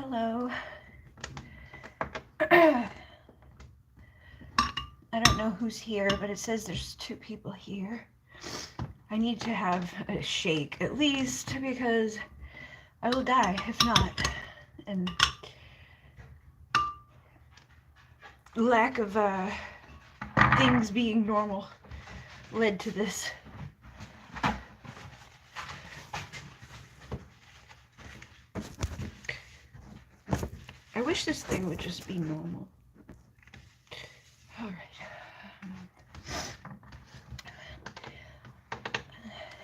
Hello. I don't know who's here, but it says there's 2 people here. I need to have a shake at least because I will die if not. And lack of things being normal led to this. I wish this thing would just be normal. All right.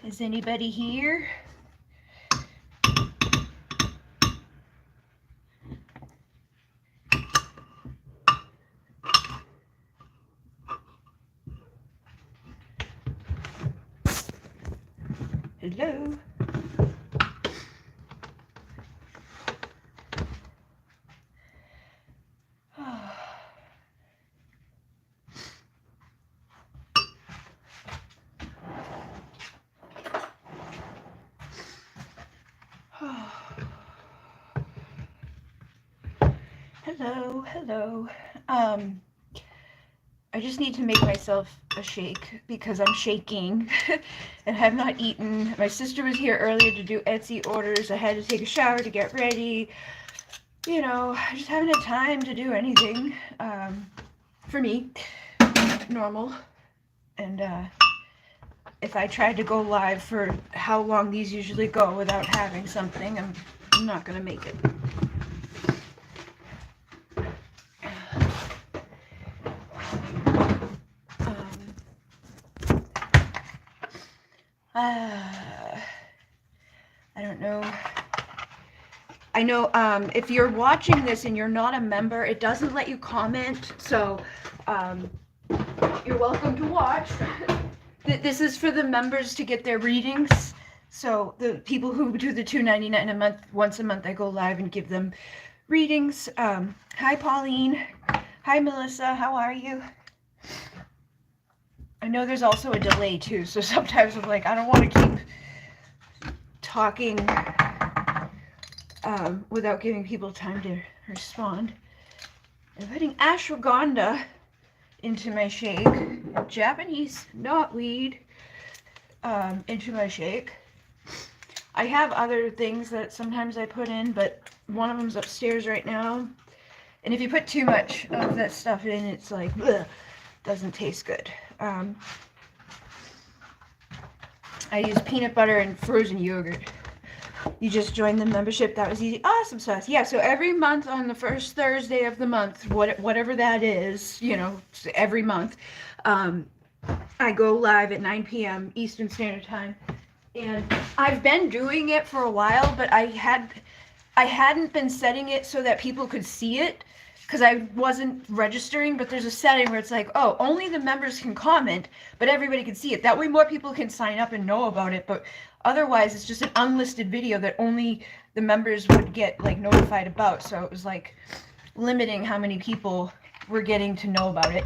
Is anybody here? Hello? Hello, hello. I just need to make myself a shake because I'm shaking and have not eaten. My sister was here earlier to do Etsy orders. I had to take a shower to get ready. You know, I just haven't had time to do anything for me, normal. And if I tried to go live for how long these usually go without having something, I'm not going to make it. I don't know. I know if you're watching this and you're not a member, it doesn't let you comment, so you're welcome to watch. This is for the members to get their readings. So the people who do the $2.99 a month, once a month I go live and give them readings. Hi Pauline. Hi Melissa, how are you? I know there's also a delay too, so sometimes I'm like, I don't want to keep talking without giving people time to respond. I'm putting ashwagandha into my shake, Japanese knotweed into my shake. I have other things that sometimes I put in, but one of them's upstairs right now. And if you put too much of that stuff in, it's like, ugh, doesn't taste good. I use peanut butter and frozen yogurt. You just joined the membership. That was easy. Awesome sauce. Yeah, so every month on the first Thursday of the month, whatever that is, you know, every month, I go live at 9 p.m. Eastern Standard Time. And I've been doing it for a while, but I hadn't been setting it so that people could see it because I wasn't registering, but there's a setting where it's like, oh, only the members can comment, but everybody can see it. That way more people can sign up and know about it, but otherwise it's just an unlisted video that only the members would get like notified about. So it was like limiting how many people were getting to know about it.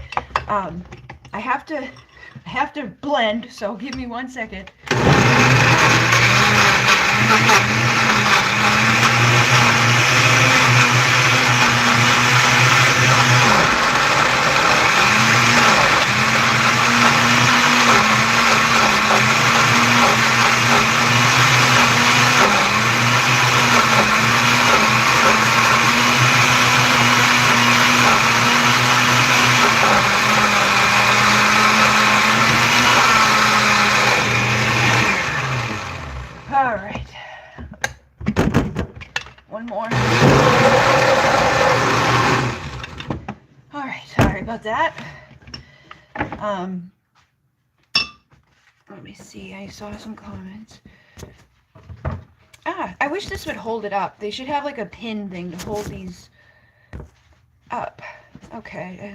I have to blend, so give me 1 second. All right. One more. All right, sorry about that. Let me see, I saw some comments. I wish this would hold it up. They should have like a pin thing to hold these up. Okay,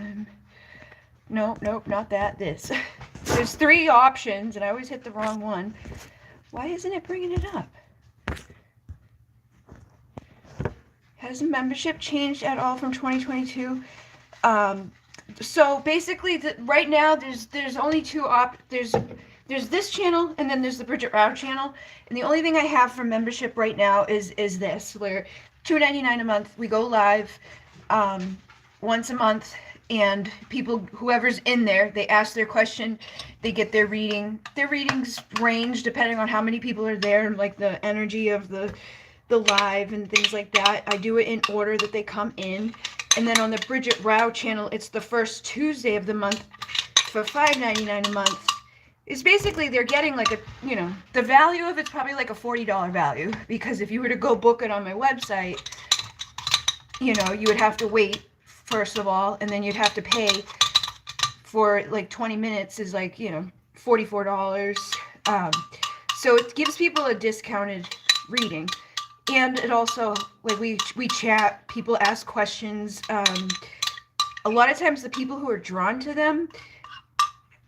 nope, not that, this. There's 3 options and I always hit the wrong one. Why isn't it bringing it up? Has the membership changed at all from 2022? So basically, right now there's only 2 there's this channel, and then there's the Bridget Rao channel. And the only thing I have for membership right now is this, where $2.99 a month. We go live once a month, and people, whoever's in there, they ask their question, they get their reading. Their readings range depending on how many people are there and like the energy of the live and things like that. I do it in order that they come in. And then on the Bridget Rao channel, it's the first Tuesday of the month for $5.99 a month. It's basically, they're getting like a, you know, the value of it's probably like a $40 value, because if you were to go book it on my website, you know, you would have to wait, first of all, and then you'd have to pay for like 20 minutes is like, you know, $44. So it gives people a discounted reading. And it also, like, we chat, people ask questions. A lot of times the people who are drawn to them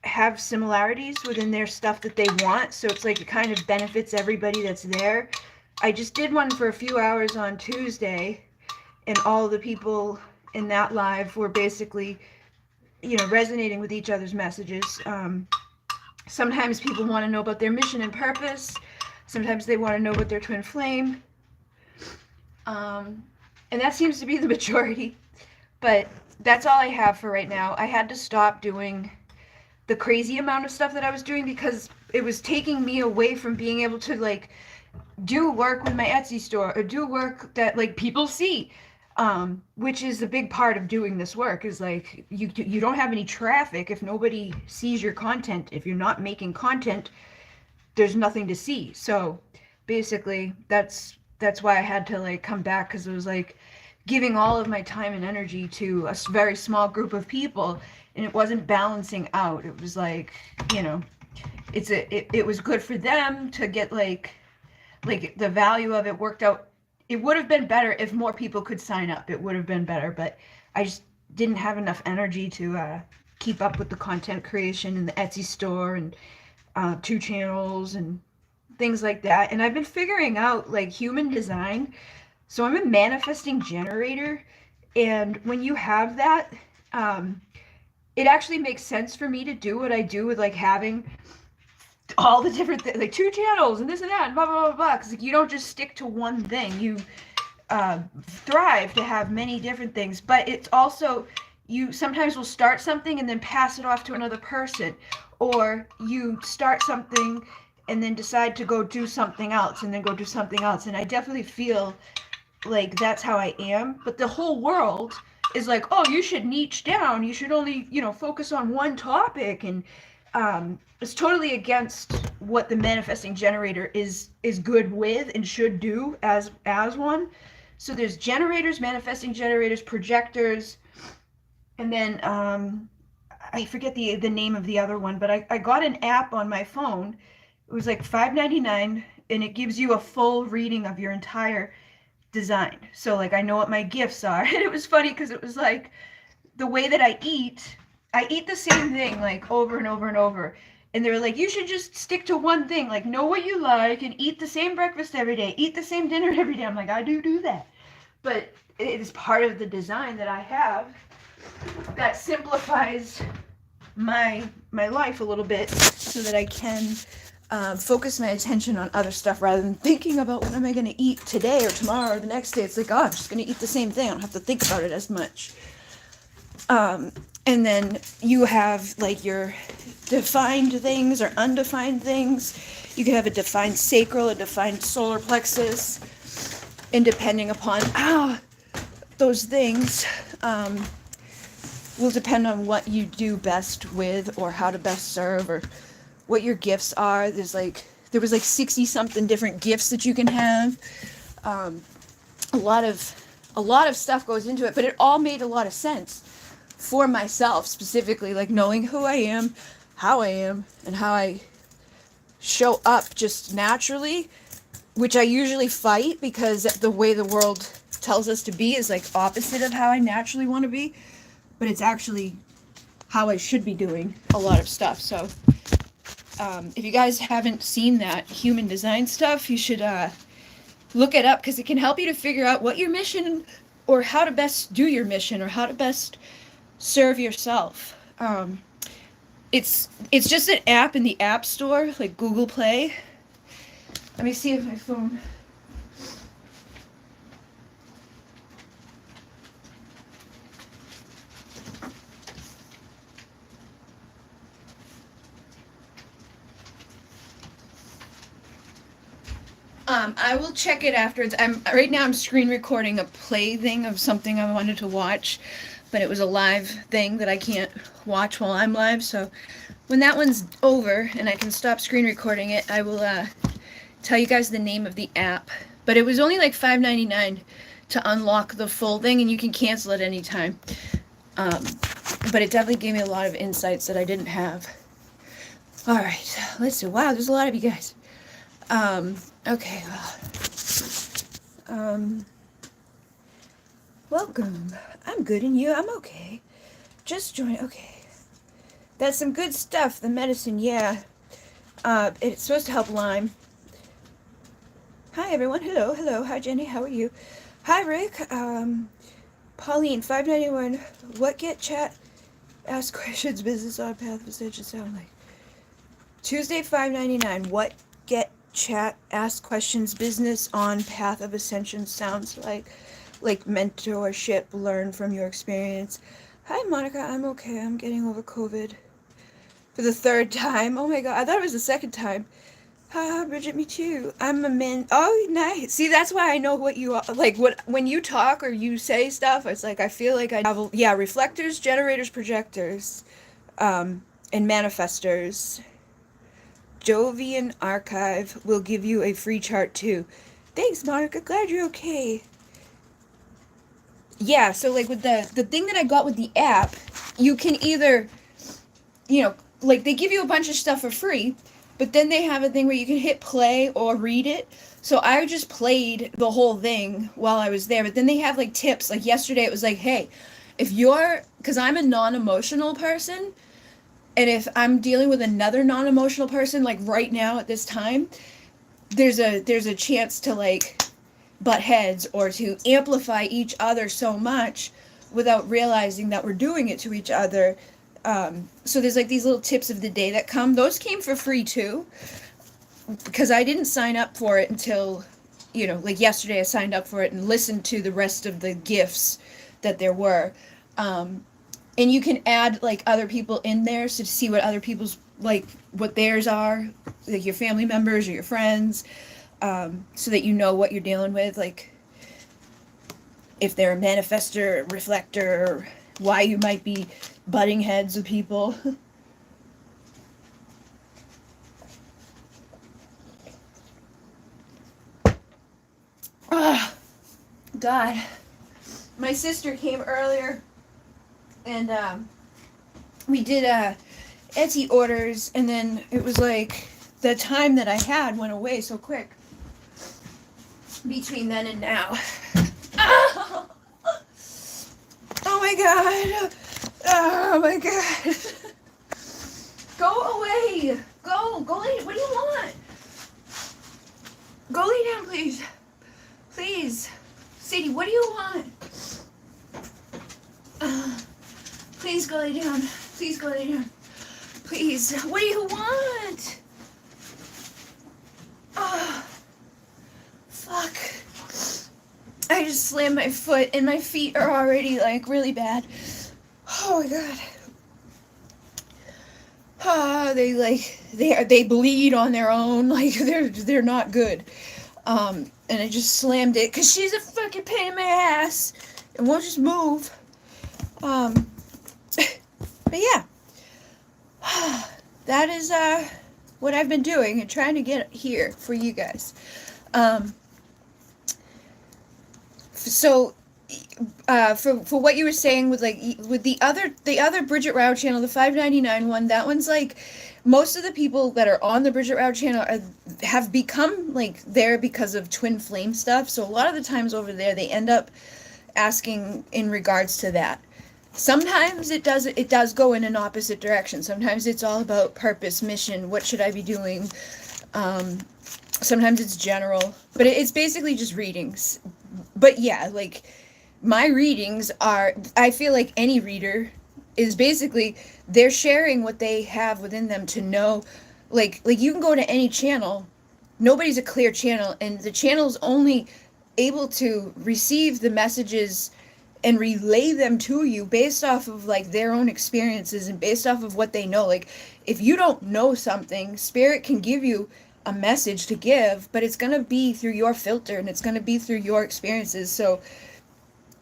have similarities within their stuff that they want, so it's like it kind of benefits everybody that's there. I just did one for a few hours on Tuesday, and all the people in that live were basically, you know, resonating with each other's messages. Sometimes people want to know about their mission and purpose. Sometimes they want to know about their twin flame. And that seems to be the majority. But that's all I have for right now. I had to stop doing the crazy amount of stuff that I was doing because it was taking me away from being able to like do work with my Etsy store or do work that like people see, which is a big part of doing this work. Is like you don't have any traffic if nobody sees your content. If you're not making content, there's nothing to see. So basically that's why I had to like come back, because it was like giving all of my time and energy to a very small group of people, and it wasn't balancing out. It was like, you know, it was good for them to get like the value of it worked out. It would have been better if more people could sign up. It would have been better, but I just didn't have enough energy to keep up with the content creation and the Etsy store and 2 channels and things like that. And I've been figuring out like human design. So I'm a manifesting generator, and when you have that, it actually makes sense for me to do what I do with like having all the different things, like 2 channels and this and that and blah blah blah blah. Because like, you don't just stick to one thing. You thrive to have many different things, but it's also, you sometimes will start something and then pass it off to another person, or you start something and then decide to go do something else and then go do something else. And I definitely feel like that's how I am. But the whole world is like, oh, you should niche down, you should only, you know, focus on one topic. And it's totally against what the manifesting generator is good with and should do as one. So there's generators, manifesting generators, projectors, and then I forget the name of the other one, but I got an app on my phone. It was like $5.99, and it gives you a full reading of your entire design. So like I know what my gifts are. And it was funny because it was like the way that I eat the same thing like over and over and over. And they were like, you should just stick to one thing, like know what you like and eat the same breakfast every day, eat the same dinner every day. I'm like, I do that. But it is part of the design that I have that simplifies my life a little bit, so that I can focus my attention on other stuff rather than thinking about what am I going to eat today or tomorrow or the next day. It's like, oh, I'm just going to eat the same thing. I don't have to think about it as much. And then you have like your defined things or undefined things. You can have a defined sacral, a defined solar plexus, and depending upon those things will depend on what you do best with, or how to best serve, or what your gifts are. There was like 60 something different gifts that you can have. A lot of stuff goes into it, but it all made a lot of sense for myself specifically, like knowing who I am, how I am, and how I show up just naturally, which I usually fight because the way the world tells us to be is like opposite of how I naturally want to be, but it's actually how I should be doing a lot of stuff. So if you guys haven't seen that human design stuff, you should look it up, because it can help you to figure out what your mission, or how to best do your mission, or how to best serve yourself. It's just an app in the App Store, like Google Play. Let me see if my phone. I will check it afterwards. Right now I'm screen recording a play thing of something I wanted to watch, but it was a live thing that I can't watch while I'm live. So when that one's over and I can stop screen recording it, I will tell you guys the name of the app. But it was only like $5.99 to unlock the full thing, and you can cancel at any time. But it definitely gave me a lot of insights that I didn't have. All right, let's see. Wow, there's a lot of you guys. Okay, welcome. I'm good, and you? I'm okay. Just join. Okay. That's some good stuff, the medicine, yeah. It's supposed to help Lyme. Hi, everyone. Hello, hello. Hi, Jenny. How are you? Hi, Rick. Pauline, $5.91. What get chat? Ask questions, business on Path of Ascension sound like? Tuesday, $5.99. What get chat? Ask questions, business on Path of Ascension sounds like? Like mentorship, learn from your experience. Hi, Monica. I'm okay. I'm getting over COVID for the third time. Oh my god, I thought it was the second time. Haha, Bridget, me too. I'm a man. Oh, nice. See, that's why I know what you are. Like, when you talk or you say stuff, it's like I feel like I have, yeah, reflectors, generators, projectors, and manifestors. Jovian Archive will give you a free chart too. Thanks, Monica. Glad you're okay. Yeah, so like with the thing that I got with the app, you can either, like they give you a bunch of stuff for free, but then they have a thing where you can hit play or read it. So I just played the whole thing while I was there, but then they have like tips. Like yesterday it was like, hey, because I'm a non-emotional person, and if I'm dealing with another non-emotional person, like right now at this time, there's a chance to like butt heads or to amplify each other so much without realizing that we're doing it to each other. So there's like these little tips of the day that come. Those came for free too, because I didn't sign up for it until, like yesterday I signed up for it and listened to the rest of the gifts that there were. And you can add like other people in there so to see what other people's, like what theirs are, like your family members or your friends, so that you know what you're dealing with, like if they're a manifestor, reflector, why you might be butting heads with people. Oh, God. My sister came earlier, and we did Etsy orders, and then it was like the time that I had went away so quick between then and now. Oh, oh my god. Oh my god. Go away. Go lay. What do you want? Go lay down, please. Please. Sadie, what do you want? Please go lay down. Please go lay down. Please. What do you want? Oh. Fuck. I just slammed my foot and my feet are already like really bad. Oh my god. They bleed on their own, like they're not good. And I just slammed it because she's a fucking pain in my ass and won't just move. But yeah. That is what I've been doing and trying to get here for you guys. So for what you were saying with the other Bridget Rao channel, the $5.99 one, that one's like most of the people that are on the Bridget Rao channel have become like there because of twin flame stuff. So a lot of the times over there they end up asking in regards to that. Sometimes it does go in an opposite direction. Sometimes it's all about purpose, mission, what should I be doing. Sometimes it's general, but it's basically just readings. But yeah, like my readings are, I feel like any reader is basically they're sharing what they have within them to know. Like you can go to any channel, nobody's a clear channel, and the channel's only able to receive the messages and relay them to you based off of like their own experiences and based off of what they know. Like if you don't know something, spirit can give you a message to give, but it's going to be through your filter and it's going to be through your experiences. So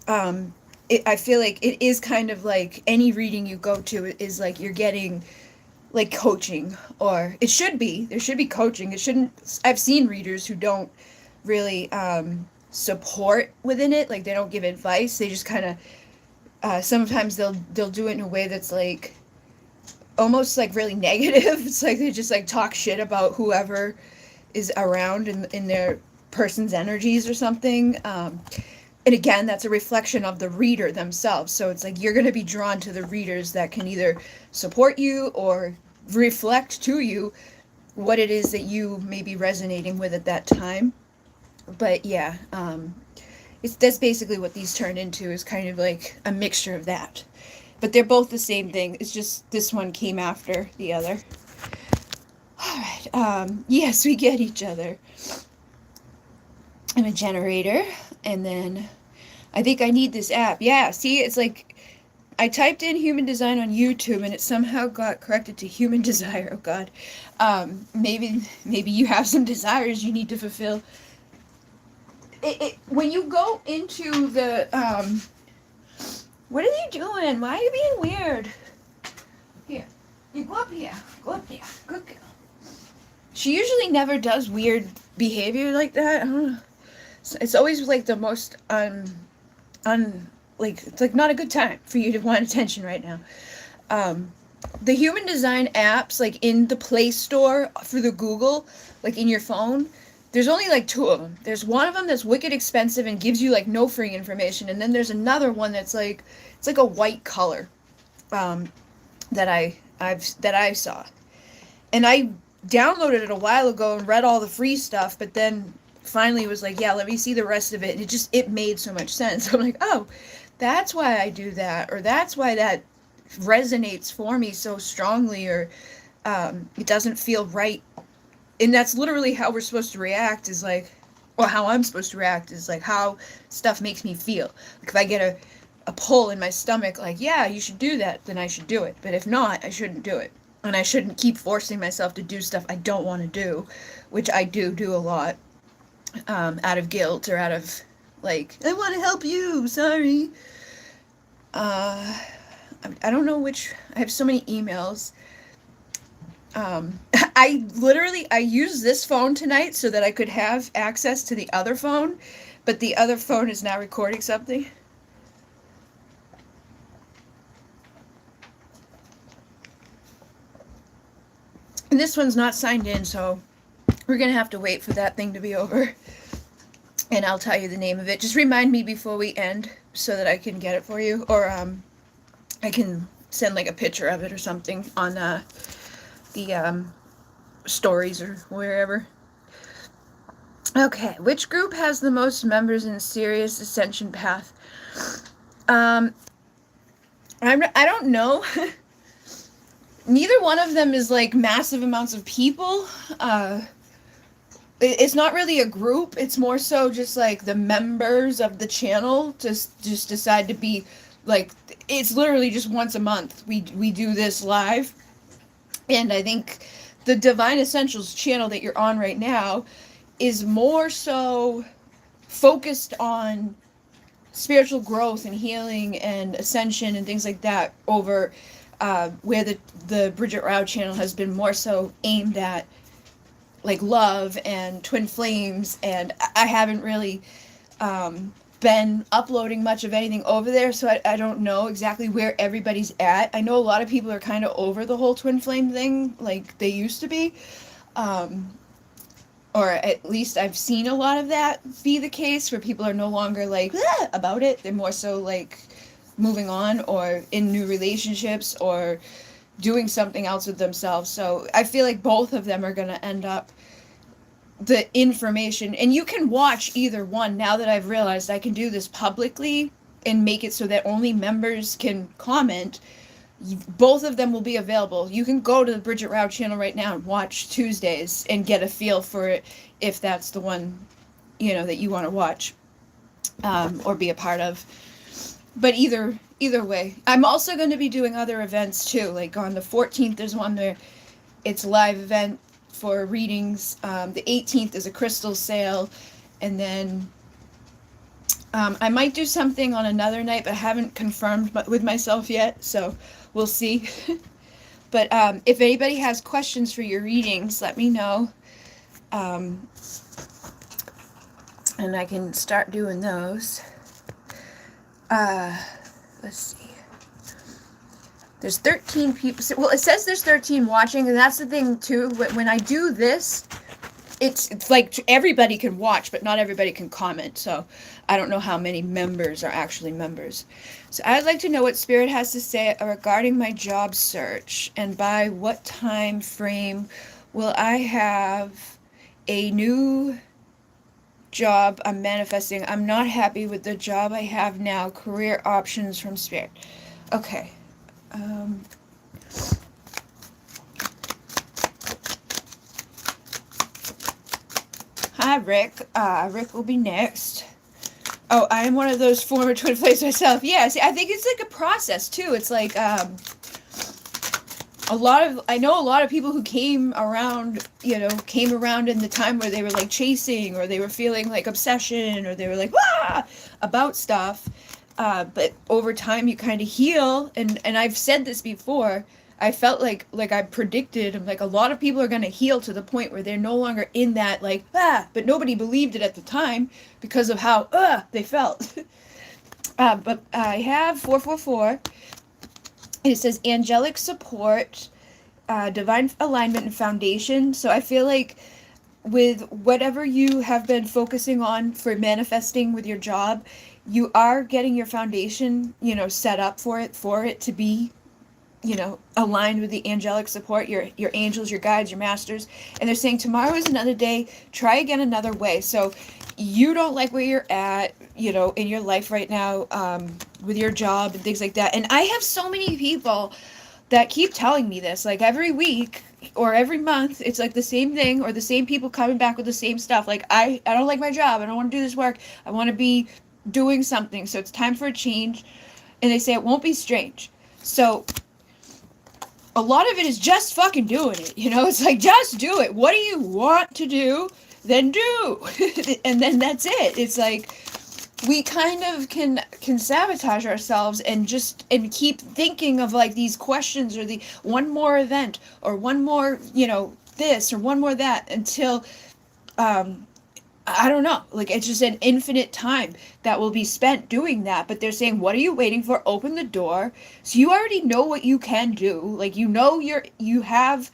I feel like it is kind of like any reading you go to is like you're getting like coaching, or it should be, there should be coaching. It shouldn't, I've seen readers who don't really support within it, like they don't give advice, they just kind of sometimes they'll do it in a way that's like almost like really negative. It's like they just like talk shit about whoever is around in their person's energies or something. And again, that's a reflection of the reader themselves. So it's like you're going to be drawn to the readers that can either support you or reflect to you what it is that you may be resonating with at that time. But yeah, that's basically what these turn into, is kind of like a mixture of that. But they're both the same thing. It's just this one came after the other. All right. Yes, we get each other. I'm a generator, and then I think I need this app. Yeah, see, it's like I typed in human design on YouTube and it somehow got corrected to human desire. Oh God. Maybe you have some desires you need to fulfill. When you go into the what are you doing? Why are you being weird? Here, you go up here. Go up there. Good girl. She usually never does weird behavior like that. I don't know. It's always like the most like it's like not a good time for you to want attention right now. The human design apps, like in the Play Store through the Google, like in your phone, there's only like 2 of them. There's one of them that's wicked expensive and gives you like no free information, and then there's another one that's like, it's like a white color, that I saw, and I downloaded it a while ago and read all the free stuff, but then finally was like, yeah, let me see the rest of it, and it made so much sense. I'm like, oh, that's why I do that, or that's why that resonates for me so strongly, or it doesn't feel right. And that's literally how we're supposed to react, is like, or how I'm supposed to react is like how stuff makes me feel. Like if I get a pull in my stomach, like, yeah, you should do that, then I should do it. But if not, I shouldn't do it. And I shouldn't keep forcing myself to do stuff I don't want to do, which I do a lot, out of guilt or out of like, I want to help you, sorry. I don't know which, I have so many emails. I used this phone tonight so that I could have access to the other phone, but the other phone is now recording something. And this one's not signed in, so we're gonna have to wait for that thing to be over. And I'll tell you the name of it. Just remind me before we end so that I can get it for you, or I can send like a picture of it or something on the stories or wherever. Okay, which group has the most members in Sirius Ascension Path? I don't know. Neither one of them is like massive amounts of people. It's not really a group. It's more so just like the members of the channel just decide to be like, it's literally just once a month we do this live. And I think the Divine Essentials channel that you're on right now is more so focused on spiritual growth and healing and ascension and things like that, over where the Bridget Rao channel has been more so aimed at like love and twin flames. And I haven't really been uploading much of anything over there, so I don't know exactly where everybody's at. I know a lot of people are kind of over the whole twin flame thing like they used to be, or at least I've seen a lot of that be the case, where people are no longer like about it. They're more so like moving on or in new relationships or doing something else with themselves. So I feel like both of them are going to end up, the information, and you can watch either one. Now that I've realized I can do this publicly and make it so that only members can comment, both of them will be available. You can go to the Bridget Rao channel right now and watch Tuesdays and get a feel for it if that's the one, that you want to watch or be a part of. But either way, I'm also going to be doing other events too. Like on the 14th, there's one where it's a live event for readings. The 18th is a crystal sale, and then I might do something on another night, but I haven't confirmed with myself yet, so we'll see. But if anybody has questions for your readings, let me know. And I can start doing those. Let's see. There's 13 people. Well, it says there's 13 watching, and that's the thing, too. When I do this, it's like everybody can watch, but not everybody can comment. So I don't know how many members are actually members. So I'd like to know what Spirit has to say regarding my job search, and by what time frame will I have a new job I'm manifesting. I'm not happy with the job I have now. Career options from Spirit. Okay. Hi, Rick. Rick will be next. Oh, I am one of those former twin flames myself. Yeah, see, I think it's like a process, too. It's like, I know a lot of people who came around in the time where they were like chasing, or they were feeling like obsession, or they were like, about stuff. But over time you kind of heal. And I've said this before. I felt like I predicted, I'm like, a lot of people are going to heal to the point where they're no longer in that but nobody believed it at the time because of how, they felt. But I have 444. It says angelic support, divine alignment, and foundation. So I feel like with whatever you have been focusing on for manifesting with your job, you are getting your foundation, set up for it to be, aligned with the angelic support, your angels, your guides, your masters. And they're saying tomorrow is another day. Try again another way. So you don't like where you're at, in your life right now, with your job and things like that. And I have so many people that keep telling me this, like every week or every month, it's like the same thing, or the same people coming back with the same stuff. Like, I don't like my job. I don't want to do this work. I want to be doing something. So it's time for a change. And they say it won't be strange. So a lot of it is just fucking doing it. It's like, just do it. What do you want to do? Then do. And then that's it. It's like, we kind of can sabotage ourselves and keep thinking of like these questions, or the one more event, or one more, this, or one more that, until, I don't know, like it's just an infinite time that will be spent doing that. But they're saying, what are you waiting for? Open the door. So you already know what you can do. Like, you have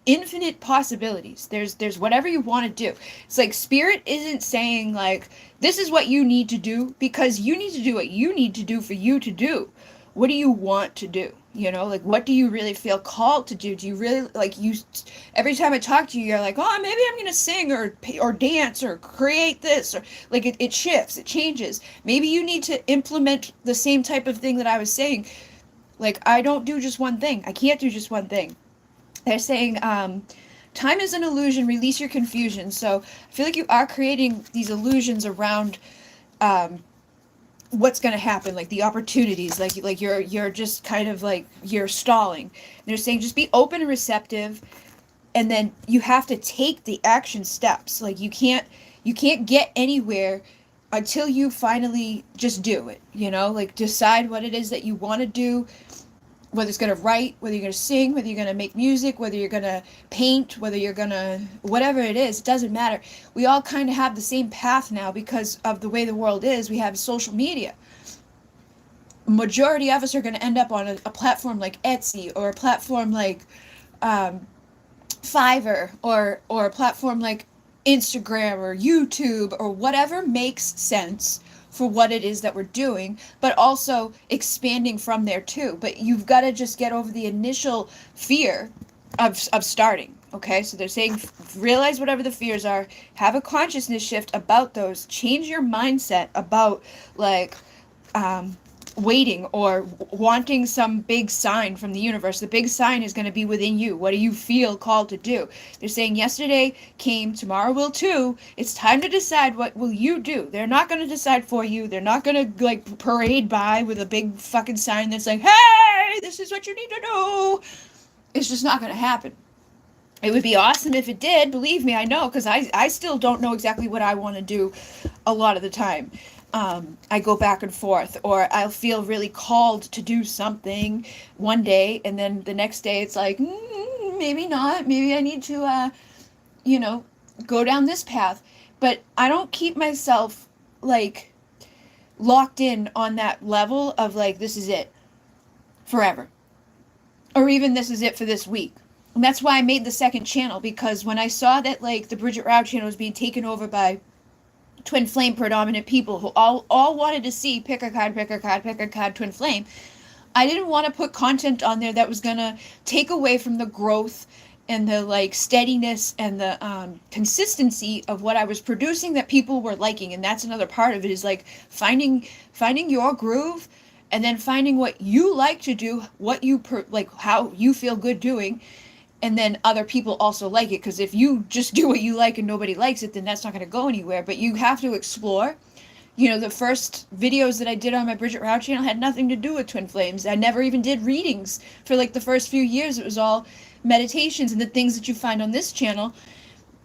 infinite possibilities. There's whatever you want to do. It's like Spirit isn't saying like, this is what you need to do, because you need to do what you need to do for you to do. What do you want to do? Like, what do you really feel called to do? Do you really, like, every time I talk to you, you're like, oh, maybe I'm going to sing or dance or create this, or like it shifts, it changes. Maybe you need to implement the same type of thing that I was saying. Like, I don't do just one thing. I can't do just one thing. They're saying, time is an illusion, release your confusion. So I feel like you are creating these illusions around, what's going to happen, like the opportunities, like you're just kind of like, you're stalling. And they're saying, just be open and receptive, and then you have to take the action steps. Like, you can't get anywhere until you finally just do it, like decide what it is that you want to do, whether it's going to write, whether you're going to sing, whether you're going to make music, whether you're going to paint, whether you're going to, whatever it is, it doesn't matter. We all kind of have the same path now because of the way the world is. We have social media. Majority of us are going to end up on a platform like Etsy, or a platform like Fiverr, or a platform like Instagram or YouTube, or whatever makes sense for what it is that we're doing, but also expanding from there too. But you've got to just get over the initial fear of starting. Okay, so they're saying, realize whatever the fears are, have a consciousness shift about those, change your mindset about like waiting or wanting some big sign from the universe. The big sign is going to be within you. What do you feel called to do? They're saying yesterday came, tomorrow will too. It's time to decide what will you do. They're not going to decide for you. They're not going to like parade by with a big fucking sign that's like, hey, this is what you need to do. It's just not going to happen. It would be awesome if it did. Believe me, I know, because I still don't know exactly what I want to do a lot of the time. I go back and forth, or I'll feel really called to do something one day, and then the next day it's like, maybe not. Maybe I need to, go down this path. But I don't keep myself, like, locked in on that level of, like, this is it forever. Or even this is it for this week. And that's why I made the second channel, because when I saw that, like, the Bridget Rao channel was being taken over by twin flame predominant people who all wanted to see pick a card, twin flame, I didn't want to put content on there that was going to take away from the growth and the, like, steadiness and the consistency of what I was producing that people were liking. And that's another part of it, is, like, finding your groove, and then finding what you like to do, what you like, how you feel good doing, and then other people also like it. Because if you just do what you like and nobody likes it, then that's not going to go anywhere. But you have to explore. The first videos that I did on my Bridget Rao channel had nothing to do with twin flames. I never even did readings for, like, the first few years. It was all meditations and the things that you find on this channel.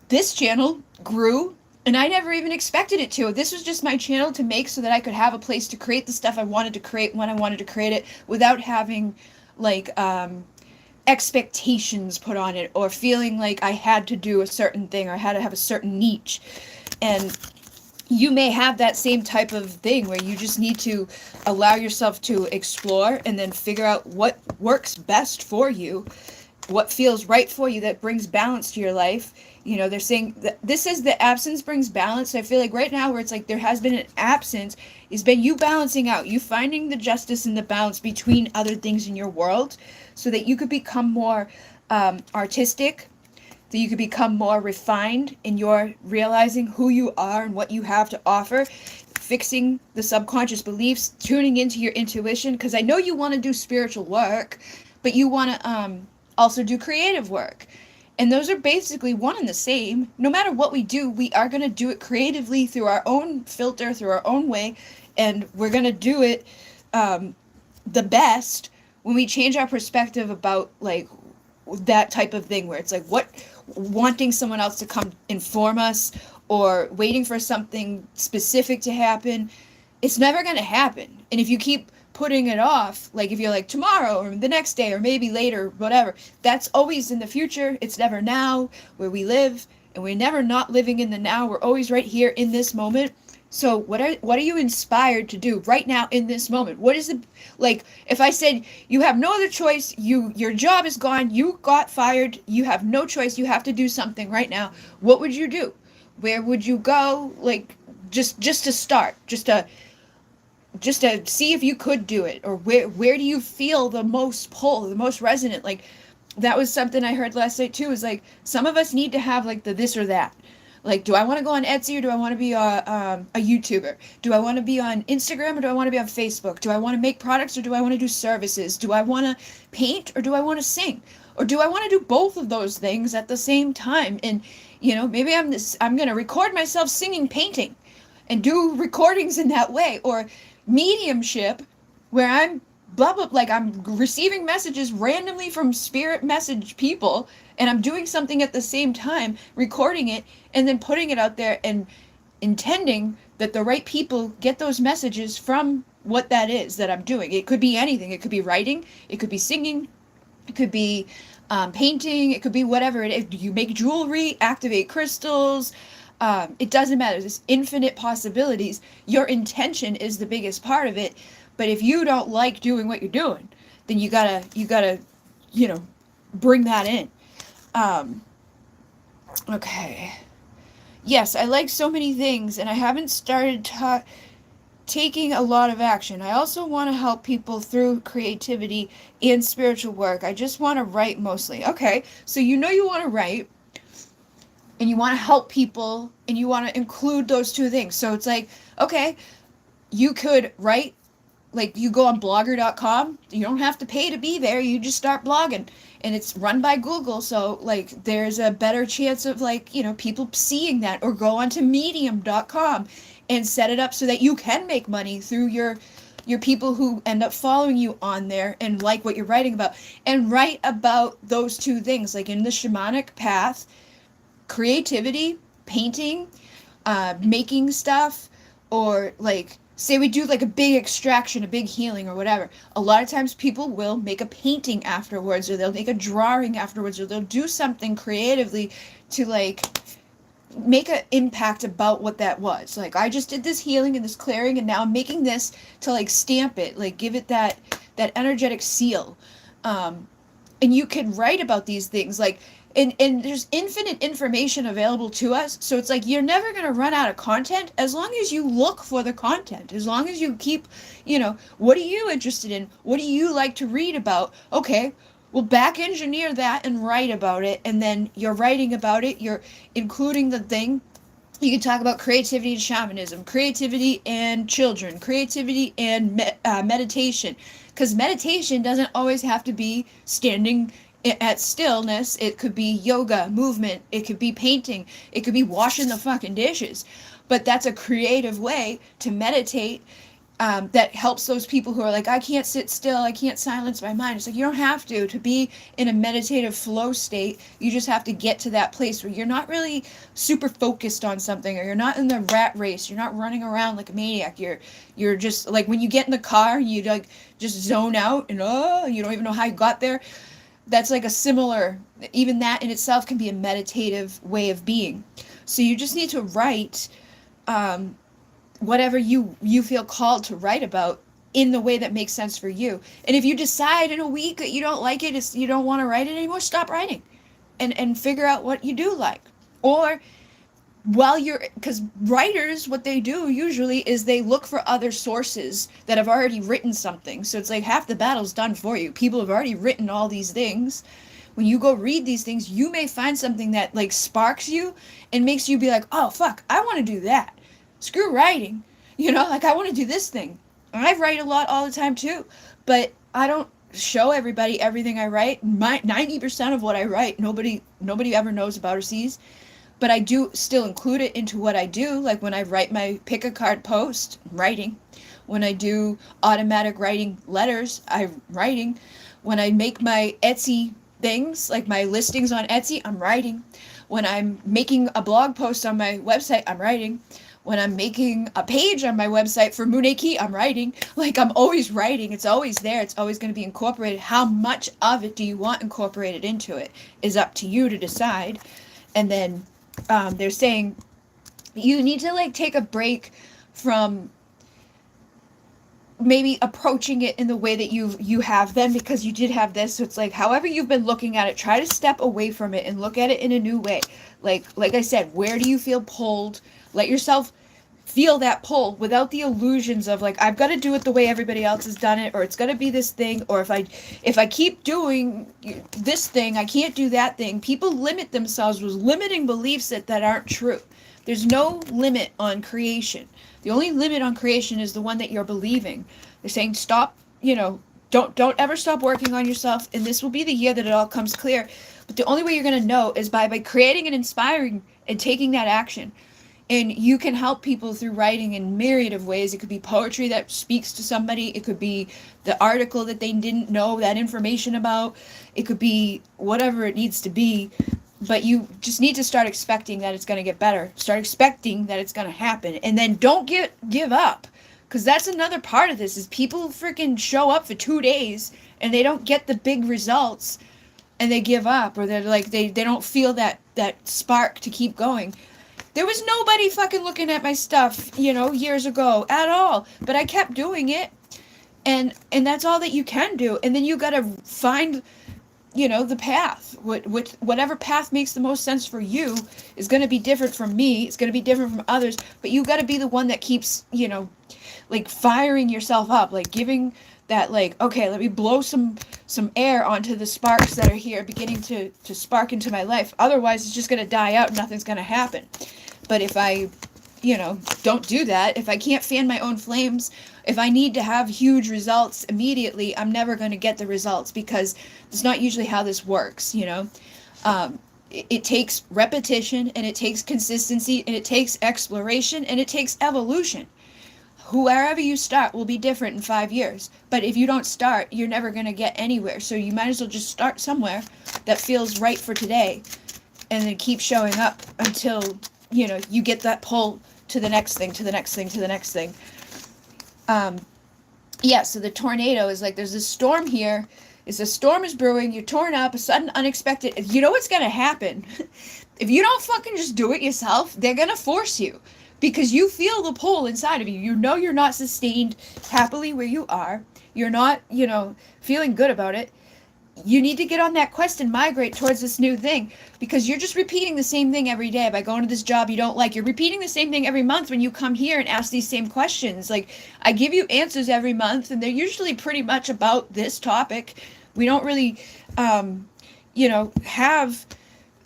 This channel grew, and I never even expected it to. This was just my channel to make so that I could have a place to create the stuff I wanted to create when I wanted to create it, without having, like, expectations put on it, or feeling like I had to do a certain thing, or I had to have a certain niche. And you may have that same type of thing where you just need to allow yourself to explore and then figure out what works best for you, what feels right for you, that brings balance to your life. They're saying that this is the absence brings balance. So I feel like right now, where it's like there has been an absence, it's been you balancing out, you finding the justice and the balance between other things in your world, so that you could become more artistic, that you could become more refined in your realizing who you are and what you have to offer, fixing the subconscious beliefs, tuning into your intuition. Because I know you want to do spiritual work, but you want to also do creative work. And those are basically one and the same. No matter what we do, we are going to do it creatively, through our own filter, through our own way. And we're going to do it the best when we change our perspective about, like, that type of thing, where it's like, wanting someone else to come inform us, or waiting for something specific to happen. It's never going to happen. And if you keep putting it off, like if you're like tomorrow or the next day or maybe later, whatever, that's always in the future. It's never now, where we live, and we're never not living in the now. We're always right here in this moment. So what are you inspired to do right now in this moment? What is it, like, if I said you have no other choice, your job is gone, you got fired, you have no choice, you have to do something right now, what would you do? Where would you go? Like, just to start, just to see if you could do it, or where do you feel the most pull, the most resonant? Like, that was something I heard last night too, is like, some of us need to have, like, the this or that. Like, do I want to go on Etsy, or do I want to be a YouTuber? Do I want to be on Instagram, or do I want to be on Facebook? Do I want to make products, or do I want to do services? Do I want to paint, or do I want to sing? Or do I want to do both of those things at the same time? And, maybe I'm going to record myself singing, painting, and do recordings in that way. Or mediumship, where I'm blah blah, like, I'm receiving messages randomly from spirit message people, and I'm doing something at the same time, recording it, and then putting it out there, and intending that the right people get those messages from what that is that I'm doing. It could be anything. It could be writing, it could be singing, it could be painting, it could be whatever it is. You make jewelry, activate crystals, it doesn't matter. There's infinite possibilities. Your intention is the biggest part of it. But if you don't like doing what you're doing, then you gotta, bring that in. Okay. Yes, I like so many things, and I haven't started taking a lot of action. I also want to help people through creativity and spiritual work. I just want to write mostly. Okay, so you want to write, and you want to help people, and you want to include those two things. So it's like, okay, you could write like you go on blogger.com, you don't have to pay to be there, you just start blogging, and it's run by Google, so like there's a better chance of like, you know, people seeing that. Or go onto medium.com and set it up so that you can make money through your people who end up following you on there and like what you're writing about, and write about those two things. Like in the shamanic path, creativity, painting, making stuff, or like say we do like a big extraction, a big healing or whatever, a lot of times people will make a painting afterwards, or they'll make a drawing afterwards, or they'll do something creatively to like make an impact about what that was. Like, I just did this healing and this clearing, and now I'm making this to like stamp it, like give it that energetic seal. And you can write about these things, like, and there's infinite information available to us, so it's like you're never going to run out of content as long as you look for the content, as long as you keep, you know, what are you interested in, what do you like to read about? Okay, well, back engineer that and write about it, and then you're writing about it, you're including the thing. You can talk about creativity and shamanism, creativity and children, creativity and meditation, because meditation doesn't always have to be standing at stillness. It could be yoga, movement, it could be painting, it could be washing the fucking dishes. But that's a creative way to meditate, that helps those people who are like, I can't sit still, I can't silence my mind. It's like, you don't have to be in a meditative flow state. You just have to get to that place where you're not really super focused on something, or you're not in the rat race, you're not running around like a maniac. You're just like, when you get in the car, you like just zone out, and you don't even know how you got there. That's like a similar, even that in itself can be a meditative way of being. So you just need to write whatever you feel called to write about in the way that makes sense for you. And if you decide in a week that you don't like it, you don't want to write it anymore, stop writing and figure out what you do like. Or while because writers, what they do usually is they look for other sources that have already written something. So it's like half the battle's done for you. People have already written all these things. When you go read these things, you may find something that like sparks you and makes you be like, oh fuck, I want to do that. Screw writing, you know, like I want to do this thing. I write a lot all the time too, but I don't show everybody everything I write. 90% of what I write, nobody ever knows about or sees, but I do still include it into what I do. Like when I write my pick a card post, I'm writing. When I do automatic writing letters, I'm writing. When I make my Etsy things, like my listings on Etsy, I'm writing. When I'm making a blog post on my website, I'm writing. When I'm making a page on my website for Muneki, I'm writing. Like, I'm always writing. It's always there. It's always going to be incorporated. How much of it do you want incorporated into it is up to you to decide. And then they're saying you need to, like, take a break from maybe approaching it in the way that you have then, because you did have this. So it's like, however you've been looking at it, try to step away from it and look at it in a new way. Like I said, where do you feel pulled? Let yourself feel that pull without the illusions of like, I've got to do it the way everybody else has done it, or it's got to be this thing, or if I keep doing this thing, I can't do that thing. People limit themselves with limiting beliefs that aren't true. There's no limit on creation. The only limit on creation is the one that you're believing. They're saying stop, don't ever stop working on yourself, and this will be the year that it all comes clear. But the only way you're going to know is by creating and inspiring and taking that action. And you can help people through writing in myriad of ways. It could be poetry that speaks to somebody. It could be the article that they didn't know that information about. It could be whatever it needs to be. But you just need to start expecting that it's going to get better. Start expecting that it's going to happen. And then don't give up. Because that's another part of this, is people freaking show up for 2 days and they don't get the big results and they give up. Or they're like, they don't feel that spark to keep going. There was nobody fucking looking at my stuff, years ago at all. But I kept doing it. And that's all that you can do. And then you got to find, the path. Whatever path makes the most sense for you is going to be different from me. It's going to be different from others. But you got to be the one that keeps, like firing yourself up. Like giving that, like, okay, let me blow some air onto the sparks that are here beginning to spark into my life. Otherwise, it's just going to die out and nothing's going to happen. But if I don't do that. If I can't fan my own flames, if I need to have huge results immediately, I'm never going to get the results, because it's not usually how this works. It takes repetition, and it takes consistency, and it takes exploration, and it takes evolution. Wherever you start will be different in 5 years. But if you don't start, you're never going to get anywhere. So you might as well just start somewhere that feels right for today, and then keep showing up until, you get that pull to the next thing, to the next thing, to the next thing. So the tornado is like, there's this storm here. A storm is brewing. You're torn up. A sudden, unexpected. You know what's going to happen? If you don't fucking just do it yourself, they're going to force you. Because you feel the pull inside of you. You know you're not sustained happily where you are. You're not, feeling good about it. You need to get on that quest and migrate towards this new thing, because you're just repeating the same thing every day by going to this job you don't like. You're repeating the same thing every month when you come here and ask these same questions. Like, I give you answers every month, and they're usually pretty much about this topic. We don't really, have...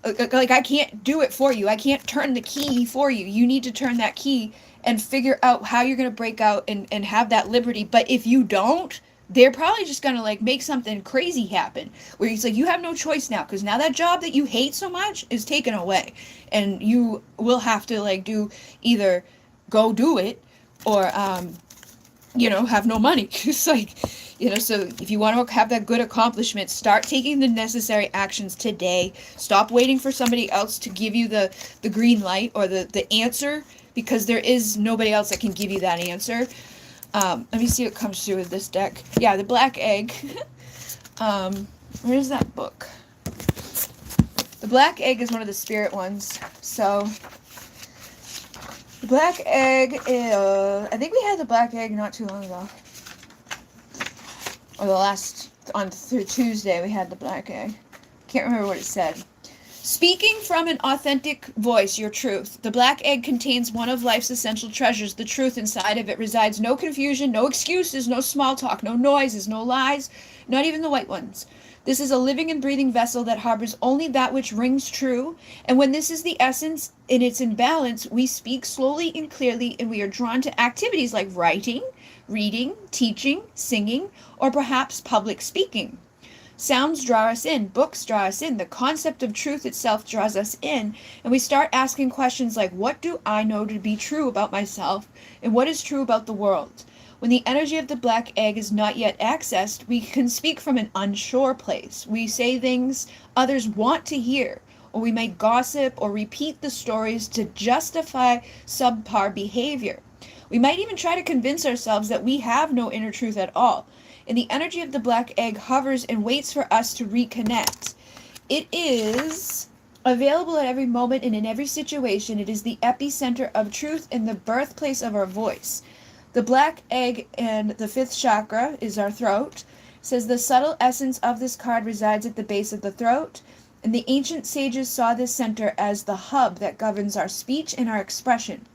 Like, I can't do it for you. I can't turn the key for you. You need to turn that key and figure out how you're going to break out and have that liberty. But if you don't, they're probably just going to, like, make something crazy happen. Where it's like, you have no choice now. Because now that job that you hate so much is taken away. And you will have to, like, either go do it or, have no money. It's like... so if you want to have that good accomplishment, start taking the necessary actions today. Stop waiting for somebody else to give you the green light or the answer, because there is nobody else that can give you that answer. Let me see what comes through with this deck. Yeah, the Black Egg. Where's that book? The Black Egg is one of the spirit ones. So, the Black Egg, I think we had the Black Egg not too long ago. Or through Tuesday, we had the Black Egg. Can't remember what it said. Speaking from an authentic voice, your truth. The Black Egg contains one of life's essential treasures. The truth inside of it resides. No confusion, no excuses, no small talk, no noises, no lies, not even the white ones. This is a living and breathing vessel that harbors only that which rings true. And when this is the essence and it's in balance, we speak slowly and clearly, and we are drawn to activities like writing, reading, teaching, singing, or perhaps public speaking. Sounds draw us in, books draw us in, the concept of truth itself draws us in, and we start asking questions like, what do I know to be true about myself, and what is true about the world? When the energy of the Black Egg is not yet accessed, we can speak from an unsure place. We say things others want to hear, or we may gossip or repeat the stories to justify subpar behavior. We might even try to convince ourselves that we have no inner truth at all. And the energy of the Black Egg hovers and waits for us to reconnect. It is available at every moment and in every situation. It is the epicenter of truth and the birthplace of our voice. The Black Egg and the fifth chakra is our throat. It says the subtle essence of this card resides at the base of the throat. And the ancient sages saw this center as the hub that governs our speech and our expression.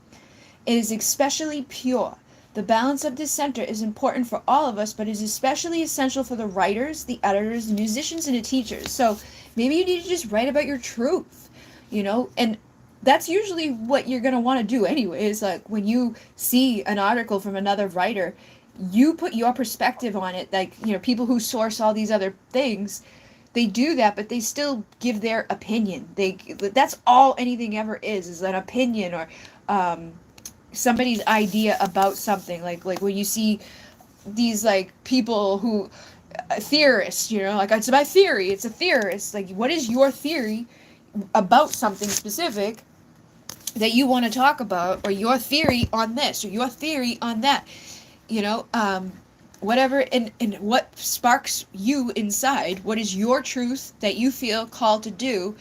It is especially pure. The balance of this center is important for all of us, but is especially essential for the writers, the editors, the musicians, and the teachers. So maybe you need to just write about your truth, and that's usually what you're going to want to do anyway. Is like when you see an article from another writer, you put your perspective on it. Like, people who source all these other things, they do that, but they still give their opinion. That's all anything ever is an opinion or, somebody's idea about something, like when you see these like people who theorists, like, it's my theory, it's a theorist. Like, what is your theory about something specific that you want to talk about, or your theory on this, or your theory on that, whatever, and what sparks you inside? What is your truth that you feel called to do?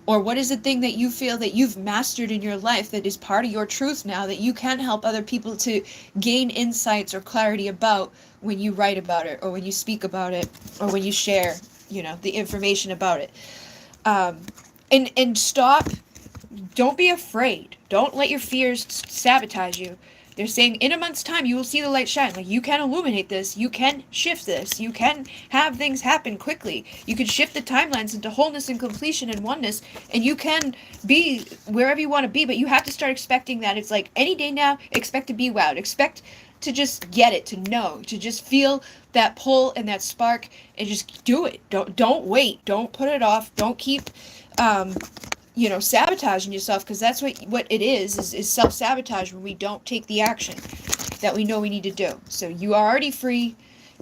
Or what is the thing that you feel that you've mastered in your life that is part of your truth now that you can help other people to gain insights or clarity about when you write about it, or when you speak about it, or when you share, the information about it. And stop. Don't be afraid. Don't let your fears sabotage you. They're saying in a month's time you will see the light shine. Like, you can illuminate this, you can shift this, you can have things happen quickly. You can shift the timelines into wholeness and completion and oneness, and you can be wherever you want to be, but you have to start expecting that. It's like any day now, expect to be wowed. Expect to just get it, to know, to just feel that pull and that spark, and just do it. Don't wait. Don't put it off. Don't keep sabotaging yourself, because that's what it is self-sabotage when we don't take the action that we know we need to do. So you are already free.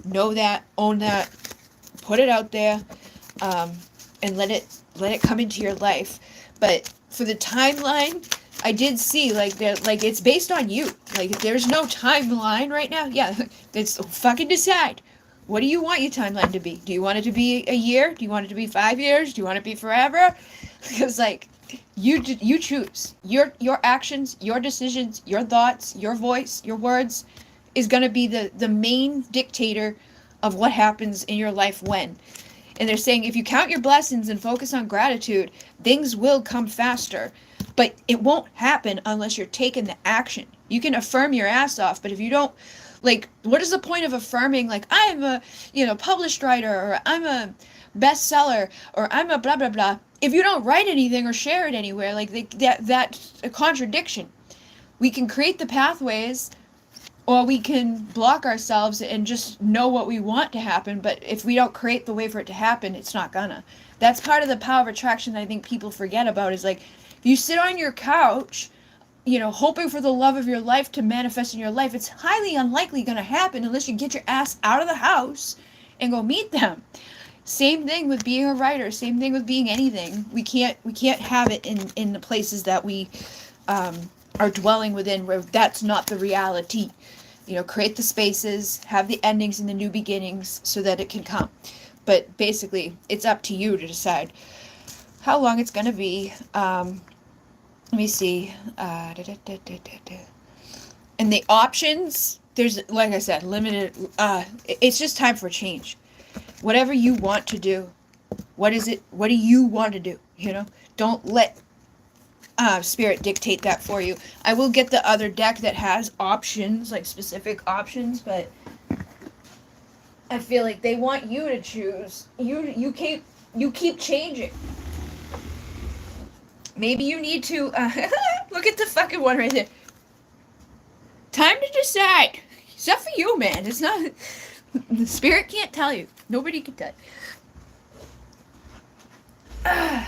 Know that, own that, put it out there, and let it come into your life. But for the timeline, I did see like it's based on you. Like, there's no timeline right now. Yeah, it's fucking decide. What do you want your timeline to be? Do you want it to be a year? Do you want it to be 5 years? Do you want it to be forever? Because like, you choose. Your actions, your decisions, your thoughts, your voice, your words is going to be the main dictator of what happens in your life when. And they're saying if you count your blessings and focus on gratitude, things will come faster. But it won't happen unless you're taking the action. You can affirm your ass off, but if you don't, like, what is the point of affirming, like, I'm a, published writer, or I'm a bestseller, or I'm a blah, blah, blah, if you don't write anything or share it anywhere? Like, that's a contradiction. We can create the pathways, or we can block ourselves and just know what we want to happen, but if we don't create the way for it to happen, it's not gonna. That's part of the power of attraction that I think people forget about, is like, if you sit on your couch, hoping for the love of your life to manifest in your life, it's highly unlikely going to happen unless you get your ass out of the house and go meet them. Same thing with being a writer. Same thing with being anything. We can't have it in the places that we are dwelling within, where that's not the reality. Create the spaces, have the endings and the new beginnings so that it can come. But basically, it's up to you to decide how long it's going to be. Let me see. And the options, there's, like I said, limited. It's just time for change. Whatever you want to do. What is it? What do you want to do? Don't let Spirit dictate that for you. I will get the other deck that has options, like specific options, but I feel like they want you to choose. You keep changing. Maybe you need to, look at the fucking one right there. Time to decide. It's up for you, man. It's not, the Spirit can't tell you. Nobody can tell you.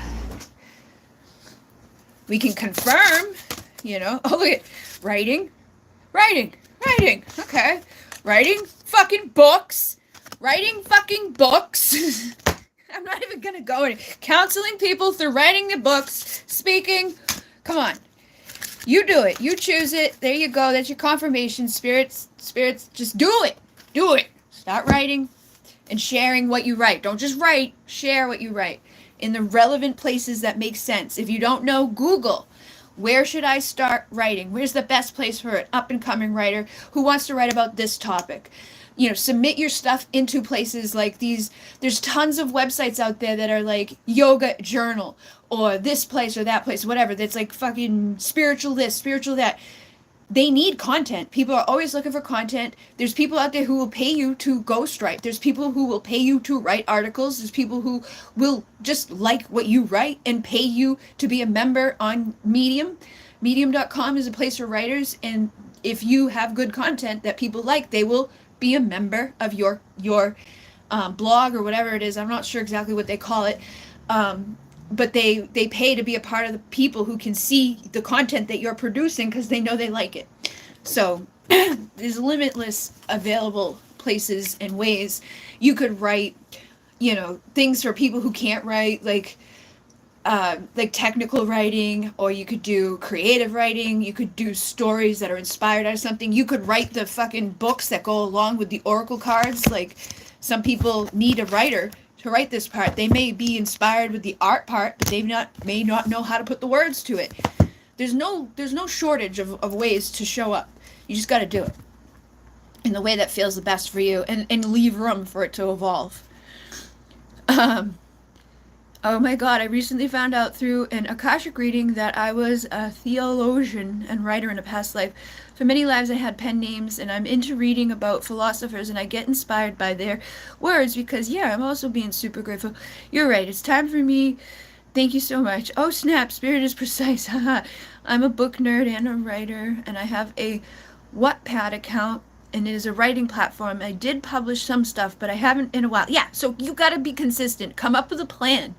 We can confirm, oh, look at, writing. Okay. Writing fucking books. I'm not even gonna go in. Counseling people through writing the books, speaking. Come on. You do it. You choose it. There you go. That's your confirmation. Spirits, just do it. Do it. Start writing and sharing what you write. Don't just write. Share what you write in the relevant places that make sense. If you don't know, Google. Where should I start writing? Where's the best place for an up-and-coming writer who wants to write about this topic? Submit your stuff into places like these. There's tons of websites out there that are like Yoga Journal, or this place or that place, whatever. That's like fucking spiritual this, spiritual that. They need content. People are always looking for content. There's people out there who will pay you to ghostwrite. There's people who will pay you to write articles. There's people who will just like what you write and pay you to be a member on Medium. Medium.com is a place for writers, and if you have good content that people like, they will be a member of your blog or whatever it is. I'm not sure exactly what they call it, but they pay to be a part of the people who can see the content that you're producing because they know they like it. So there's limitless available places and ways you could write, things for people who can't write, like technical writing, or you could do creative writing. You could do stories that are inspired out of something. You could write the fucking books that go along with the oracle cards. Like, some people need a writer to write this part. They may be inspired with the art part, but they may not know how to put the words to it. There's no shortage of ways to show up. You just got to do it in the way that feels the best for you, and leave room for it to evolve. Oh my God, I recently found out through an Akashic reading that I was a theologian and writer in a past life. For many lives, I had pen names, and I'm into reading about philosophers, and I get inspired by their words because, yeah, I'm also being super grateful. You're right, it's time for me. Thank you so much. Oh, snap, spirit is precise. Haha. I'm a book nerd and a writer, and I have a Wattpad account, and it is a writing platform. I did publish some stuff, but I haven't in a while. Yeah, so you gotta be consistent. Come up with a plan.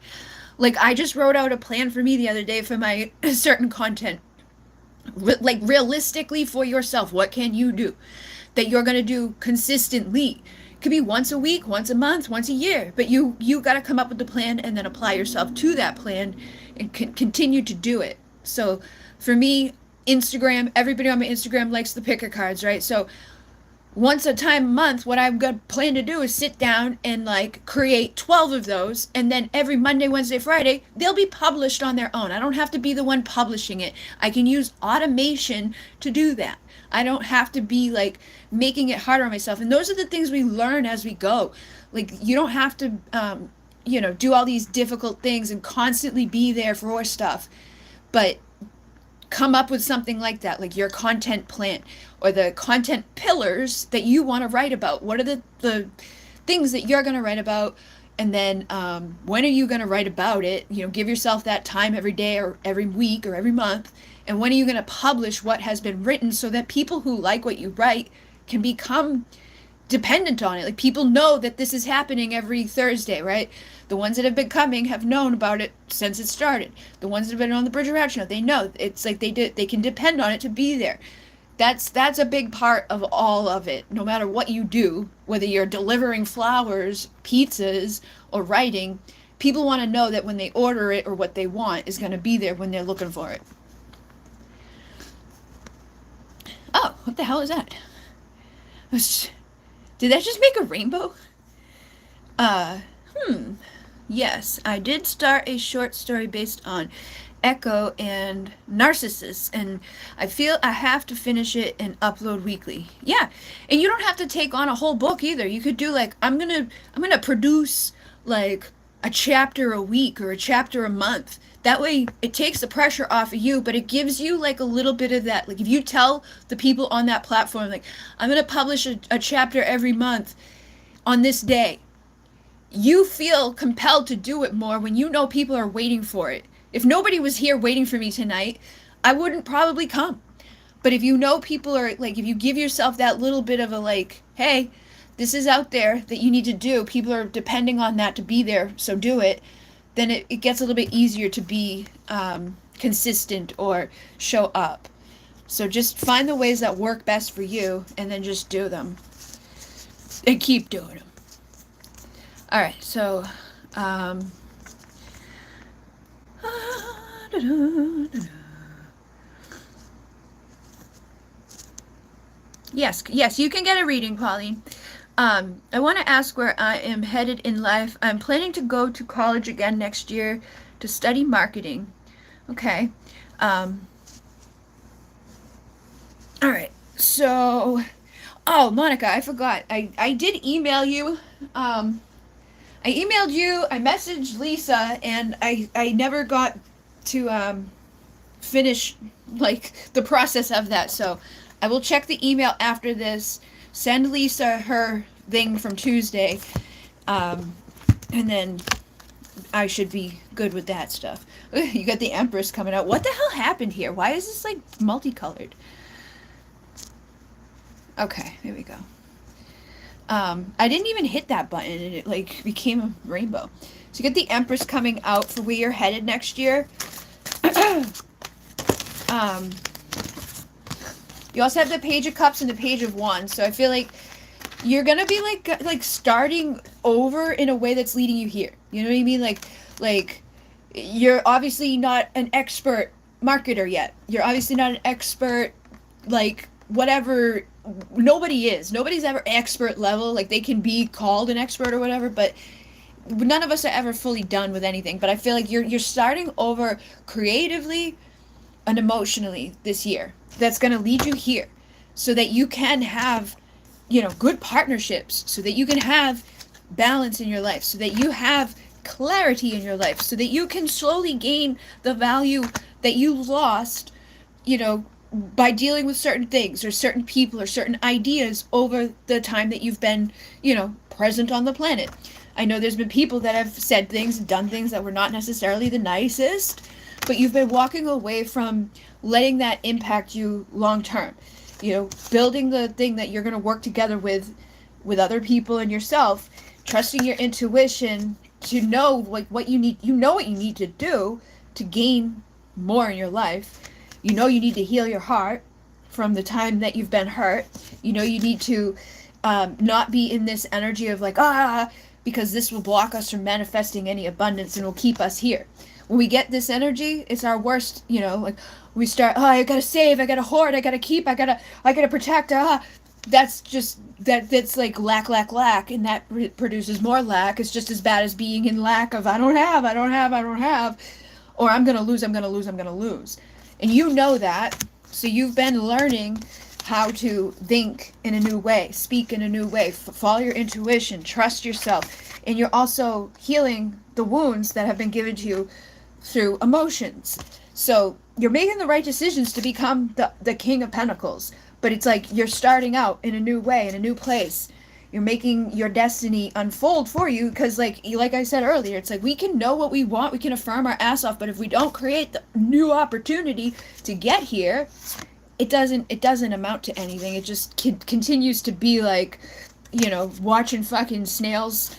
Like, I just wrote out a plan for me the other day for my certain content. Like, realistically for yourself, what can you do that you're gonna do consistently? It could be once a week, once a month, once a year, but you gotta come up with the plan and then apply yourself to that plan and continue to do it. So for me, Instagram, everybody on my Instagram likes the picker cards, right? So once a time a month, what I'm gonna plan to do is sit down and like create 12 of those, and then every Monday, Wednesday, Friday, they'll be published on their own. I don't have to be the one publishing it. I can use automation to do that. I don't have to be like making it harder on myself. And those are the things we learn as we go. Like, you don't have to, do all these difficult things and constantly be there for stuff. But come up with something like that, like your content plan or the content pillars that you want to write about. What are the things that you're going to write about? And then when are you going to write about it? Give yourself that time every day or every week or every month. And when are you going to publish what has been written so that people who like what you write can become dependent on it? Like, people know that this is happening every Thursday, right? The ones that have been coming have known about it since it started. The ones that have been on the Bridget Rouch show, they know. It's like they can depend on it to be there. That's a big part of all of it. No matter what you do, whether you're delivering flowers, pizzas, or writing, people want to know that when they order it or what they want is going to be there when they're looking for it. Oh, what the hell is that? Did that just make a rainbow? Yes, I did start a short story based on Echo and Narcissus, and I feel I have to finish it and upload weekly. Yeah, and you don't have to take on a whole book either. You could do like, I'm gonna produce like a chapter a week or a chapter a month. That way it takes the pressure off of you, but it gives you like a little bit of that. Like, if you tell the people on that platform, like, I'm gonna publish a chapter every month on this day, you feel compelled to do it more when you know people are waiting for it. If nobody was here waiting for me tonight, I wouldn't probably come. But if you know people are, like, if you give yourself that little bit of a, like, hey, this is out there that you need to do, people are depending on that to be there, so do it, then it gets a little bit easier to be consistent or show up. So just find the ways that work best for you and then just do them. And keep doing them. Alright, so, yes, you can get a reading, Pauline. I want to ask where I am headed in life. I'm planning to go to college again next year to study marketing. Okay. Alright, so, oh, Monica, I forgot. I did email you. I emailed you, I messaged Lisa, and I never got to finish like the process of that. So I will check the email after this, send Lisa her thing from Tuesday, and then I should be good with that stuff. You got the Empress coming out. What the hell happened here? Why is this like multicolored? Okay, here we go. I didn't even hit that button and it like became a rainbow. So you get the Empress coming out for where you're headed next year. You also have the Page of Cups and the Page of Wands. So I feel like you're gonna be like starting over in a way that's leading you here. You know what I mean? Like you're obviously not an expert marketer yet. You're obviously not an expert, like, whatever. Nobody is. Nobody's ever expert level. Like, they can be called an expert or whatever, but none of us are ever fully done with anything. But I feel like you're starting over creatively and emotionally this year. That's going to lead you here so that you can have, good partnerships, so that you can have balance in your life, so that you have clarity in your life so that you can slowly gain the value that you lost, you know, by dealing with certain things or certain people or certain ideas over the time that you've been, you know, present on the planet. I know there's been people that have said things and done things that were not necessarily the nicest, but you've been walking away from letting that impact you long term. You know, building the thing that you're going to work together with other people and yourself, trusting your intuition to know like what you need. You know what you need to do to gain more in your life. You know you need to heal your heart from the time that you've been hurt. You know you need to not be in this energy of like, because this will block us from manifesting any abundance and will keep us here. When we get this energy, it's our worst, you know, like we start, I gotta save, I gotta hoard, I gotta keep, I gotta protect, that's just, that's like lack, and that produces more lack. It's just as bad as being in lack of I don't have, or I'm gonna lose. And you know that, so you've been learning how to think in a new way, speak in a new way, follow your intuition, trust yourself, and you're also healing the wounds that have been given to you through emotions. So you're making the right decisions to become the King of Pentacles, but it's like you're starting out in a new way, in a new place. You're making your destiny unfold for you because like I said earlier, it's like we can know what we want, we can affirm our ass off, but if we don't create the new opportunity to get here, it doesn't amount to anything. It just continues to be like, you know, watching fucking snails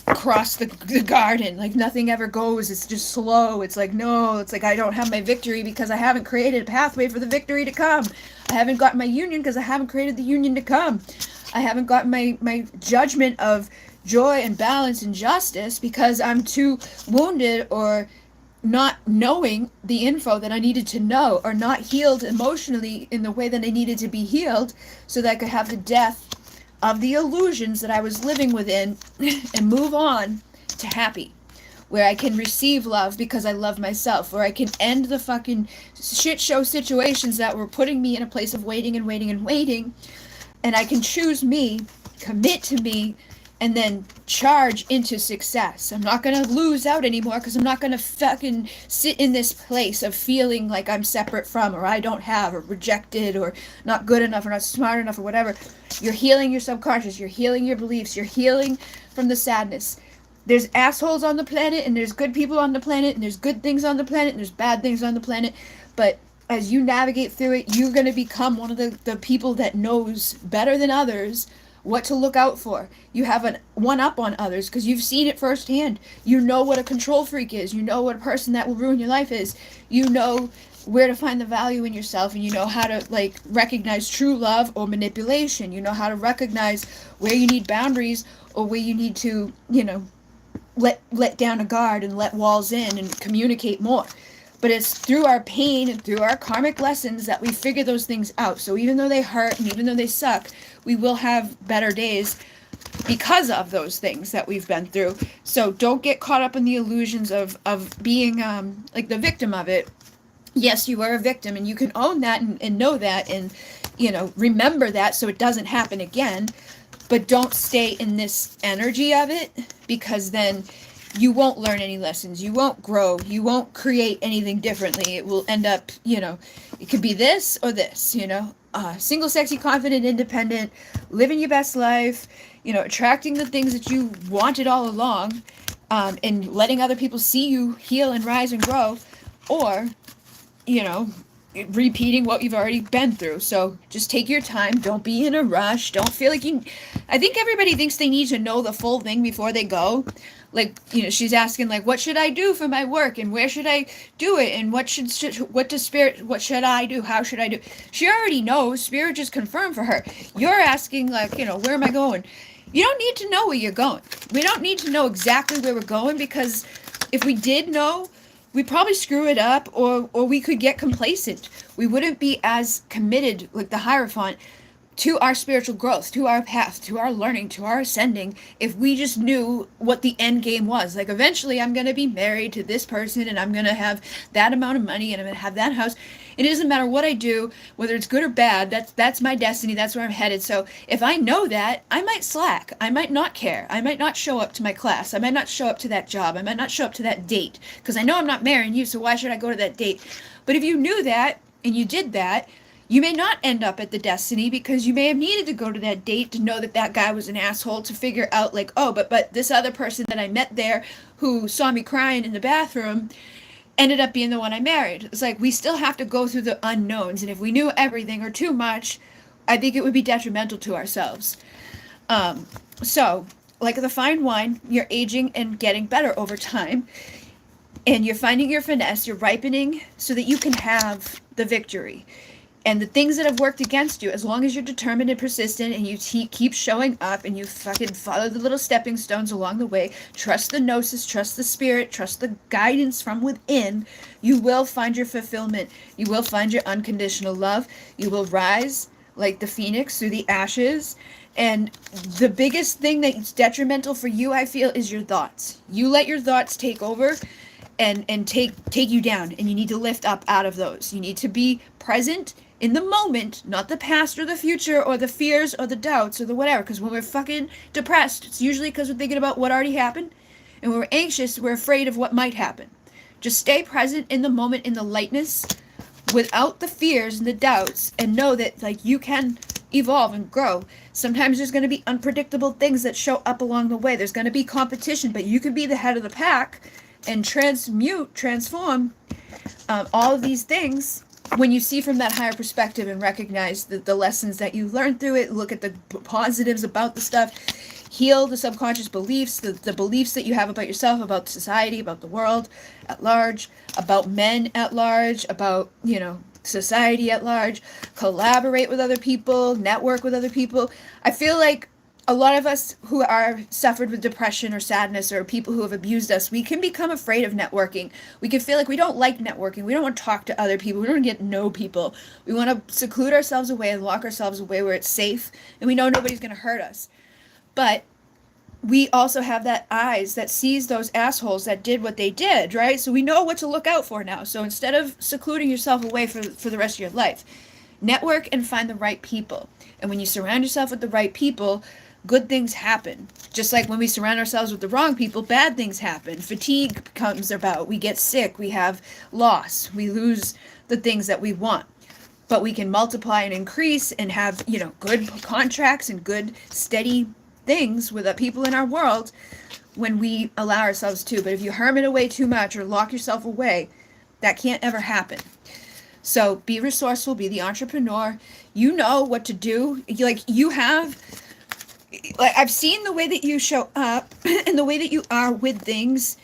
cross the garden. Like nothing ever goes. It's just slow. It's like, no, it's like I don't have my victory because I haven't created a pathway for the victory to come. I haven't got my union because I haven't created the union to come. I haven't got my judgment of joy and balance and justice because I'm too wounded or not knowing the info that I needed to know, or not healed emotionally in the way that I needed to be healed so that I could have the death of the illusions that I was living within and move on to happy, where I can receive love because I love myself, where I can end the fucking shit show situations that were putting me in a place of waiting, and I can choose me, commit to me, and then charge into success. I'm not going to lose out anymore because I'm not going to fucking sit in this place of feeling like I'm separate from, or I don't have, or rejected, or not good enough, or not smart enough, or whatever. You're healing your subconscious. You're healing your beliefs. You're healing from the sadness. There's assholes on the planet, and there's good people on the planet, and there's good things on the planet, and there's bad things on the planet. But as you navigate through it, you're going to become one of the people that knows better than others what to look out for. You have a one-up on others because you've seen it firsthand. You know what a control freak is. You know what a person that will ruin your life is. You know where to find the value in yourself, and you know how to like recognize true love or manipulation. You know how to recognize where you need boundaries or where you need to, you know, let down a guard and let walls in and communicate more. But it's through our pain and through our karmic lessons that we figure those things out. So even though they hurt and even though they suck, we will have better days because of those things that we've been through. So don't get caught up in the illusions of being like the victim of it. Yes, you are a victim, and you can own that and know that and, you know, remember that so it doesn't happen again. But don't stay in this energy of it, because then you won't learn any lessons. You won't grow. You won't create anything differently. It will end up, you know, it could be this or this, you know, single, sexy, confident, independent, living your best life, you know, attracting the things that you wanted all along, and letting other people see you heal and rise and grow, or, you know, repeating what you've already been through. So just take your time. Don't be in a rush. Don't feel like I think everybody thinks they need to know the full thing before they go. Like, you know, she's asking like, what should I do for my work, and where should I do it, and what should I do, how should I do? She already knows. Spirit just confirmed for her. You're asking like, you know, where am I going? You don't need to know where you're going. We don't need to know exactly where we're going, because if we did know, we'd probably screw it up, or we could get complacent. We wouldn't be as committed, like the Hierophant, to our spiritual growth, to our path, to our learning, to our ascending, if we just knew what the end game was. Like, eventually I'm going to be married to this person, and I'm going to have that amount of money, and I'm going to have that house. It doesn't matter what I do, whether it's good or bad, that's my destiny, that's where I'm headed. So if I know that, I might slack. I might not care. I might not show up to my class. I might not show up to that job. I might not show up to that date, because I know I'm not marrying you, so why should I go to that date? But if you knew that, and you did that, you may not end up at the destiny, because you may have needed to go to that date to know that that guy was an asshole, to figure out, like, oh, but this other person that I met there who saw me crying in the bathroom ended up being the one I married. It's like, we still have to go through the unknowns, and if we knew everything or too much, I think it would be detrimental to ourselves. So, like the fine wine, you're aging and getting better over time, and you're finding your finesse, you're ripening so that you can have the victory. And the things that have worked against you, as long as you're determined and persistent, and you keep showing up, and you fucking follow the little stepping stones along the way, trust the gnosis, trust the spirit, trust the guidance from within, you will find your fulfillment. You will find your unconditional love. You will rise like the phoenix through the ashes. And the biggest thing that's detrimental for you, I feel, is your thoughts. You let your thoughts take over and take you down, and you need to lift up out of those. You need to be present in the moment, not the past or the future or the fears or the doubts or the whatever. Because when we're fucking depressed, it's usually because we're thinking about what already happened. And when we're anxious, we're afraid of what might happen. Just stay present in the moment, in the lightness, without the fears and the doubts, and know that, like, you can evolve and grow. Sometimes there's going to be unpredictable things that show up along the way. There's going to be competition, but you can be the head of the pack and transform all of these things when you see from that higher perspective and recognize the lessons that you learned through it. Look at the positives about the stuff, heal the subconscious beliefs, the beliefs that you have about yourself, about society, about the world at large, about men at large, about, society at large. Collaborate with other people, network with other people. I feel like a lot of us who are suffered with depression or sadness, or people who have abused us, we can become afraid of networking. We can feel like we don't like networking. We don't want to talk to other people. We don't want to get to know people. We want to seclude ourselves away and lock ourselves away where it's safe, and we know nobody's going to hurt us. But we also have that eyes that sees those assholes that did what they did, right? So we know what to look out for now. So instead of secluding yourself away for the rest of your life, network and find the right people. And when you surround yourself with the right people, good things happen. Just like when we surround ourselves with the wrong people, bad things happen. Fatigue comes about. We get sick. We have loss. We lose the things that we want. But we can multiply and increase and have, good contracts and good, steady things with the people in our world when we allow ourselves to. But if you hermit away too much or lock yourself away, that can't ever happen. So be resourceful, be the entrepreneur. You know what to do. I've seen the way that you show up and the way that you are with things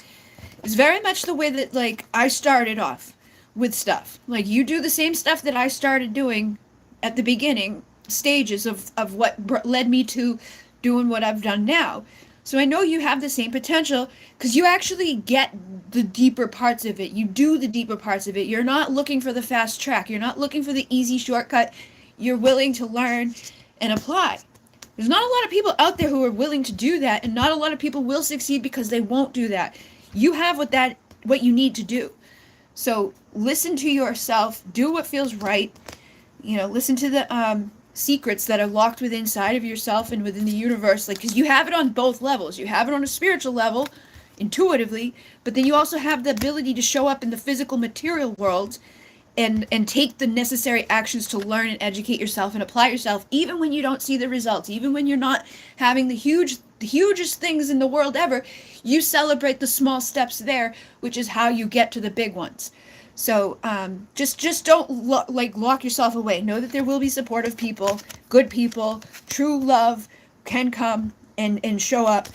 is very much the way that, I started off with stuff. You do the same stuff that I started doing at the beginning stages of what led me to doing what I've done now. So I know you have the same potential because you actually get the deeper parts of it. You do the deeper parts of it. You're not looking for the fast track. You're not looking for the easy shortcut. You're willing to learn and apply. There's not a lot of people out there who are willing to do that, and not a lot of people will succeed because they won't do that. You have what you need to do. So listen to yourself, do what feels right. Listen to the secrets that are locked within inside of yourself and within the universe, because you have it on both levels. You have it on a spiritual level, intuitively, but then you also have the ability to show up in the physical material world and take the necessary actions to learn and educate yourself and apply yourself, even when you don't see the results, even when you're not having the hugest things in the world ever. You celebrate the small steps there, which is how you get to the big ones. So just don't lock yourself away. Know that there will be supportive people, good people, true love can come and show up,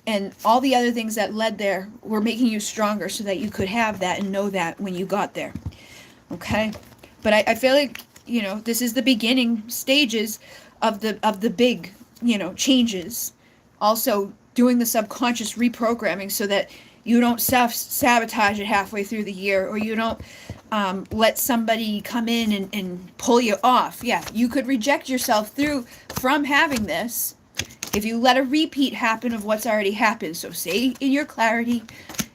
and all the other things that led there were making you stronger so that you could have that and know that when you got there. Okay? But I feel like, this is the beginning stages of the big, changes. Also doing the subconscious reprogramming so that you don't sabotage it halfway through the year, or you don't let somebody come in and pull you off. Yeah, you could reject yourself from having this if you let a repeat happen of what's already happened. So stay in your clarity,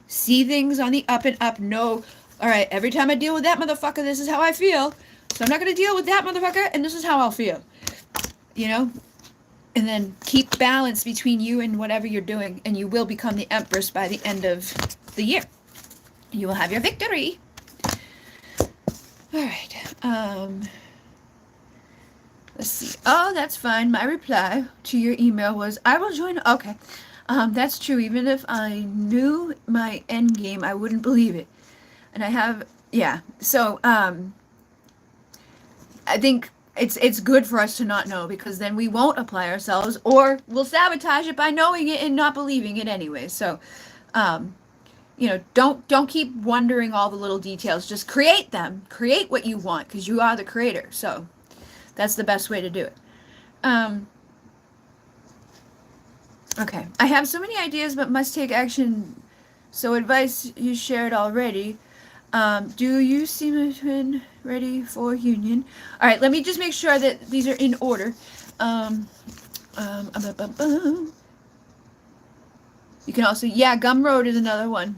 see things on the up and up, know, all right, every time I deal with that motherfucker, this is how I feel. So I'm not going to deal with that motherfucker, and this is how I'll feel. You know? And then keep balance between you and whatever you're doing, and you will become the Empress by the end of the year. You will have your victory. All right. Let's see. Oh, that's fine. My reply to your email was, I will join. Okay. That's true. Even if I knew my end game, I wouldn't believe it. And I have, yeah. So, I think it's good for us to not know, because then we won't apply ourselves, or we'll sabotage it by knowing it and not believing it anyway. So, you know, don't keep wondering all the little details. Just create them. Create what you want, because you are the creator. So that's the best way to do it. Okay. I have so many ideas, but must take action. So advice you shared already. Do you seem ready for union? All right. Let me just make sure that these are in order. You can also, yeah, Gumroad is another one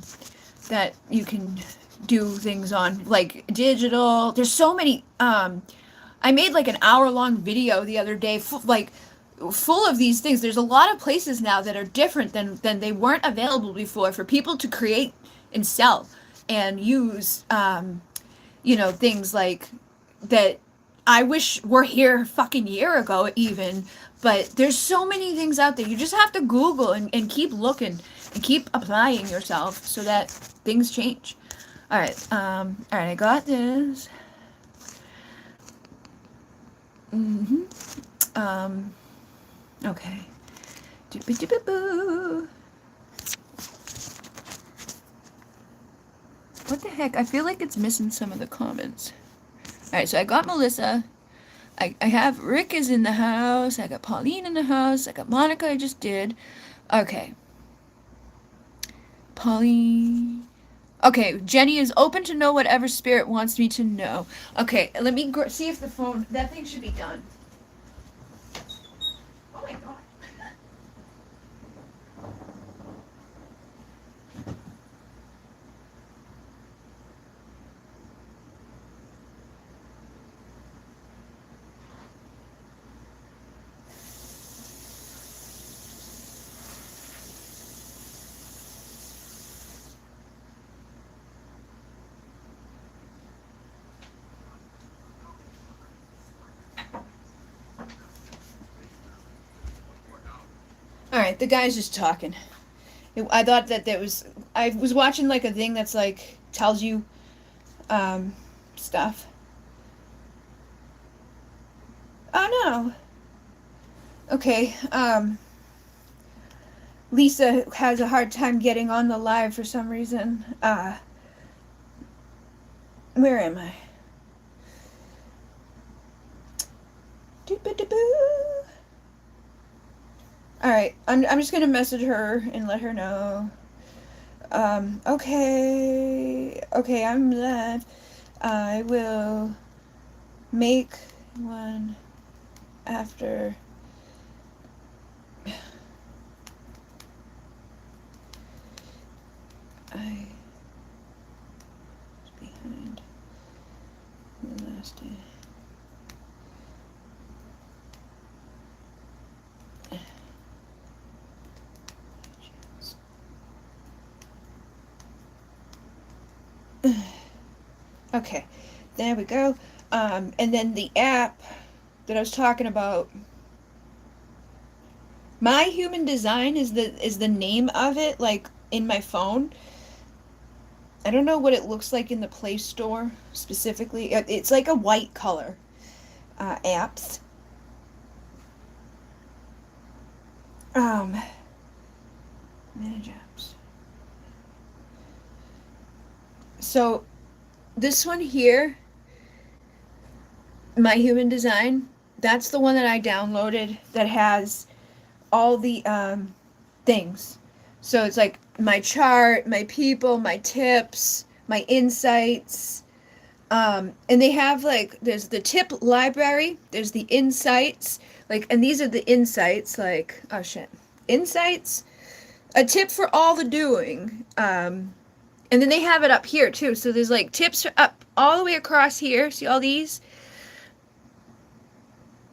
that you can do things on, like digital. There's so many. I made like an hour-long video the other day, full of these things. There's a lot of places now that are different than they weren't available before for people to create and sell and use, you know, things like that. I wish were here a fucking year ago even, but there's so many things out there. You just have to Google and keep looking and keep applying yourself so that things change. All right, I got this. Okay. What the heck? I feel like it's missing some of the comments. Alright, so I got Melissa. I have Rick is in the house. I got Pauline in the house. I got Monica, I just did. Okay. Pauline. Okay, Jenny is open to know whatever spirit wants me to know. Okay, let me see if the phone, that thing should be done. Oh my god. Alright, the guy's just talking. I thought that I was watching like a thing that's like, tells you, stuff. Oh no. Okay, Lisa has a hard time getting on the live for some reason. Where am I? Alright, I'm just gonna message her and let her know. Okay, I'm live. I will make one after. I was behind the last day. Okay, there we go. And then the app that I was talking about, My Human Design is the name of it, like in my phone. I don't know what it looks like in the Play Store specifically. It's like a white color. Apps. Manage apps. So this one here, My Human Design, that's the one that I downloaded that has all the things. So it's like my chart, my people, my tips, my insights, And they have like there's the tip library, there's the insights, like, and these are the insights, like, oh shit, insights, a tip for all the doing. And then they have it up here too. So there's like tips up all the way across here. See all these?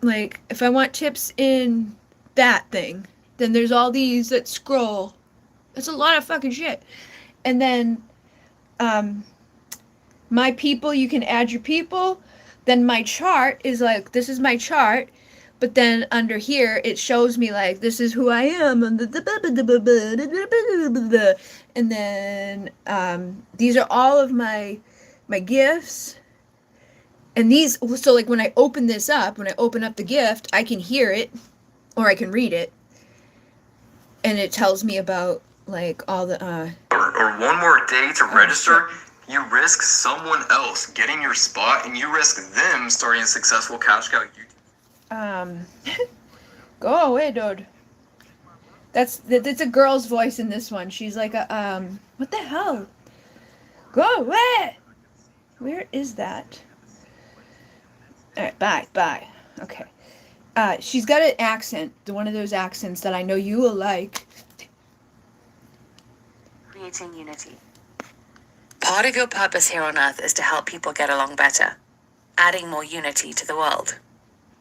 Like if I want tips in that thing, then there's all these that scroll. It's a lot of fucking shit. And then my people, you can add your people. Then my chart is like, this is my chart. But then under here, it shows me like, this is who I am. And then these are all of my gifts. And these, so like when I open this up, when I open up the gift, I can hear it or I can read it. And it tells me about like all the or one more day to register, you risk someone else getting your spot, and you risk them starting a successful cash cow YouTube. Go away, dude. That's a girl's voice in this one. She's like a what the hell? Go away. Where is that? All right, bye. Okay. She's got an accent, one of those accents that I know you will like. Creating unity. Part of your purpose here on Earth is to help people get along better, adding more unity to the world.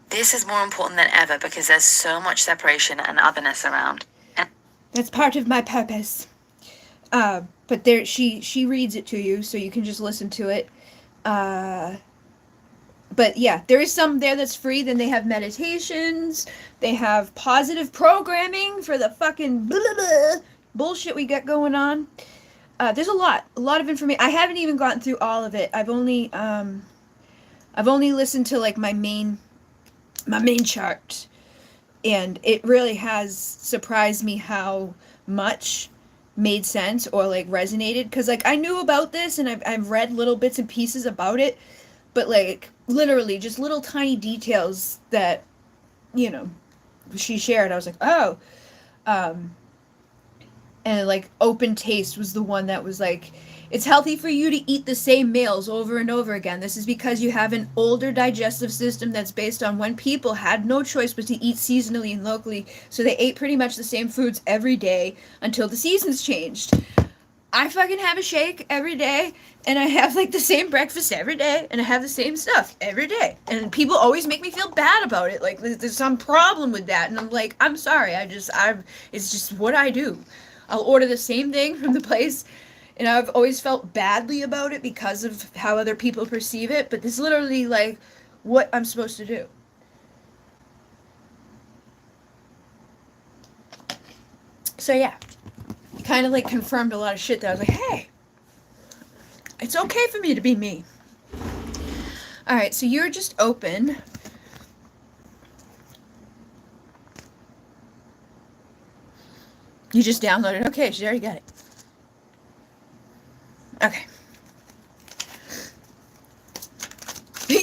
This is more important than ever because there's so much separation and otherness around. That's part of my purpose. But there, she reads it to you, so you can just listen to it. But yeah, there is some there that's free. Then they have meditations. They have positive programming for the fucking blah, blah, blah, bullshit we got going on. There's a lot of information. I haven't even gotten through all of it. I've only listened to like my main chart, and it really has surprised me how much made sense or like resonated. Because like I knew about this and I've read little bits and pieces about it, but like literally just little tiny details that, you know, she shared. I was like, oh. And like open taste was the one that was like, it's healthy for you to eat the same meals over and over again. This is because you have an older digestive system that's based on when people had no choice but to eat seasonally and locally. So they ate pretty much the same foods every day until the seasons changed. I fucking have a shake every day, and I have like the same breakfast every day, and I have the same stuff every day. And people always make me feel bad about it. Like there's some problem with that. And I'm like, I'm sorry. It's just what I do. I'll order the same thing from the place, and I've always felt badly about it because of how other people perceive it, but this is literally like what I'm supposed to do. So yeah, it kind of like confirmed a lot of shit that I was like, hey, it's okay for me to be me. Alright, so you're just open. You just downloaded. Okay, she already got it. Okay.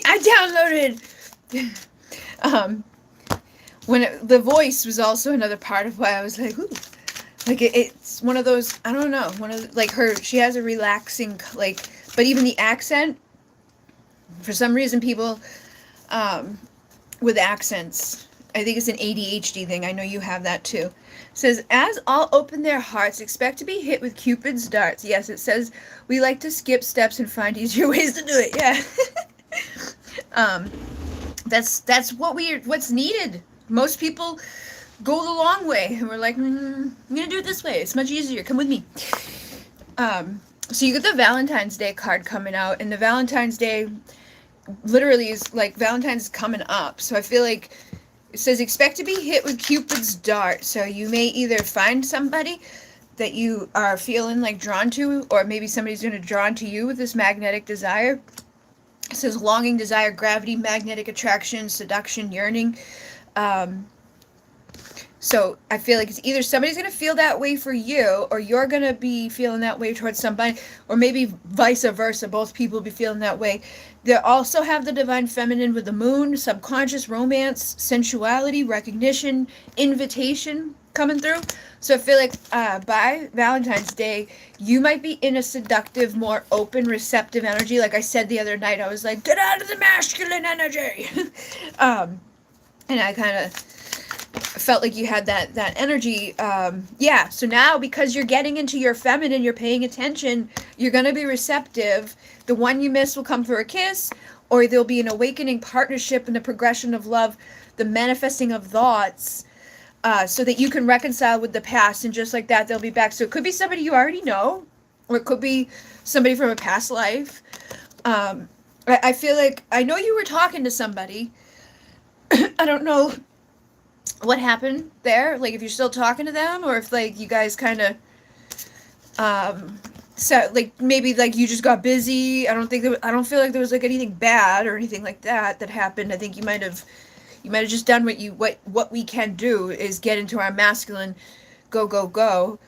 I downloaded. When the voice was also another part of why I was like, ooh, like it's one of those. I don't know. One of like her. She has a relaxing like, but even the accent. For some reason, people with accents. I think it's an ADHD thing. I know you have that too. It says, as all open their hearts, expect to be hit with Cupid's darts. Yes, it says, we like to skip steps and find easier ways to do it. Yeah. That's what's needed. Most people go the long way. And we're like, I'm going to do it this way. It's much easier. Come with me. So you get the Valentine's Day card coming out. And the Valentine's Day literally is like, Valentine's is coming up. So I feel like it says, expect to be hit with Cupid's dart. So you may either find somebody that you are feeling like drawn to, or maybe somebody's going to drawn to you with this magnetic desire. It says longing, desire, gravity, magnetic attraction, seduction, yearning. So I feel like it's either somebody's going to feel that way for you, or you're going to be feeling that way towards somebody, or maybe vice versa. Both people be feeling that way. They also have the divine feminine with the moon, subconscious romance, sensuality, recognition, invitation coming through. So I feel like by Valentine's Day, you might be in a seductive, more open, receptive energy. Like I said the other night, I was like, get out of the masculine energy. And I kind of felt like you had that energy. Yeah, so now because you're getting into your feminine, you're paying attention, you're going to be receptive. The one you miss will come for a kiss, or there'll be an awakening partnership and the progression of love, the manifesting of thoughts, so that you can reconcile with the past, and just like that they'll be back. So it could be somebody you already know, or it could be somebody from a past life. I feel like I know you were talking to somebody. I don't know what happened there, like if you're still talking to them, or if like you guys kind of so like maybe like you just got busy. I don't feel like there was like anything bad or anything like that happened. I think you might have just done what we can do is get into our masculine, go,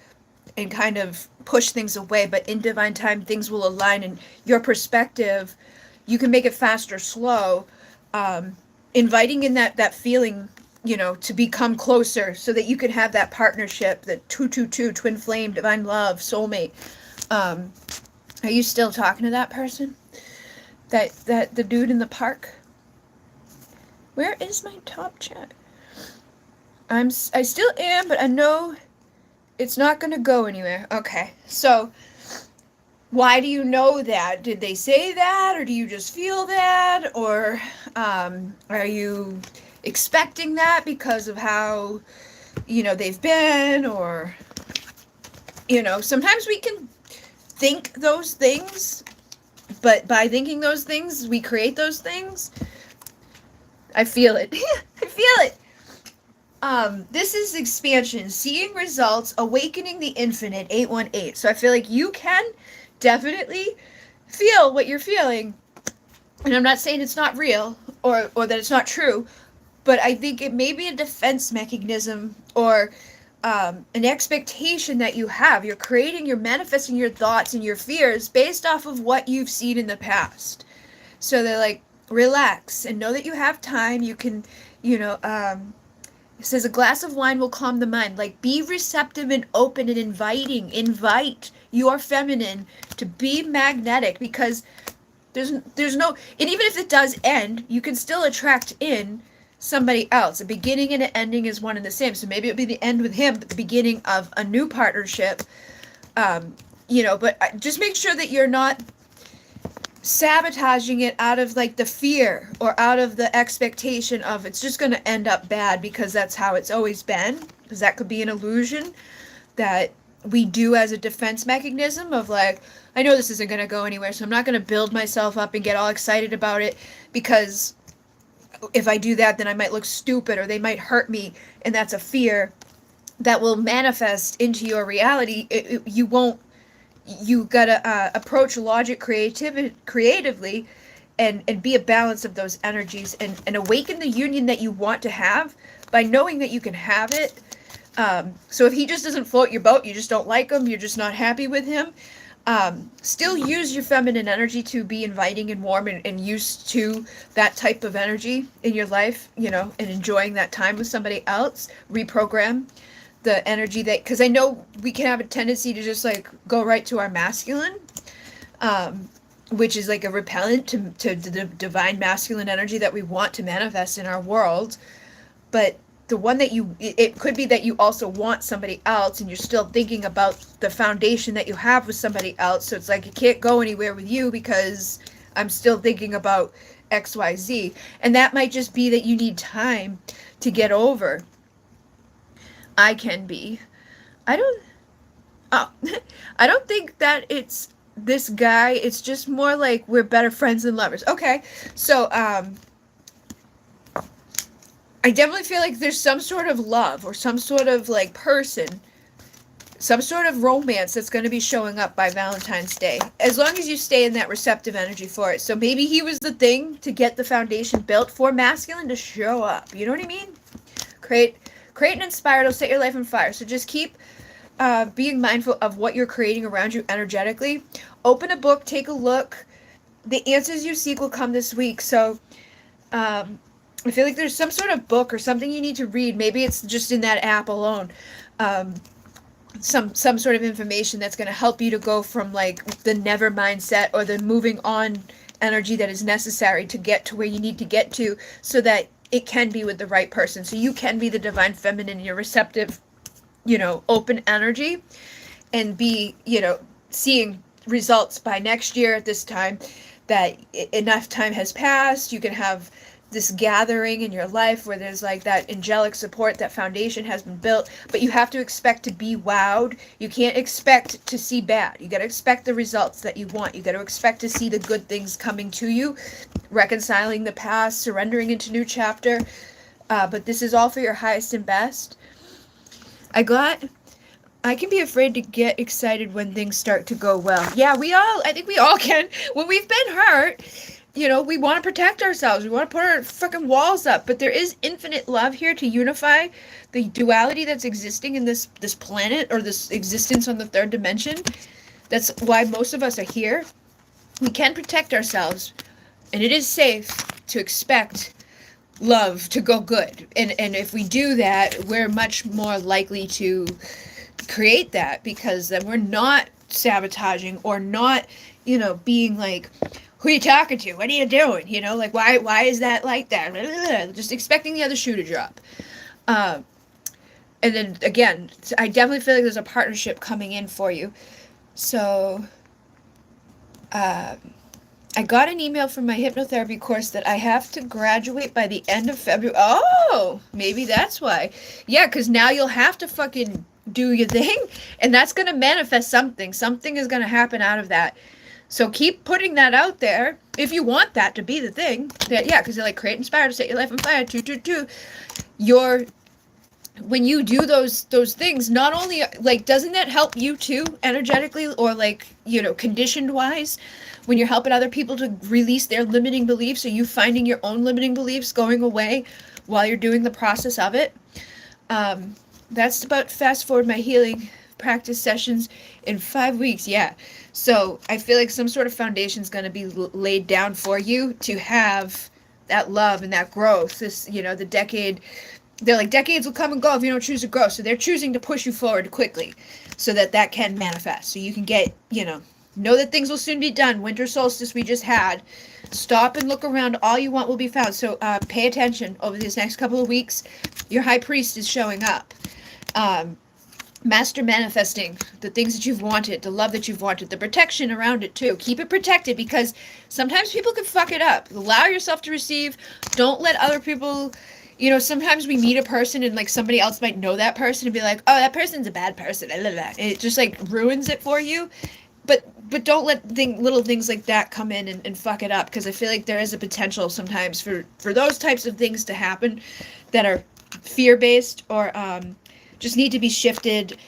and kind of push things away. But in divine time, things will align, and your perspective, you can make it fast or slow, inviting in that feeling, to become closer, so that you can have that partnership, that 222, twin flame, divine love, soulmate. Are you still talking to that person? That the dude in the park? Where is my top chat? I still am, but I know it's not going to go anywhere. Okay, so why do you know that? Did they say that, or do you just feel that, or are you expecting that because of how they've been, or sometimes we can think those things, but by thinking those things we create those things. I feel it. I feel it. This is expansion, seeing results, awakening the infinite, 818. So I feel like you can definitely feel what you're feeling, and I'm not saying it's not real or that it's not true, but I think it may be a defense mechanism, or an expectation that you have. You're manifesting your thoughts and your fears based off of what you've seen in the past. So they're like, relax and know that you have time. You can, it says a glass of wine will calm the mind. Like, be receptive and open and inviting. Invite your feminine to be magnetic, because there's no, and even if it does end, you can still attract in somebody else. A beginning and an ending is one and the same. So maybe it'll be the end with him, but the beginning of a new partnership. But just make sure that you're not sabotaging it out of like the fear, or out of the expectation of it's just going to end up bad because that's how it's always been, because that could be an illusion that we do as a defense mechanism of like, I know this isn't going to go anywhere, so I'm not going to build myself up and get all excited about it, because if I do that, then I might look stupid, or they might hurt me, and that's a fear that will manifest into your reality. You gotta approach logic creatively, and be a balance of those energies, and awaken the union that you want to have by knowing that you can have it. So if he just doesn't float your boat, you just don't like him, you're just not happy with him, still use your feminine energy to be inviting and warm, and used to that type of energy in your life, and enjoying that time with somebody else. Reprogram the energy because I know we can have a tendency to just like go right to our masculine, which is like a repellent to the divine masculine energy that we want to manifest in our world. But the one that it could be that you also want somebody else, and you're still thinking about the foundation that you have with somebody else. So it's like, you can't go anywhere with you because I'm still thinking about XYZ. And that might just be that you need time to get over. I don't think that it's this guy. It's just more like we're better friends than lovers. Okay, so I definitely feel like there's some sort of love, or some sort of like person, some sort of romance that's going to be showing up by Valentine's Day, as long as you stay in that receptive energy for it. So maybe he was the thing to get the foundation built for masculine to show up. You know what I mean? Create create and inspire, it'll set your life on fire. So just keep being mindful of what you're creating around you energetically. Open a book, take a look. The answers you seek will come this week. So I feel like there's some sort of book or something you need to read. Maybe it's just in that app alone. Some sort of information that's going to help you to go from like the never mindset or the moving on energy that is necessary to get to where you need to get to, so that it can be with the right person. So you can be the divine feminine, your receptive, open energy, and be, seeing results by next year at this time, that enough time has passed. You can have this gathering in your life where there's like that angelic support, that foundation has been built, but you have to expect to be wowed. You can't expect to see bad. You got to expect the results that you want. You got to expect to see the good things coming to you, reconciling the past, surrendering into new chapter. But this is all for your highest and best. I can be afraid to get excited when things start to go well. Yeah, I think we all can. When we've been hurt, we want to protect ourselves. We want to put our fucking walls up. But there is infinite love here to unify the duality that's existing in this planet, or this existence on the third dimension. That's why most of us are here. We can protect ourselves. And it is safe to expect love to go good. And if we do that, we're much more likely to create that, because then we're not sabotaging or not, being like, who are you talking to? What are you doing? Like, why is that like that? Just expecting the other shoe to drop. And then again, I definitely feel like there's a partnership coming in for you. So, I got an email from my hypnotherapy course that I have to graduate by the end of February. Oh, maybe that's why. Yeah, because now you'll have to fucking do your thing, and that's going to manifest something. Something is going to happen out of that. So keep putting that out there if you want that to be the thing. Because you're like, create, inspire, to set your life on fire. When you do those things, not only like, doesn't that help you too energetically, or like, conditioned wise, when you're helping other people to release their limiting beliefs, or you finding your own limiting beliefs going away while you're doing the process of it. That's about fast forward my healing practice sessions in 5 weeks. Yeah. So I feel like some sort of foundation is going to be laid down for you to have that love and that growth. This, the decade, they're like, decades will come and go if you don't choose to grow. So they're choosing to push you forward quickly so that can manifest. So you can get, know that things will soon be done. Winter solstice we just had. Stop and look around. All you want will be found. So pay attention over these next couple of weeks. Your high priest is showing up. Master manifesting the things that you've wanted, the love that you've wanted, the protection around it too. Keep it protected, because sometimes people can fuck it up. Allow yourself to receive. Don't let other people, sometimes we meet a person and like somebody else might know that person and be like, oh, that person's a bad person. It just like ruins it for you. But don't let little things like that come in and fuck it up, because I feel like there is a potential sometimes for those types of things to happen that are fear-based or just need to be shifted,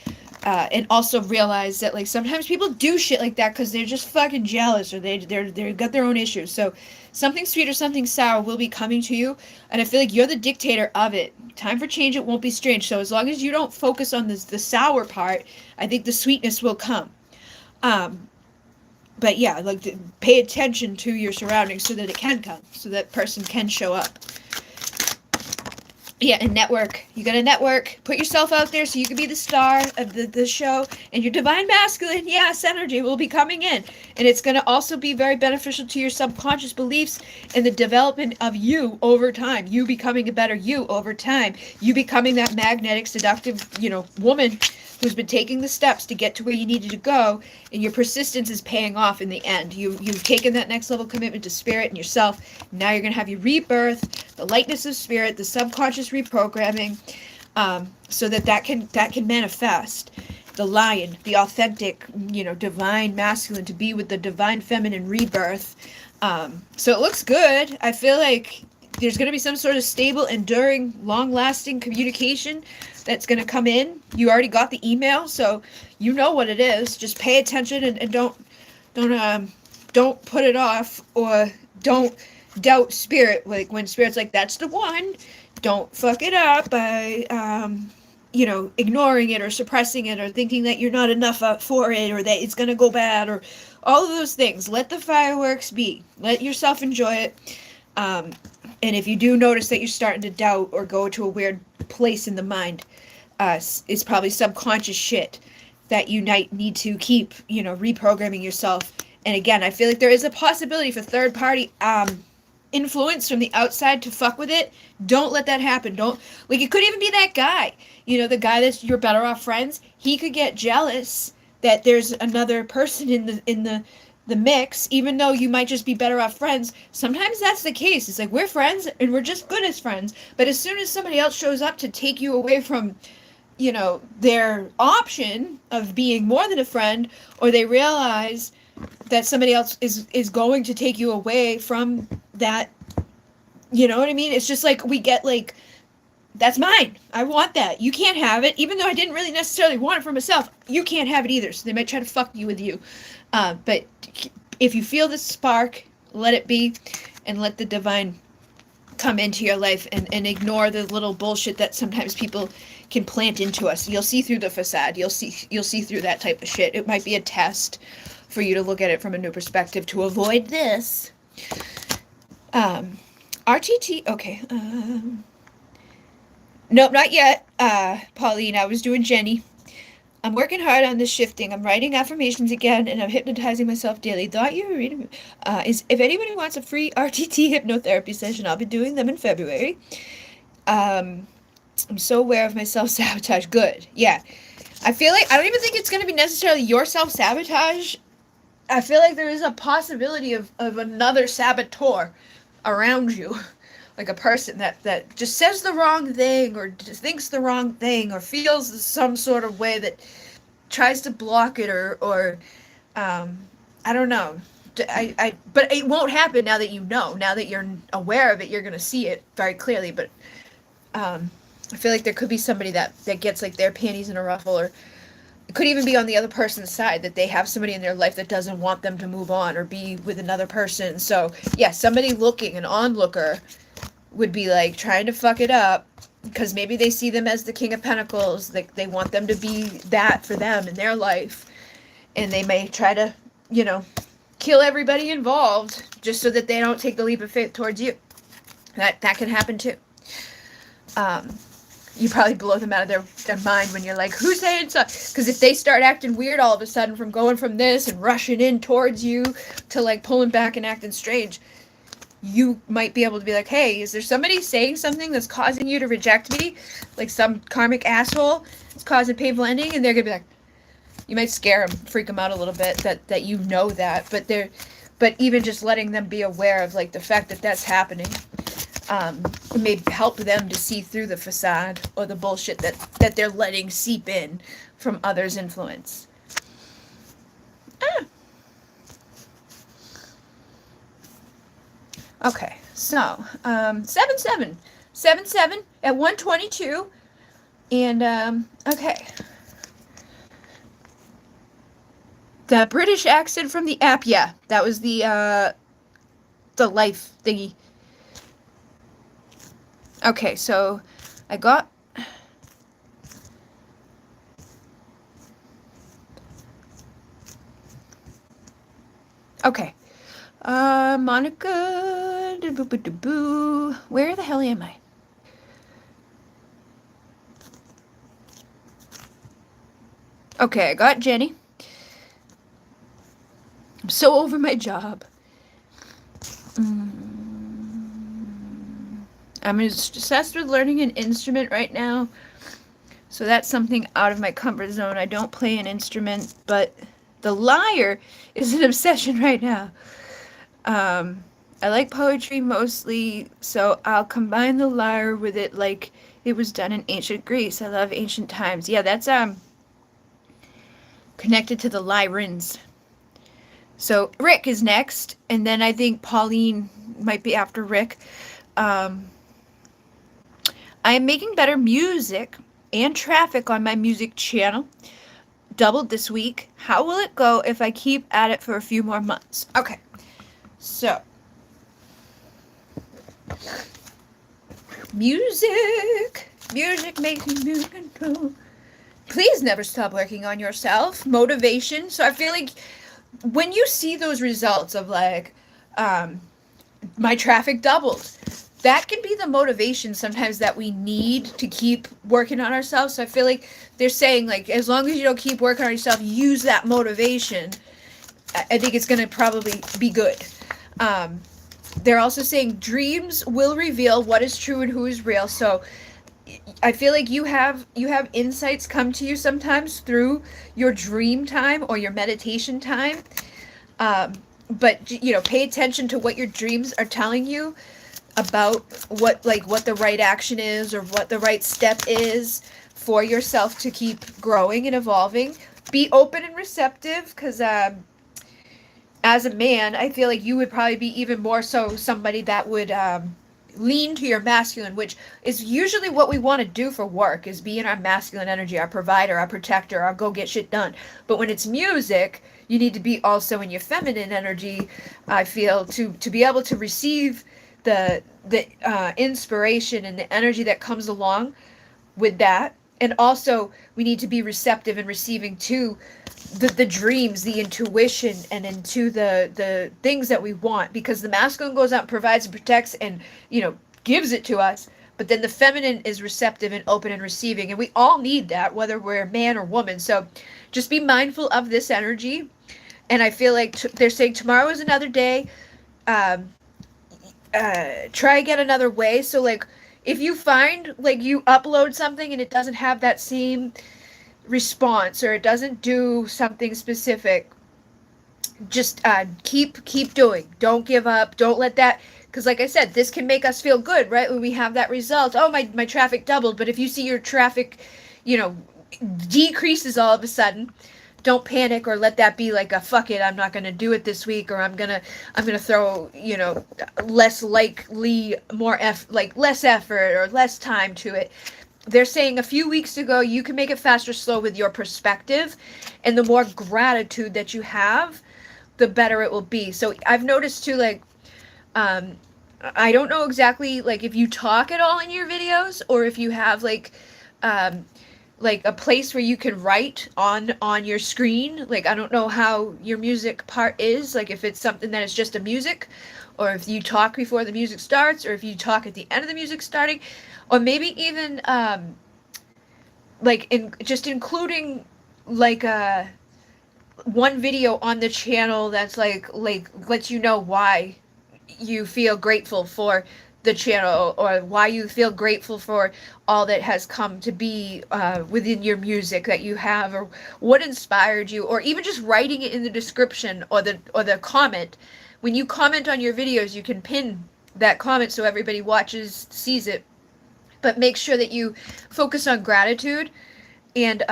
and also realize that like sometimes people do shit like that because they're just fucking jealous, or they've got their own issues. So something sweet or something sour will be coming to you, and I feel like you're the dictator of it. Time for change, it won't be strange. So as long as you don't focus on the sour part, I think the sweetness will come. But yeah, like, pay attention to your surroundings so that it can come, so that person can show up. Yeah, and network. You gotta network. Put yourself out there so you can be the star of the show. And your divine masculine, yes, energy will be coming in. And it's gonna also be very beneficial to your subconscious beliefs and the development of you over time. You becoming a better you over time. You becoming that magnetic, seductive, woman who's been taking the steps to get to where you needed to go, and your persistence is paying off in the end. You've taken that next level commitment to spirit and yourself. Now you're going to have your rebirth, the lightness of spirit, the subconscious reprogramming, so that can manifest. The lion, the authentic, divine masculine, to be with the divine feminine rebirth. So it looks good. I feel like there's going to be some sort of stable, enduring, long-lasting communication that's going to come in. You already got the email, so you know what it is. Just pay attention and don't put it off, or don't doubt spirit. Like when spirit's like, that's the one, don't fuck it up by, ignoring it or suppressing it or thinking that you're not enough up for it or that it's going to go bad or all of those things. Let the fireworks be. Let yourself enjoy it. And if you do notice that you're starting to doubt or go to a weird place in the mind, it's probably subconscious shit that you need to keep, reprogramming yourself. And again, I feel like there is a possibility for third party influence from the outside to fuck with it. Don't let that happen. It could even be that guy, the guy that's your better off friends. He could get jealous that there's another person in the mix, even though you might just be better off friends. Sometimes that's the case. It's like, we're friends and we're just good as friends. But as soon as somebody else shows up to take you away from, their option of being more than a friend, or they realize that somebody else is going to take you away from that, you know what I mean? It's just like, we get like, that's mine. I want that. You can't have it. Even though I didn't really necessarily want it for myself, you can't have it either. So they might try to fuck you with you. But if you feel the spark, let it be, and let the divine come into your life, and ignore the little bullshit that sometimes people can plant into us. You'll see through the facade. You'll see through that type of shit. It might be a test for you to look at it from a new perspective to avoid this. RTT, okay. Nope, not yet. Pauline, I was doing Jenny. I'm working hard on this shifting. I'm writing affirmations again, and I'm hypnotizing myself daily. Thought you were reading. If anybody wants a free RTT hypnotherapy session, I'll be doing them in February. I'm so aware of my self-sabotage. Good. Yeah. I feel like, I don't even think it's going to be necessarily your self-sabotage. I feel like there is a possibility of another saboteur around you. Like a person that just says the wrong thing, or just thinks the wrong thing, or feels some sort of way that tries to block it, or I don't know. But it won't happen now that you know. Now that you're aware of it, you're going to see it very clearly. But I feel like there could be somebody that gets like their panties in a ruffle, or it could even be on the other person's side, that they have somebody in their life that doesn't want them to move on or be with another person. So yeah, somebody looking, an onlooker, would be like trying to fuck it up because maybe they see them as the King of Pentacles. Like they want them to be that for them in their life, and they may try to, kill everybody involved just so that they don't take the leap of faith towards you. That can happen too. You probably blow them out of their mind when you're like, who's saying so? Because if they start acting weird all of a sudden from going from this and rushing in towards you to like pulling back and acting strange, you might be able to be like, hey, is there somebody saying something that's causing you to reject me? Like some karmic asshole is causing painful ending, and they're going to be like, you might scare them, freak them out a little bit that that, but even just letting them be aware of like the fact that that's happening, may help them to see through the facade or the bullshit that they're letting seep in from others' influence. Okay, so 7-7 at 122, and okay, the British accent from the app. Yeah, that was the life thingy. Okay, so I got. Okay. Monica, where the hell am I? Okay, I got Jenny. I'm so over my job. I'm obsessed with learning an instrument right now. So that's something out of my comfort zone. I don't play an instrument, but the lyre is an obsession right now. I like poetry mostly, so I'll combine the lyre with it like it was done in ancient Greece. I love ancient times. Yeah, that's connected to the Lyrans. So Rick is next, and then I think Pauline might be after Rick. I am making better music and traffic on my music channel. Doubled this week. How will it go if I keep at it for a few more months? Okay, so Music makes me beautiful. Please never stop working on yourself. Motivation. So I feel like when you see those results of like, my traffic doubled, that can be the motivation sometimes that we need to keep working on ourselves. So I feel like they're saying, like, as long as you don't keep working on yourself, use that motivation. I think it's going to probably be good. They're also saying dreams will reveal what is true and who is real. So I feel like you have insights come to you sometimes through your dream time or your meditation time. But you know, pay attention to what your dreams are telling you about what the right action is or what the right step is for yourself to keep growing and evolving. Be open and receptive, because as a man, I feel like you would probably be even more so somebody that would lean to your masculine, which is usually what we want to do for work, is be in our masculine energy, our provider, our protector, our go get shit done. But when it's music, you need to be also in your feminine energy, I feel, to be able to receive the inspiration and the energy that comes along with that. And also we need to be receptive and receiving to the dreams, the intuition, and into the things that we want, because the masculine goes out and provides and protects and, you know, gives it to us, but then the feminine is receptive and open and receiving, and we all need that, whether we're man or woman. So just be mindful of this energy. And I feel like they're saying tomorrow is another day. Try again another way. So like, if you find like you upload something and it doesn't have that same response, or it doesn't do something specific, just keep doing. Don't give up. Don't let that, because like I said, this can make us feel good, right? When we have that result, oh, my traffic doubled. But if you see your traffic, you know, decreases all of a sudden, don't panic or let that be like a fuck it, I'm not going to do it this week, or I'm going to throw, you know, less likely, less effort or less time to it. They're saying a few weeks ago, you can make it fast or slow with your perspective, and the more gratitude that you have, the better it will be. So I've noticed too, like, I don't know exactly, like, if you talk at all in your videos, or if you have like a place where you can write on your screen. Like, I don't know how your music part is, like if it's something that is just a music, or if you talk before the music starts, or if you talk at the end of the music starting, or maybe even just including like one video on the channel that's like lets you know why you feel grateful for the channel, or why you feel grateful for all that has come to be within your music that you have, or what inspired you, or even just writing it in the description or the comment. When you comment on your videos, you can pin that comment so everybody sees it. But make sure that you focus on gratitude and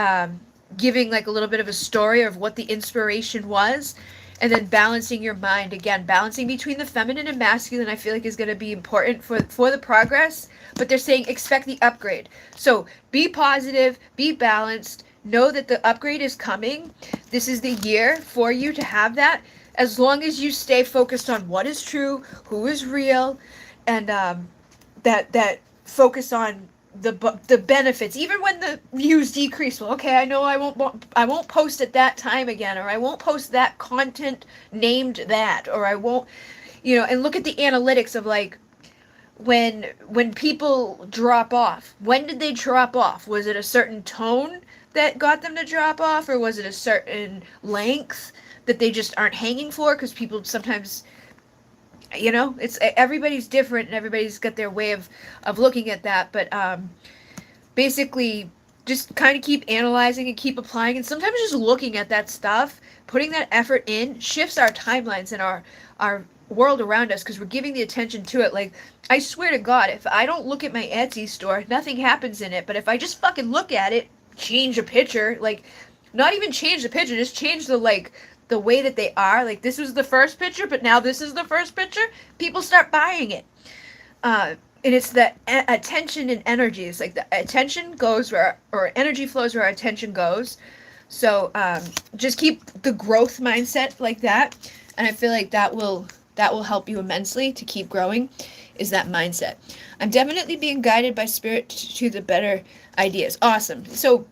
giving like a little bit of a story of what the inspiration was. And then balancing your mind, again, balancing between the feminine and masculine, I feel like is going to be important for the progress. But they're saying expect the upgrade. So be positive, be balanced, know that the upgrade is coming. This is the year for you to have that, as long as you stay focused on what is true, who is real, and that focus on the benefits, even when the views decrease. Well, okay, I know I won't post at that time again, or I won't post that content named that, or I won't, you know. And look at the analytics of like when people drop off. When did they drop off? Was it a certain tone that got them to drop off, or was it a certain length that they just aren't hanging for? Because people sometimes, you know, it's everybody's different and everybody's got their way of looking at that. But basically just kind of keep analyzing and keep applying, and sometimes just looking at that stuff, putting that effort in, shifts our timelines and our world around us, because we're giving the attention to it. Like, I swear to God, if I don't look at my Etsy store, nothing happens in it. But if I just fucking look at it, change a picture, like, not even change the picture, just change the way that they are, like this was the first picture, but now this is the first picture, people start buying it. And it's the attention and energy. It's like the attention goes where, or energy flows where our attention goes. So just keep the growth mindset like that, and I feel like that will help you immensely to keep growing. is that mindset. I'm definitely being guided by spirit to the better ideas. Awesome. So,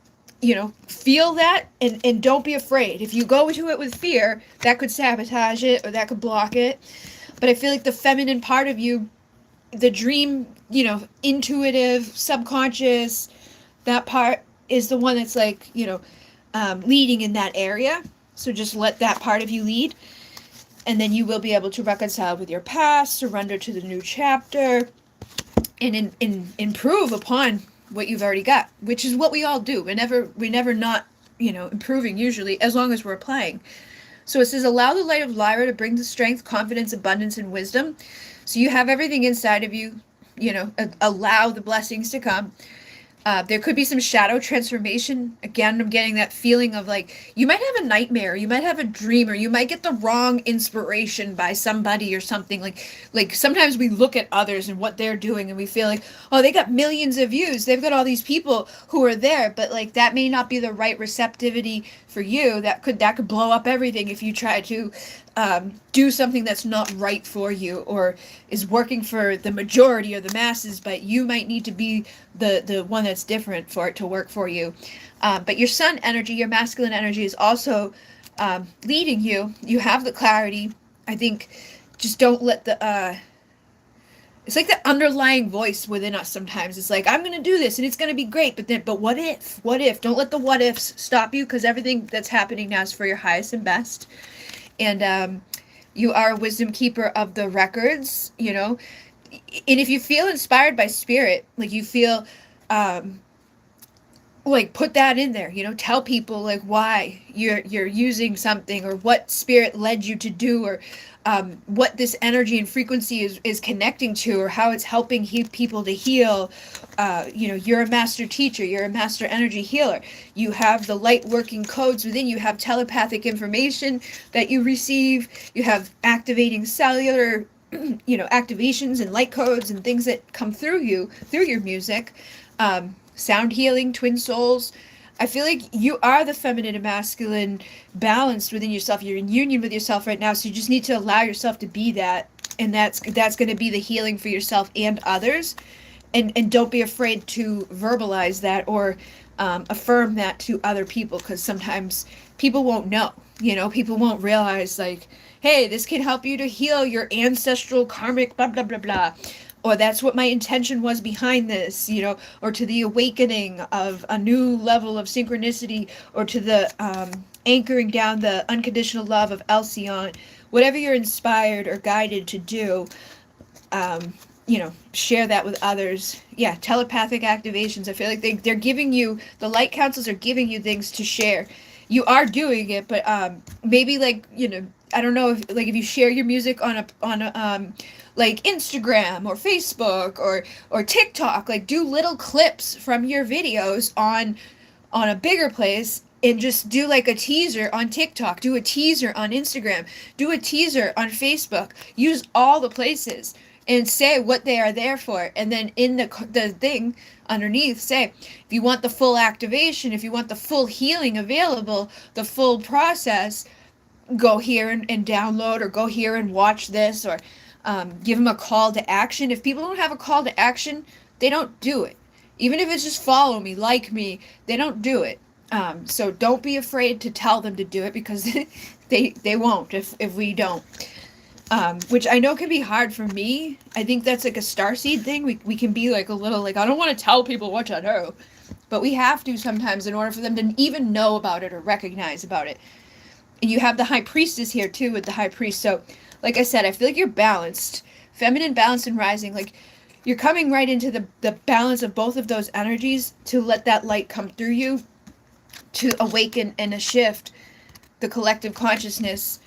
feel that and don't be afraid. If you go to it with fear, that could sabotage it or that could block it. But I feel like the feminine part of you, the dream, intuitive, subconscious, that part is the one that's like, leading in that area. So just let that part of you lead. And then you will be able to reconcile with your past, surrender to the new chapter, and improve upon what you've already got, which is what we all do. We're never not, improving usually, as long as we're applying. So it says, allow the light of Lyra to bring the strength, confidence, abundance, and wisdom. So you have everything inside of you, allow the blessings to come. There could be some shadow transformation. Again, I'm getting that feeling of like, you might have a nightmare, you might have a dream, or you might get the wrong inspiration by somebody or something. Like sometimes we look at others and what they're doing and we feel like, oh, they got millions of views. They've got all these people who are there, but like that may not be the right receptivity for you. That could blow up everything if you try to do something that's not right for you or is working for the majority or the masses, but you might need to be the one that's different for it to work for you. But your sun energy, your masculine energy is also leading you. You have the clarity. I think just don't let it's like the underlying voice within us sometimes. It's like, I'm going to do this and it's going to be great. But what if? What if? Don't let the what ifs stop you, because everything that's happening now is for your highest and best. And you are a wisdom keeper of the records, and if you feel inspired by spirit, like you feel like put that in there, tell people like why you're using something, or what spirit led you to do, or what this energy and frequency is connecting to, or how it's helping people to heal. You're a master teacher, you're a master energy healer. You have the light working codes within you, have telepathic information that you receive, you have activating cellular activations and light codes and things that come through you through your music. Sound healing, twin souls. I feel like you are the feminine and masculine balanced within yourself. You're in union with yourself right now, so you just need to allow yourself to be that, and that's going to be the healing for yourself and others. And don't be afraid to verbalize that or affirm that to other people, because sometimes people won't know. People won't realize like, hey, this can help you to heal your ancestral karmic blah blah blah blah. Or that's what my intention was behind this, or to the awakening of a new level of synchronicity, or to the anchoring down the unconditional love of Alcyon. Whatever you're inspired or guided to do, share that with others. Yeah, telepathic activations. I feel like they're giving you, the light councils are giving you things to share. You are doing it, but maybe like, I don't know if you share your music on a like Instagram or Facebook or TikTok, like do little clips from your videos on a bigger place, and just do like a teaser on TikTok, do a teaser on Instagram, do a teaser on Facebook. Use all the places and say what they are there for. And then in the thing underneath, say, if you want the full activation, if you want the full healing available, the full process, go here and download, or go here and watch this, or give them a call to action. If people don't have a call to action, they don't do it. Even if it's just follow me, like me, they don't do it. So don't be afraid to tell them to do it, because they won't if we don't. Which I know can be hard for me. I think that's like a starseed thing. We can be like a little like, I don't want to tell people what to do. But we have to sometimes in order for them to even know about it or recognize about it. And you have the high priestess here too with the high priest. So like I said, I feel like you're balanced, feminine, balanced, and rising. Like you're coming right into the balance of both of those energies to let that light come through you, to awaken and shift the collective consciousness,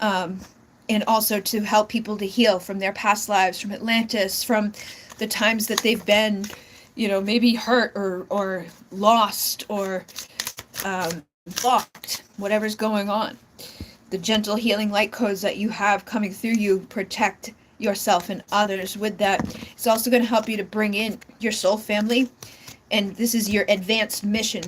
and also to help people to heal from their past lives, from Atlantis, from the times that they've been, maybe hurt or lost or blocked, whatever's going on. The gentle healing light codes that you have coming through you protect yourself and others with that. It's also going to help you to bring in your soul family. And this is your advanced mission,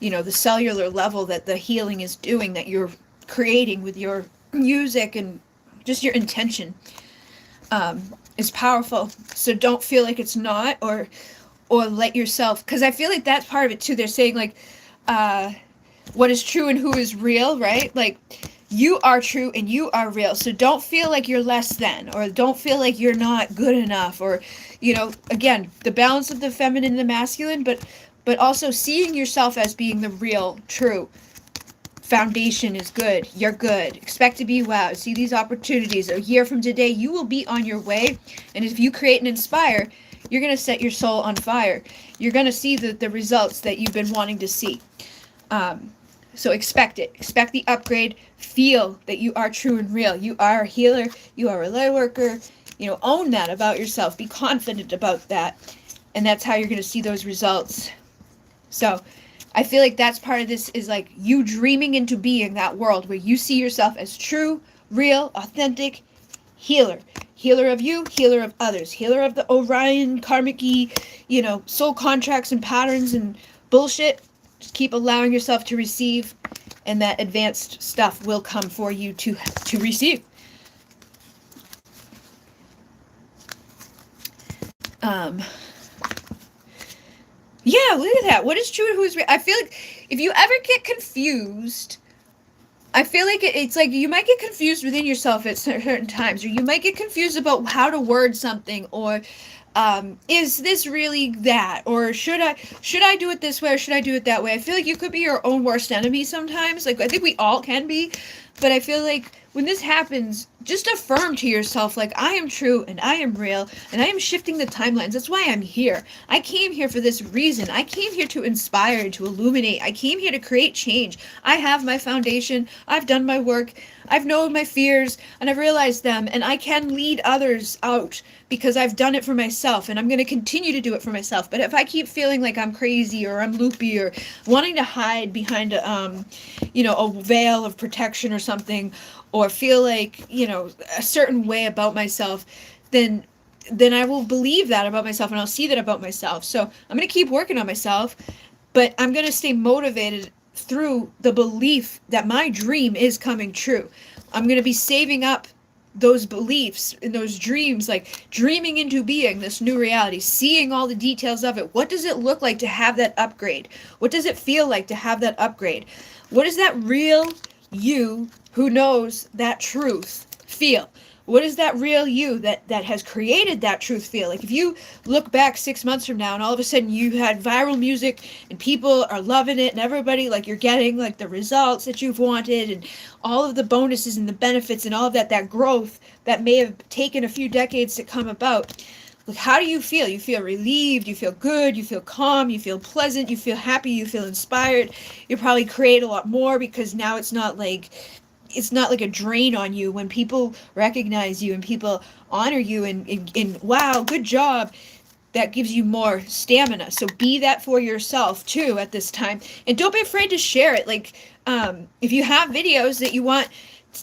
the cellular level that the healing is doing, that you're creating with your music and just your intention. is powerful. So don't feel like it's not, or let yourself, because I feel like that's part of it too. They're saying like, what is true and who is real, right? Like, you are true and you are real. So don't feel like you're less than, or don't feel like you're not good enough, or, you know, again, the balance of the feminine and the masculine, but also seeing yourself as being the real, true foundation is good. You're good. Expect to be wow. See these opportunities. A year from today, you will be on your way. And if you create and inspire, you're going to set your soul on fire. You're going to see the results that you've been wanting to see. So expect it. Expect the upgrade. Feel that you are true and real. You are a healer. You are a light worker. You know, own that about yourself. Be confident about that. And that's how you're going to see those results. So I feel like that's part of this, is like you dreaming into being that world where you see yourself as true, real, authentic healer. Healer of you, healer of others. Healer of the Orion, karmic-y, you know, soul contracts and patterns and bullshit. Just keep allowing yourself to receive, and that advanced stuff will come for you to receive. Yeah, look at that. What is true and who is real? I feel like if you ever get confused, I feel like it's like you might get confused within yourself at certain times, or you might get confused about how to word something, or is this really that, or should I do it this way, or should I do it that way? I feel like you could be your own worst enemy sometimes. Like, I think we all can be, but I feel like when this happens, just affirm to yourself, like, I am true and I am real and I am shifting the timelines. That's why I'm here. I came here for this reason. I came here to inspire, to illuminate. I came here to create change. I have my foundation. I've done my work. I've known my fears and I've realized them, and I can lead others out because I've done it for myself, and I'm going to continue to do it for myself. But if I keep feeling like I'm crazy or I'm loopy or wanting to hide behind a veil of protection or something, or feel like, you know, a certain way about myself, then I will believe that about myself, and I'll see that about myself. So I'm going to keep working on myself, but I'm going to stay motivated through the belief that my dream is coming true. I'm going to be saving up those beliefs and those dreams, like dreaming into being this new reality, seeing all the details of it. What does it look like to have that upgrade? What does it feel like to have that upgrade? What is that real you who knows that truth feel? What is that real you that has created that truth feel? Like, if you look back 6 months from now and all of a sudden you had viral music and people are loving it, and everybody, like, you're getting like the results that you've wanted and all of the bonuses and the benefits and all of that growth that may have taken a few decades to come about. Like, how do you feel? You feel relieved, you feel good, you feel calm, you feel pleasant, you feel happy, you feel inspired. You probably create a lot more because now it's not like a drain on you when people recognize you and people honor you and wow, good job. That gives you more stamina. So be that for yourself too at this time. And don't be afraid to share it. Like, if you have videos that you want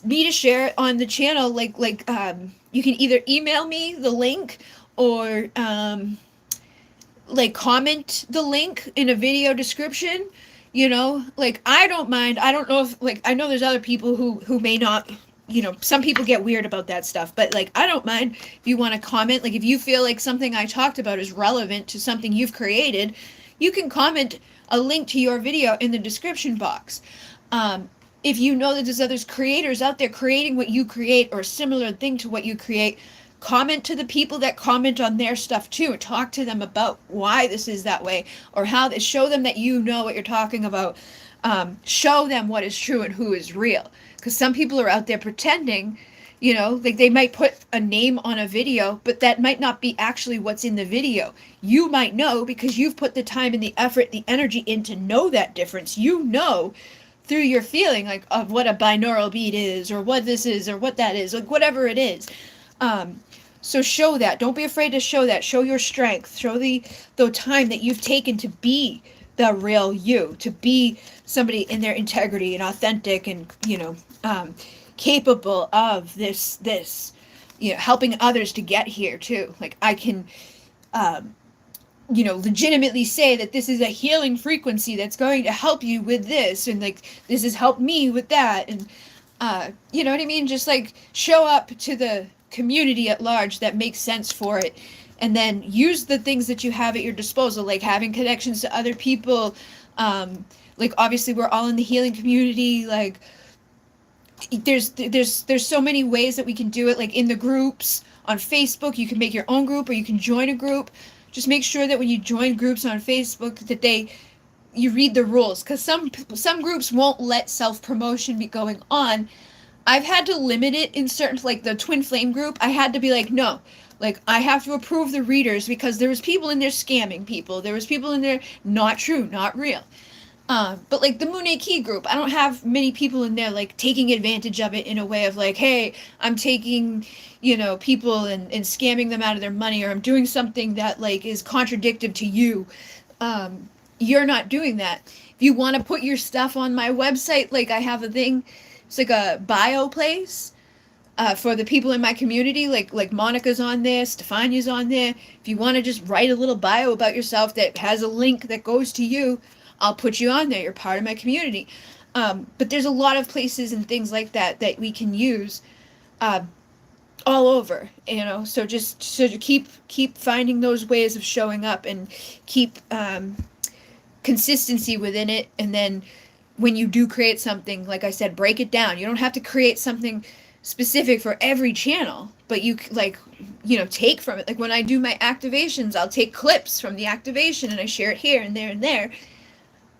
me to share on the channel, you can either email me the link or comment the link in a video description. You know, like, I don't mind. I don't know if, like, I know there's other people who may not, you know, some people get weird about that stuff, but, like, I don't mind if you want to comment. Like, if you feel like something I talked about is relevant to something you've created, you can comment a link to your video in the description box. If you know that there's other creators out there creating what you create or a similar thing to what you create, comment to the people that comment on their stuff too. Talk to them about why this is that way, or how they show them that you know what you're talking about. Show them what is true and who is real. Because some people are out there pretending, you know, like they might put a name on a video, but that might not be actually what's in the video. You might know because you've put the time and the effort, the energy in to know that difference. You know through your feeling, like, of what a binaural beat is, or what this is, or what that is, like whatever it is. So show that. Don't be afraid to show that. Show your strength. Show the time that you've taken to be the real you, to be somebody in their integrity and authentic and, you know, capable of this, you know, helping others to get here too. Like, I can, you know, legitimately say that this is a healing frequency that's going to help you with this, and like, this has helped me with that. And, you know what I mean? Just like show up to the community at large that makes sense for it, and then use the things that you have at your disposal, like having connections to other people. Like obviously we're all in the healing community. Like there's so many ways that we can do it. Like in the groups on Facebook, you can make your own group or you can join a group. Just make sure that when you join groups on Facebook that you read the rules, because some groups won't let self-promotion be going on. I've had to limit it in certain, like the Twin Flame group. I had to be like, no, like I have to approve the readers, because there was people in there scamming people. There was people in there not true, not real. But like the Moon Key group, I don't have many people in there like taking advantage of it in a way of like, hey, I'm taking, people and scamming them out of their money, or I'm doing something that like is contradictive to you. You're not doing that. If you want to put your stuff on my website, like I have a thing, it's like a bio place for the people in my community, like Monica's on there, Stefania's on there. If you want to just write a little bio about yourself that has a link that goes to you, I'll put you on there. You're part of my community. But there's a lot of places and things like that we can use all over, so just to keep finding those ways of showing up and keep consistency within it. And then when you do create something, like I said, break it down. You don't have to create something specific for every channel, but you take from it. Like when I do my activations, I'll take clips from the activation and I share it here and there and there,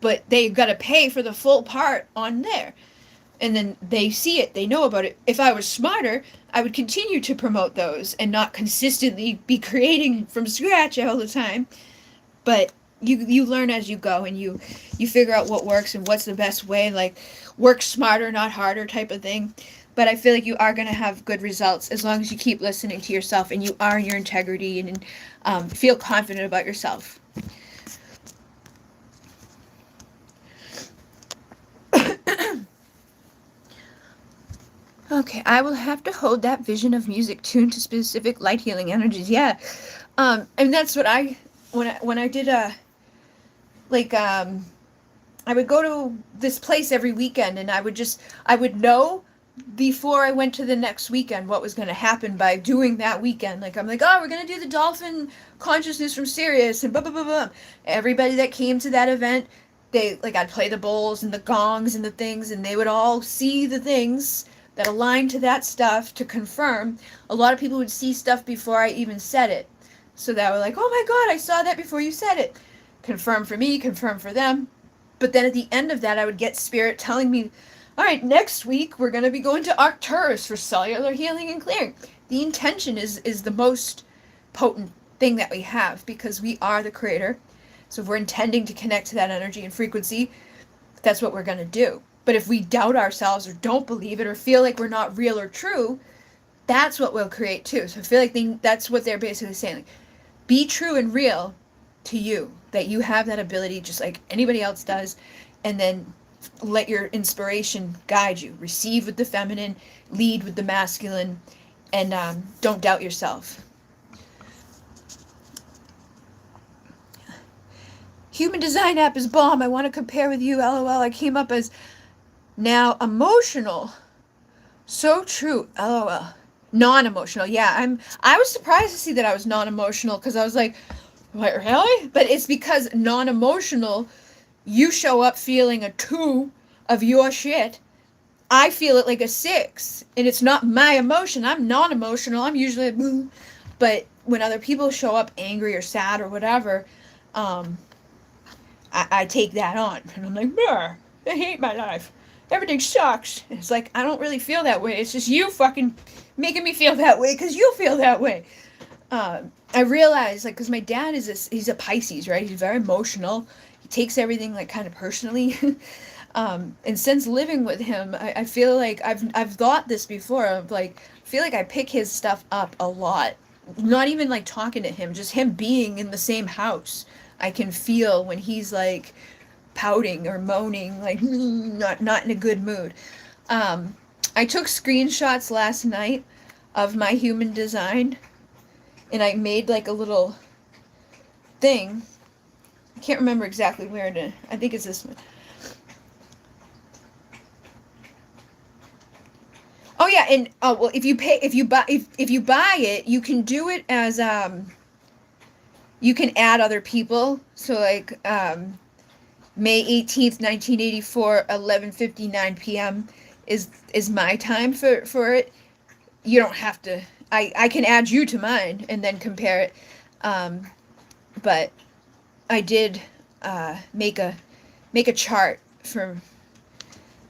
but they got to pay for the full part on there. And then they see it, they know about it. If I was smarter, I would continue to promote those and not consistently be creating from scratch all the time. But you learn as you go, and you figure out what works and what's the best way, like work smarter, not harder type of thing. But I feel like you are going to have good results as long as you keep listening to yourself and you are in your integrity and feel confident about yourself. Okay, I will have to hold that vision of music tuned to specific light healing energies. Yeah, and that's what when I did I would go to this place every weekend, and I would know before I went to the next weekend what was going to happen by doing that weekend. Like I'm like, oh, we're going to do the dolphin consciousness from Sirius and blah blah blah blah. Everybody that came to that event, I'd play the bowls and the gongs and the things, and they would all see the things that aligned to that stuff to confirm. A lot of people would see stuff before I even said it. So that were like, oh my God, I saw that before you said it. Confirm for me, confirm for them. But then at the end of that, I would get spirit telling me, all right, next week we're going to be going to Arcturus for cellular healing and clearing. The intention is the most potent thing that we have, because we are the creator. So if we're intending to connect to that energy and frequency, that's what we're going to do. But if we doubt ourselves or don't believe it or feel like we're not real or true, that's what we'll create too. So I feel like that's what they're basically saying. Like, be true and real to you, that you have that ability just like anybody else does, and then let your inspiration guide you. Receive with the feminine, lead with the masculine, and don't doubt yourself. Human design app is bomb. I want to compare with you. LOL. I came up as now emotional. So true. LOL. Non-emotional. Yeah, I was surprised to see that I was non-emotional, because I was like, what, really? But it's because non-emotional, you show up feeling a 2 of your shit. I feel it like a 6, and it's not my emotion. I'm non-emotional. I'm usually like, but when other people show up angry or sad or whatever, I take that on, and I'm like, I hate my life. Everything sucks. And it's like, I don't really feel that way. It's just you fucking making me feel that way because you feel that way. I realized, like, because my dad he's a Pisces, right? He's very emotional. He takes everything, like, kind of personally. And since living with him, I feel like I've thought this before of, like, I feel like I pick his stuff up a lot. Not even, like, talking to him, just him being in the same house. I can feel when he's, like, pouting or moaning, like, not in a good mood. I took screenshots last night of my human design, and I made, like, a little thing. I can't remember exactly where it is. I think it's this one. Oh yeah, Yeah, and oh well, if you buy it, you can do it as you can add other people. So like May 18th, 1984, 11:59 p.m. is my time for it. You don't have to. I can add you to mine and then compare it. But I did make a chart for,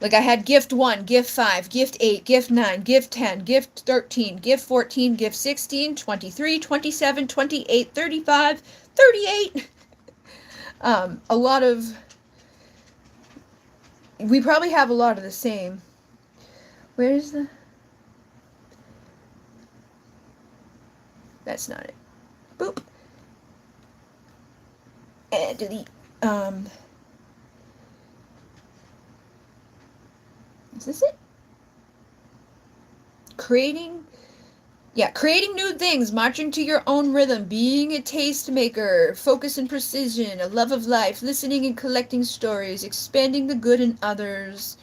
like, I had gift 1, gift 5, gift 8, gift 9, gift 10, gift 13, gift 14, gift 16, 23, 27, 28, 35, 38. A lot of, we probably have a lot of the same. Where's the, that's not it. Boop. And delete. Is this it? Creating new things, marching to your own rhythm, being a tastemaker, focus and precision, a love of life, listening and collecting stories, expanding the good in others,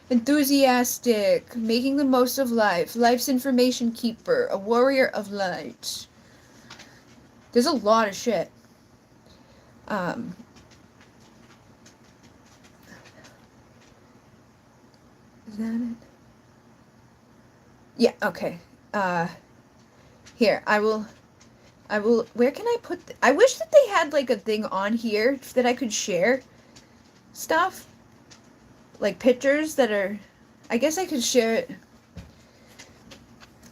enthusiastic, making the most of life, life's information keeper, a warrior of light. There's a lot of shit. Is that it? Yeah, okay. Here, I will, where can I put, I wish that they had, like, a thing on here that I could share stuff. Like, pictures that are, I guess I could share it.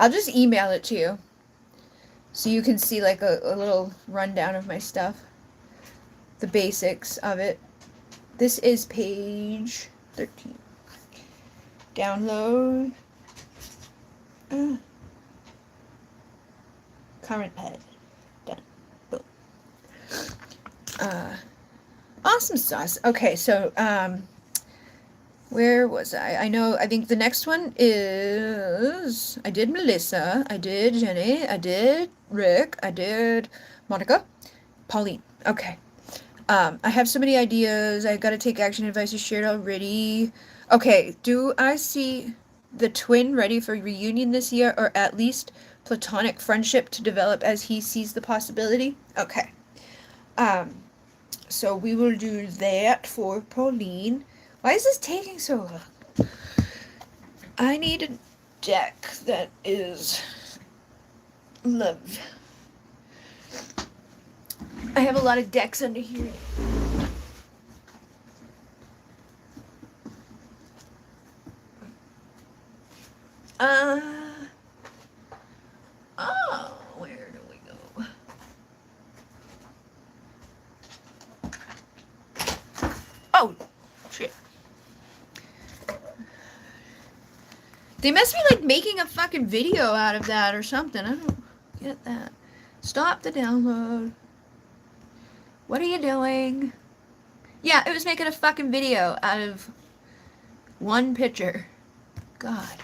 I'll just email it to you. So you can see, like, a little rundown of my stuff. The basics of it. This is page 13. Download. Current ped. Done. Boom. Awesome sauce. Okay, so, where was I? I think the next one is, I did Melissa, I did Jenny, I did Rick, I did Monica, Pauline. Okay. I have so many ideas. I gotta take action. Advice is shared already. Okay, do I see the twin ready for reunion this year, or at least platonic friendship to develop as he sees the possibility? Okay. So we will do that for Pauline. Why is this taking so long? I need a deck that is love. I have a lot of decks under here. Where do we go? Oh, shit. They must be, like, making a fucking video out of that or something. I don't get that. Stop the download. What are you doing? Yeah, it was making a fucking video out of one picture. God.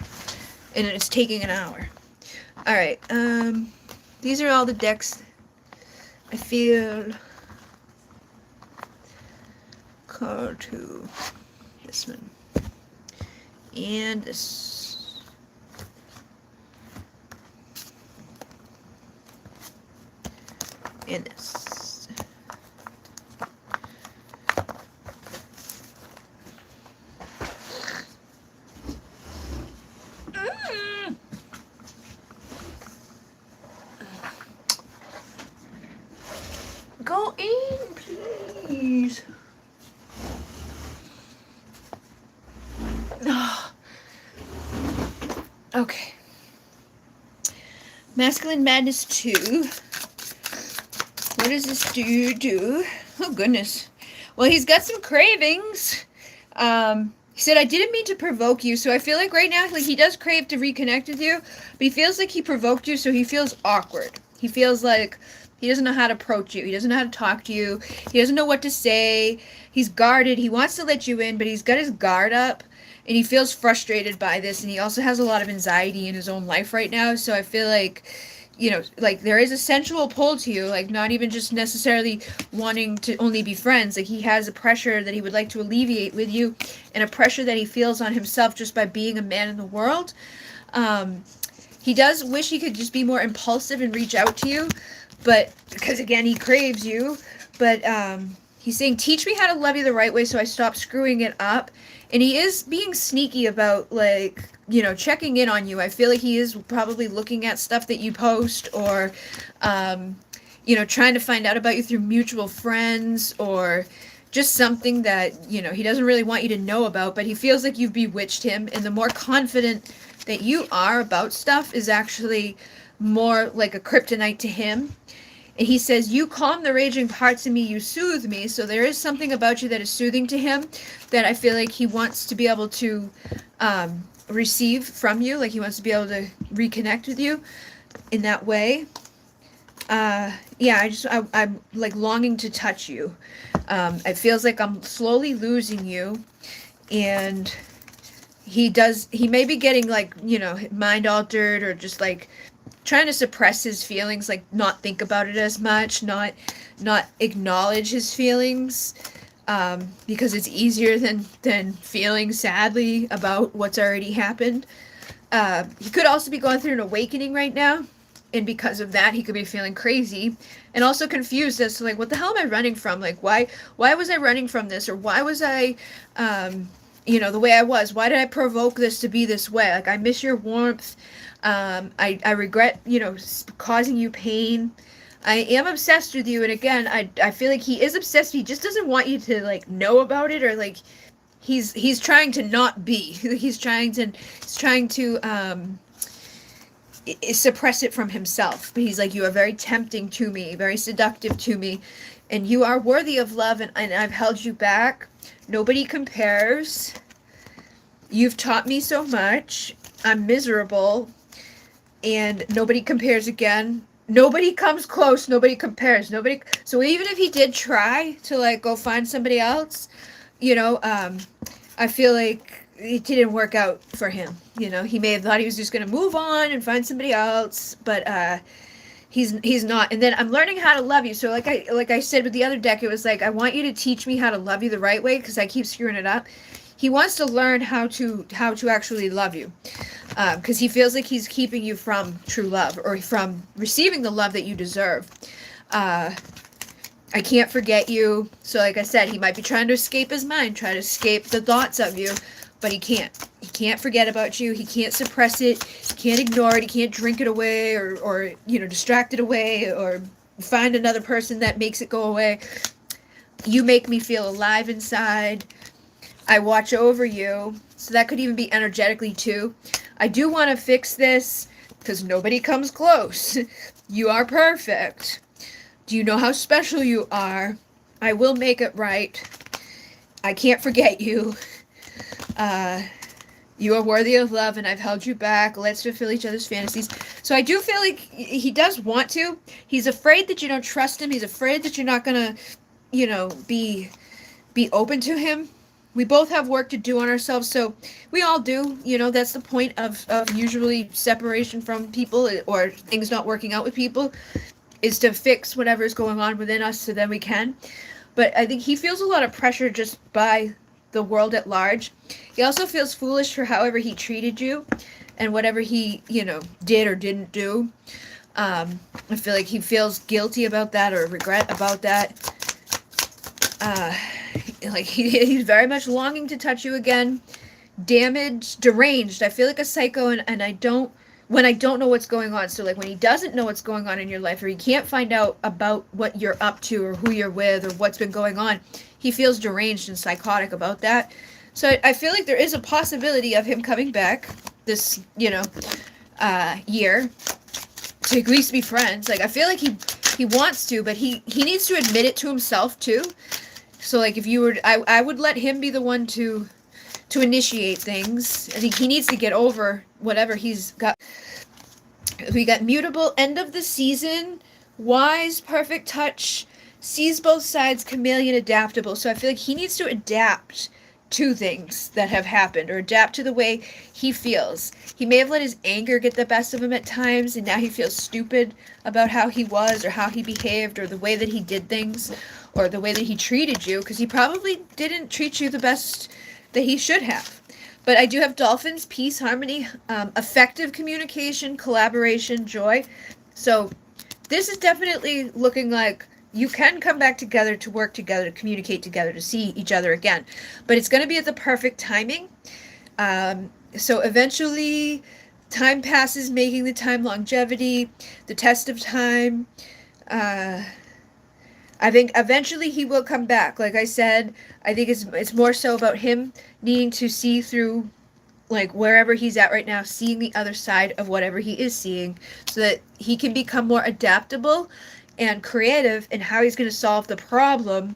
And it's taking an hour. Alright, these are all the decks I feel called to. This one. And this. And this. Go in, please. Okay. Masculine Madness 2. What does this do? Oh, goodness. Well, he's got some cravings. He said, I didn't mean to provoke you, so I feel like right now, like, he does crave to reconnect with you, but he feels like he provoked you, so he feels awkward. He feels like he doesn't know how to approach you. He doesn't know how to talk to you. He doesn't know what to say. He's guarded. He wants to let you in, but he's got his guard up, and he feels frustrated by this, and he also has a lot of anxiety in his own life right now, so I feel like, you know, like, there is a sensual pull to you, like, not even just necessarily wanting to only be friends. Like, he has a pressure that he would like to alleviate with you, and a pressure that he feels on himself just by being a man in the world. He does wish he could just be more impulsive and reach out to you, but because again he craves you. But he's saying, teach me how to love you the right way so I stop screwing it up. And he is being sneaky about, like, you know, checking in on you. I feel like he is probably looking at stuff that you post, or you know, trying to find out about you through mutual friends, or just something that, you know, he doesn't really want you to know about, but he feels like you've bewitched him. And the more confident that you are about stuff is actually more like a kryptonite to him. And he says, you calm the raging parts of me, you soothe me. So there is something about you that is soothing to him, that I feel like he wants to be able to receive from you. Like he wants to be able to reconnect with you in that way. Yeah, I'm like longing to touch you. It feels like I'm slowly losing you. And he may be getting, like, you know, mind altered, or just like trying to suppress his feelings, like not think about it as much, not acknowledge his feelings, because it's easier than feeling sadly about what's already happened. He could also be going through an awakening right now, and because of that he could be feeling crazy and also confused as to, like, what the hell am I running from? Like, why was I running from this? Or why was I you know, the way I was? Why did I provoke this to be this way? Like, I miss your warmth. I regret, you know, causing you pain. I am obsessed with you. And again, I feel like he is obsessed. He just doesn't want you to, like, know about it, or like he's trying to not be. He's trying to suppress it from himself. But he's like, you are very tempting to me, very seductive to me, and you are worthy of love, and I've held you back. Nobody compares. You've taught me so much. I'm miserable, and nobody compares again. Nobody comes close. Nobody compares. Nobody. So even if he did try to, like, go find somebody else, you know, I feel like it didn't work out for him. You know, he may have thought he was just going to move on and find somebody else, but he's not. And then I'm learning how to love you. So like I said with the other deck, it was like, I want you to teach me how to love you the right way, because I keep screwing it up. He wants to learn how to actually love you, because he feels like he's keeping you from true love, or from receiving the love that you deserve. I can't forget you. So like I said, he might be trying to escape his mind, try to escape the thoughts of you, but he can't. He can't forget about you. He can't suppress it. He can't ignore it. He can't drink it away, or you know, distract it away, or find another person that makes it go away. You make me feel alive inside. I watch over you. So that could even be energetically too. I do want to fix this, because nobody comes close. You are perfect. Do you know how special you are? I will make it right. I can't forget you. You are worthy of love, and I've held you back. Let's fulfill each other's fantasies. So I do feel like he does want to. He's afraid that you don't trust him. He's afraid that you're not gonna, you know, be open to him. We both have work to do on ourselves, so we all do. You know, that's the point of usually separation from people, or things not working out with people, is to fix whatever's going on within us so then we can. But I think he feels a lot of pressure just by the world at large. He also feels foolish for however he treated you, and whatever he, you know, did or didn't do. I feel like he feels guilty about that, or regret about that. Like he's very much longing to touch you again. Damaged, deranged. I feel like a psycho, and when I don't know what's going on. So like when he doesn't know what's going on in your life, or he can't find out about what you're up to, or who you're with, or what's been going on, he feels deranged and psychotic about that. So I feel like there is a possibility of him coming back this, you know, year, to at least be friends. Like I feel like he wants to, but he needs to admit it to himself too. So like if you were, I would let him be the one to initiate things. I think he needs to get over whatever he's got. We got mutable, end of the season, wise, perfect touch, sees both sides, chameleon, adaptable. So I feel like he needs to adapt to things that have happened, or adapt to the way he feels. He may have let his anger get the best of him at times, and now he feels stupid about how he was, or how he behaved, or the way that he did things, or the way that he treated you, because he probably didn't treat you the best that he should have. But I do have dolphins, peace, harmony, effective communication, collaboration, joy. So this is definitely looking like you can come back together to work together, to communicate together, to see each other again. But it's going to be at the perfect timing. So eventually, time passes, making the time longevity, the test of time. I think eventually he will come back. Like I said, I think it's more so about him needing to see through, like, wherever he's at right now, seeing the other side of whatever he is seeing, so that he can become more adaptable and creative in how he's going to solve the problem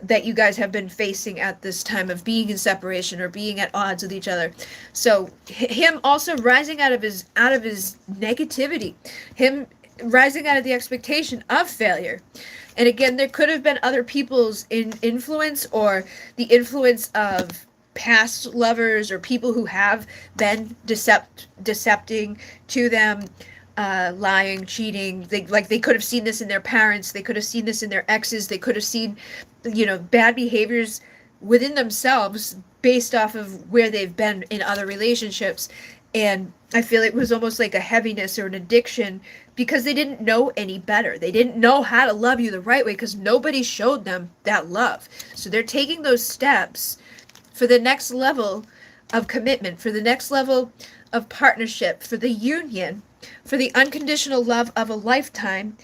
that you guys have been facing at this time of being in separation or being at odds with each other. So him also rising out of his negativity, him rising out of the expectation of failure. And again, there could have been other people's influence, or the influence of past lovers or people who have been decepting to them, lying, cheating. They could have seen this in their parents. They could have seen this in their exes. They could have seen, bad behaviors within themselves based off of where they've been in other relationships. And I feel it was almost like a heaviness or an addiction, because they didn't know any better. They didn't know how to love you the right way, because nobody showed them that love. So they're taking those steps for the next level of commitment, for the next level of partnership, for the union, for the unconditional love of a lifetime.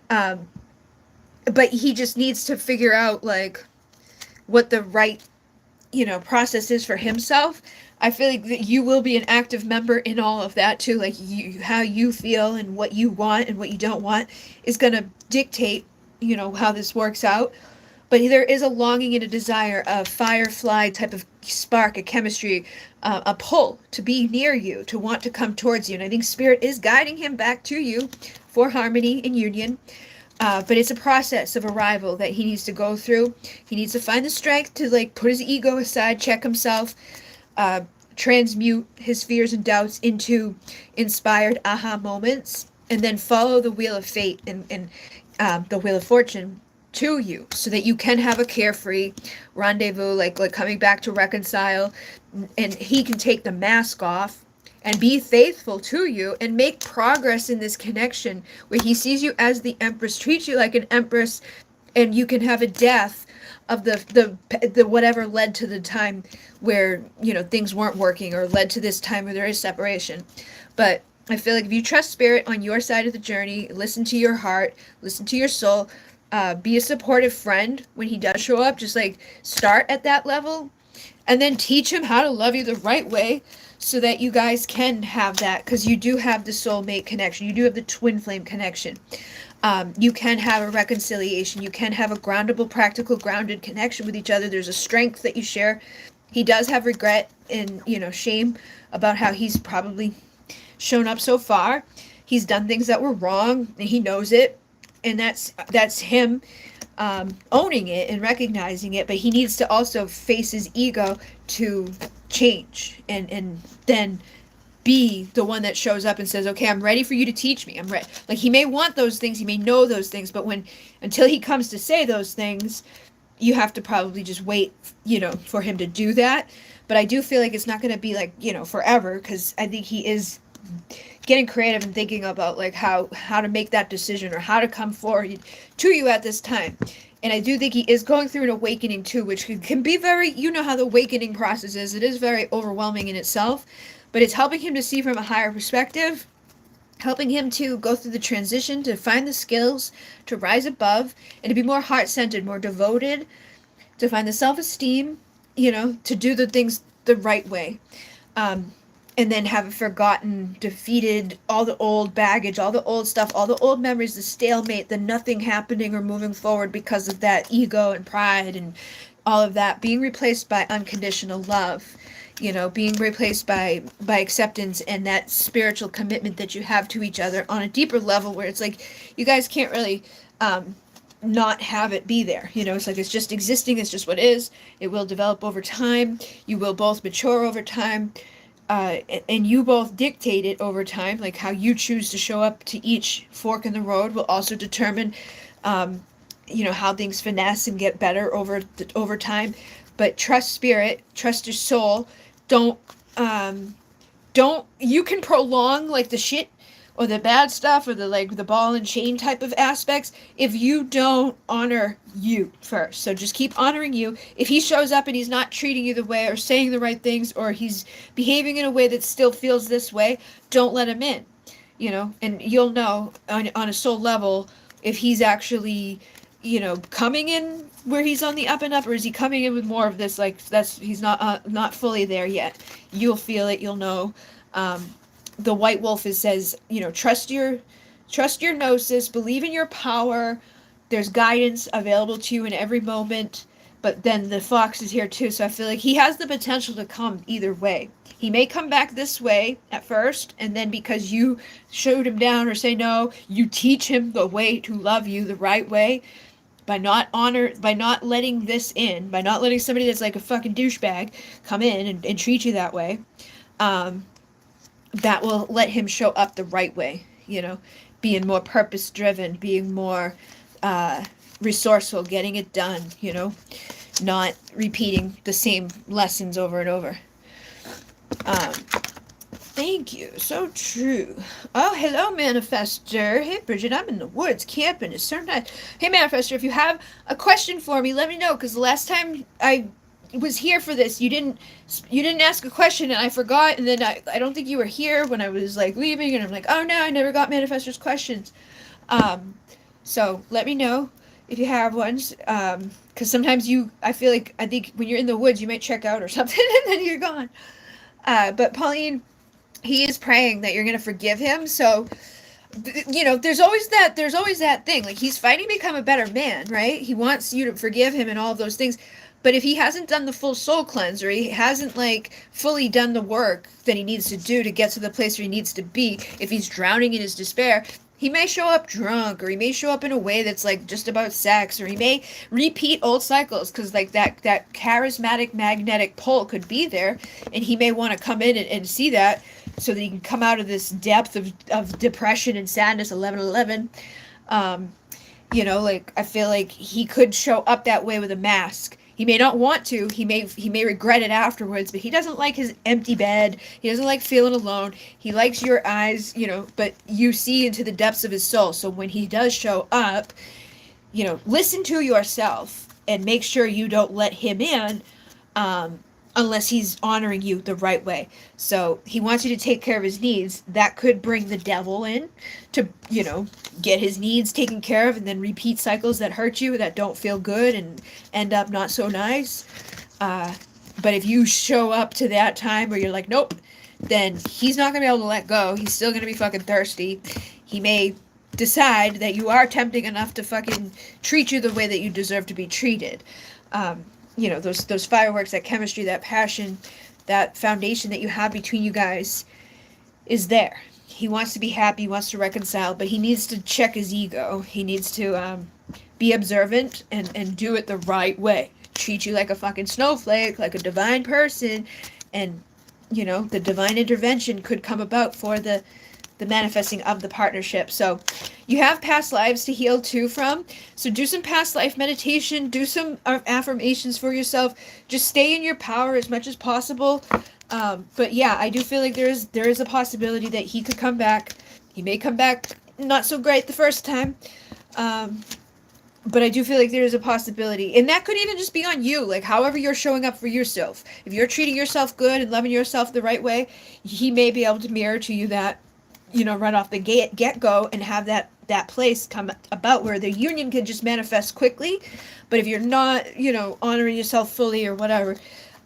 But he just needs to figure out, like, what the right, process is for himself. I feel like that you will be an active member in all of that too. Like, how you feel and what you want and what you don't want is going to dictate, how this works out. But there is a longing and a desire, a firefly type of spark, a chemistry, a pull to be near you, to want to come towards you. And I think Spirit is guiding him back to you for harmony and union. But it's a process of arrival that he needs to go through. He needs to find the strength to, like, put his ego aside, check himself, transmute his fears and doubts into inspired aha moments, and then follow the wheel of fate and the wheel of fortune to you, so that you can have a carefree rendezvous, like coming back to reconcile, and he can take the mask off and be faithful to you and make progress in this connection where he sees you as the empress, treats you like an empress, and you can have a death of the whatever led to the time where things weren't working, or led to this time where there is separation. But I feel like if you trust Spirit on your side of the journey, listen to your heart, listen to your soul, be a supportive friend when he does show up. Just, like, start at that level and then teach him how to love you the right way, so that you guys can have that, because you do have the soulmate connection. You do have the twin flame connection. You can have a reconciliation. You can have a groundable, practical, grounded connection with each other. There's a strength that you share. He does have regret and, shame about how he's probably shown up so far. He's done things that were wrong, and he knows it. And that's him owning it and recognizing it. But he needs to also face his ego to change and then be the one that shows up and says, okay, I'm ready for you to teach me. I'm ready. Like, he may want those things, he may know those things, but until he comes to say those things, you have to probably just wait, for him to do that. But I do feel like it's not going to be like, forever, because I think he is getting creative and thinking about, like, how to make that decision, or how to come forward to you at this time. And I do think he is going through an awakening too, which can be very, how the awakening process is. It is very overwhelming in itself, but it's helping him to see from a higher perspective, helping him to go through the transition, to find the skills, to rise above, and to be more heart-centered, more devoted, to find the self-esteem, to do the things the right way. And then have forgotten, defeated all the old baggage, all the old stuff, all the old memories, the stalemate, the nothing happening or moving forward because of that ego and pride and all of that, being replaced by unconditional love, being replaced by acceptance and that spiritual commitment that you have to each other on a deeper level, where it's like you guys can't really not have it be there. It's like it's just existing, it's just what is. It will develop over time. You will both mature over time. And you both dictate it over time, like how you choose to show up to each fork in the road will also determine, how things finesse and get better over time. But trust Spirit, trust your soul. Don't you can prolong like the shit or the bad stuff or the like the ball and chain type of aspects if you don't honor you first. So just keep honoring you. If he shows up and he's not treating you the way or saying the right things or he's behaving in a way that still feels this way, don't let him in. You know, and you'll know on a soul level if he's actually, you know, coming in where he's on the up and up, or is he coming in with more of this like he's not fully there yet. You'll feel it, you'll know. The white wolf says, you know, trust your gnosis, believe in your power. There's guidance available to you in every moment. But then the fox is here too, so I feel like he has the potential to come either way. He may come back this way at first, and then because you showed him down or say no, you teach him the way to love you the right way by not letting this in, by not letting somebody that's like a fucking douchebag come in and treat you that way. That will let him show up the right way, you know, being more purpose driven, being more resourceful, getting it done, you know, not repeating the same lessons over and over. Thank you. So true. Oh, hello, Manifester. Hey, Bridget, I'm in the woods camping. It's so nice. Hey, Manifester, if you have a question for me, let me know, because the last time I was here for this, you didn't ask a question, and I forgot, and then I don't think you were here when I was, like, leaving, and I'm like, oh, no, I never got Manifester's questions. So let me know if you have ones, because sometimes I think when you're in the woods, you might check out or something, and then you're gone. But Pauline, he is praying that you're going to forgive him. So, you know, there's always that thing. Like, he's fighting to become a better man, right? He wants you to forgive him and all of those things. But if he hasn't done the full soul cleanse, or he hasn't, like, fully done the work that he needs to do to get to the place where he needs to be, if he's drowning in his despair, he may show up drunk, or he may show up in a way that's, like, just about sex, or he may repeat old cycles, because, like, that charismatic magnetic pull could be there, and he may want to come in and see that, so that he can come out of this depth of depression and sadness, 11:11. You know, like, I feel like he could show up that way with a mask. He may not want to, he may regret it afterwards, but he doesn't like his empty bed, he doesn't like feeling alone, he likes your eyes, you know, but you see into the depths of his soul. So when he does show up, you know, listen to yourself and make sure you don't let him in, unless he's honoring you the right way. So he wants you to take care of his needs. That could bring the devil in to, you know, get his needs taken care of, and then repeat cycles that hurt you, that don't feel good, and end up not so nice. But if you show up to that time where you're like, nope, then he's not going to be able to let go. He's still going to be fucking thirsty. He may decide that you are tempting enough to fucking treat you the way that you deserve to be treated. You know, those fireworks, that chemistry, that passion, that foundation that you have between you guys is there. He wants to be happy, he wants to reconcile, but he needs to check his ego. He needs to be observant and do it the right way. Treat you like a fucking snowflake, like a divine person, and, you know, the divine intervention could come about for the manifesting of the partnership. So you have past lives to heal too from. So do some past life meditation, do some affirmations for yourself. Just stay in your power as much as possible. But yeah, I do feel like there is a possibility that he could come back. He may come back not so great the first time. But I do feel like there is a possibility. And that could even just be on you, like however you're showing up for yourself. If you're treating yourself good and loving yourself the right way, he may be able to mirror to you that, you know, right off the get-go, and have that place come about where the union can just manifest quickly. But if you're not, you know, honoring yourself fully or whatever,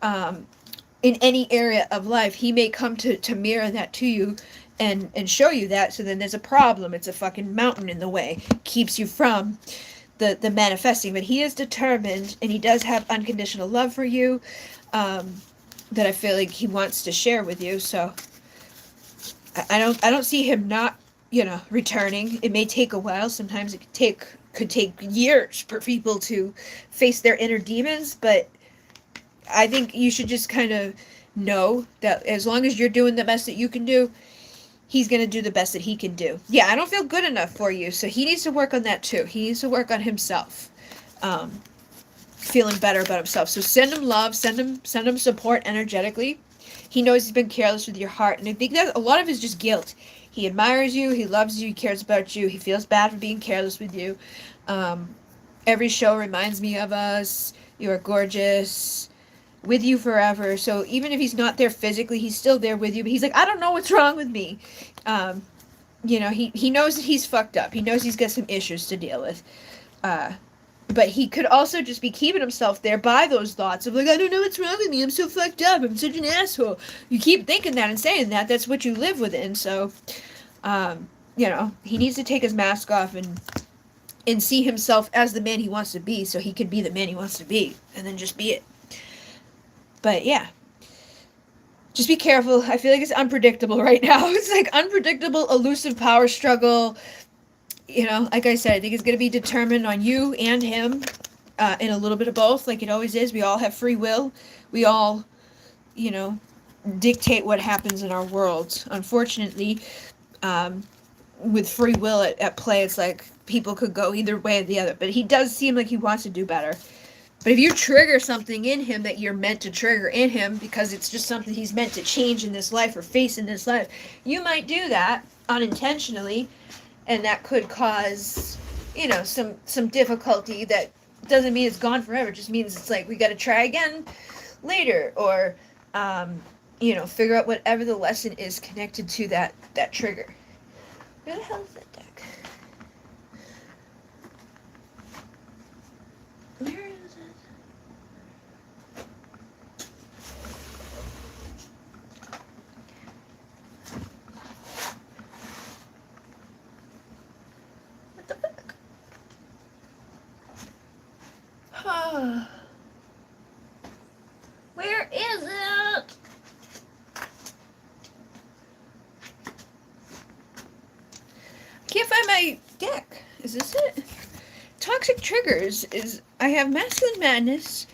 in any area of life, he may come to mirror that to you and show you that. So then there's a problem. It's a fucking mountain in the way. Keeps you from the manifesting. But he is determined, and he does have unconditional love for you, that I feel like he wants to share with you. So I don't see him not, you know, returning. It may take a while. Sometimes it could take years for people to face their inner demons, but I think you should just kind of know that as long as you're doing the best that you can do, he's going to do the best that he can do. Yeah, I don't feel good enough for you, so he needs to work on that too. He needs to work on himself, feeling better about himself. So send him love, send him support energetically. he knows he's been careless with your heart, and I think that a lot of it is just guilt. He admires you, he loves you, he cares about you, he feels bad for being careless with you. Every show reminds me of us. You are gorgeous. With you forever. So even if he's not there physically, he's still there with you. But he's like, I don't know what's wrong with me. You know, he knows that he's fucked up. He knows he's got some issues to deal with. But he could also just be keeping himself there by those thoughts of like, I don't know what's wrong with me. I'm so fucked up. I'm such an asshole. You keep thinking that and saying that. That's what you live within. So, you know, he needs to take his mask off and see himself as the man he wants to be, so he can be the man he wants to be, and then just be it. But yeah, just be careful. I feel like it's unpredictable right now. It's like unpredictable, elusive power struggle. You know, like I said, I think it's going to be determined on you and him, in a little bit of both, like it always is. We all have free will. We all, you know, dictate what happens in our world. Unfortunately, with free will at play, it's like people could go either way or the other. But he does seem like he wants to do better. But if you trigger something in him that you're meant to trigger in him because it's just something he's meant to change in this life or face in this life, you might do that unintentionally, and that could cause, you know, some difficulty. That doesn't mean it's gone forever. It just means it's like we got to try again later, or you know, figure out whatever the lesson is connected to that trigger. Where the hell is that deck? Where is it? What the fuck? Huh. Where is it? Can't find my deck. Is this it? Toxic triggers is, I have Masculine Madness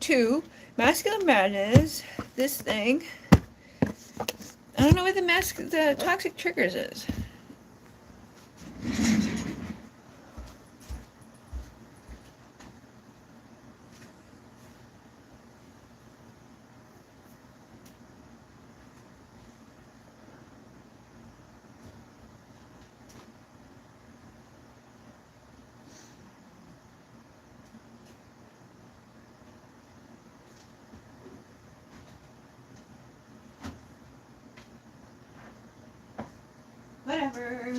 2, Masculine Madness, this thing. I don't know where the Toxic Triggers is. Whatever.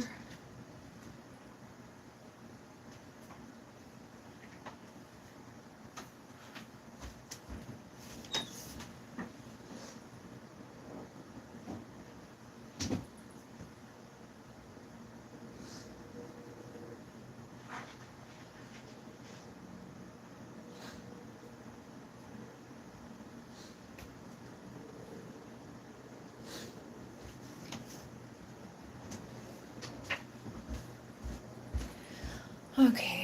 Okay.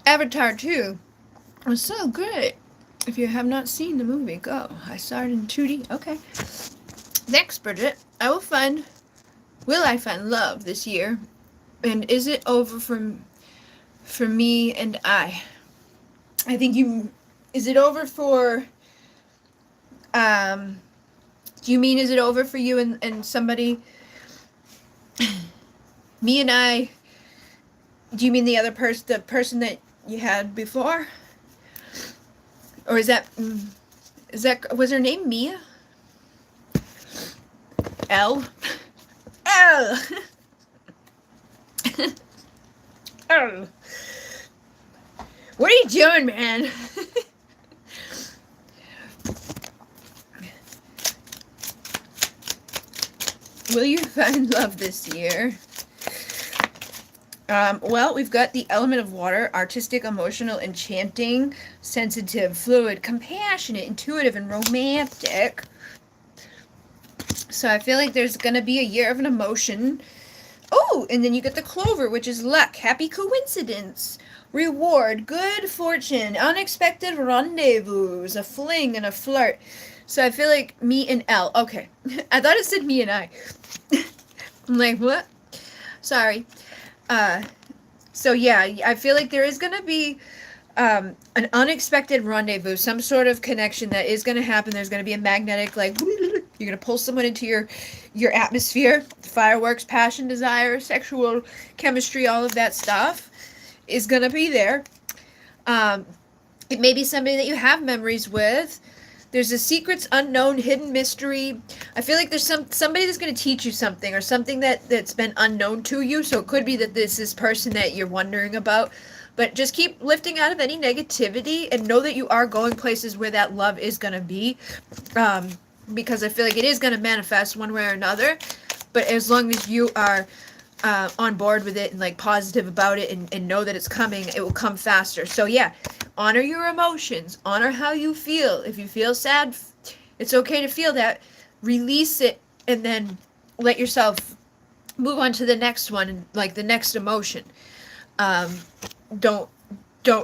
Avatar 2 was so good. If you have not seen the movie, go. I saw it in 2D. Okay. Next, Bridget, will I find love this year? And is it over for me and I think is it over for, do you mean is it over for you and somebody, me and I, do you mean the person that you had before? Or was her name Mia? L? L! Oh. What are you doing, man? Will you find love this year? Well, we've got the element of water: artistic, emotional, enchanting, sensitive, fluid, compassionate, intuitive, and romantic. So I feel like there's going to be a year of an emotion. Oh, and then you get the clover, which is luck, happy coincidence, reward, good fortune, unexpected rendezvous, a fling and a flirt. So I feel like me and L. Okay. I thought it said me and I. I'm like, what? Sorry. So yeah, I feel like there is going to be an unexpected rendezvous, some sort of connection that is going to happen. There's going to be a magnetic, like, you're going to pull someone into your atmosphere. Fireworks, passion, desire, sexual chemistry, all of that stuff is going to be there. It may be somebody that you have memories with. There's a secrets unknown, hidden mystery. I feel like there's somebody that's going to teach you something, or something that's been unknown to you. So it could be that this person that you're wondering about. But just keep lifting out of any negativity and know that you are going places where that love is going to be. Because I feel like it is going to manifest one way or another. But as long as you are on board with it and like positive about it and know that it's coming, it will come faster. So yeah, honor your emotions, honor how you feel. If you feel sad, it's okay to feel that. Release it and then let yourself move on to the next one, and like the next emotion. Don't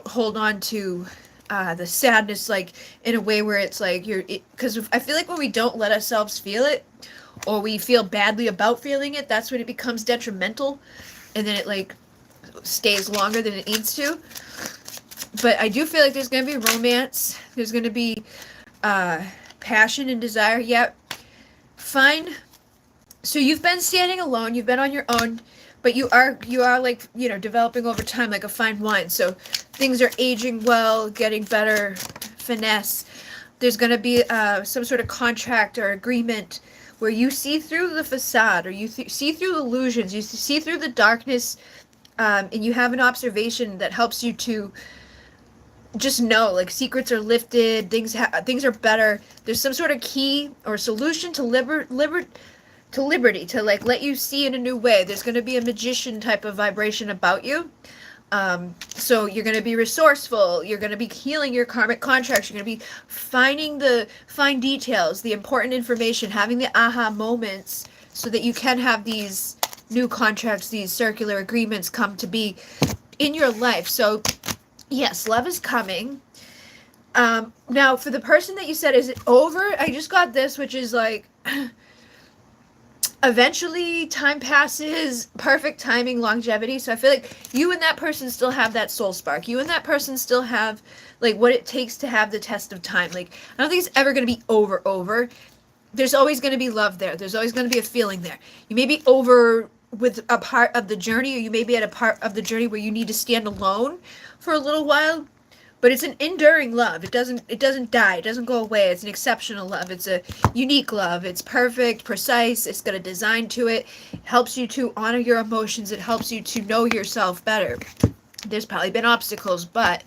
hold on to the sadness like in a way where it's like because I feel like when we don't let ourselves feel it, or we feel badly about feeling it, that's when it becomes detrimental, and then it like stays longer than it needs to. But I do feel like there's going to be romance, there's going to be passion and desire. Yep. Fine. So you've been standing alone, you've been on your own, but you are like, developing over time like a fine wine. So things are aging well, getting better, finesse. There's going to be some sort of contract or agreement where you see through the facade, or you see through illusions, you see through the darkness, and you have an observation that helps you to just know, like, secrets are lifted, things are better. There's some sort of key or solution to liberty, to like let you see in a new way. There's going to be a magician type of vibration about you. So you're going to be resourceful, you're going to be healing your karmic contracts, you're going to be finding the fine details, the important information, having the aha moments, so that you can have these new contracts, these circular agreements come to be in your life. So yes, love is coming. Now for the person that you said, is it over? I just got this, which is like eventually time passes, perfect timing, longevity. So I feel like you and that person still have that soul spark. You and that person still have like what it takes to have the test of time. Like, I don't think it's ever going to be over. There's always going to be love there. There's always going to be a feeling there. You may be over with a part of the journey, or you may be at a part of the journey where you need to stand alone for a little while. But it's an enduring love. It doesn't die. It doesn't go away. It's an exceptional love. It's a unique love. It's perfect, precise. It's got a design to it. It helps you to honor your emotions. It helps you to know yourself better. There's probably been obstacles, but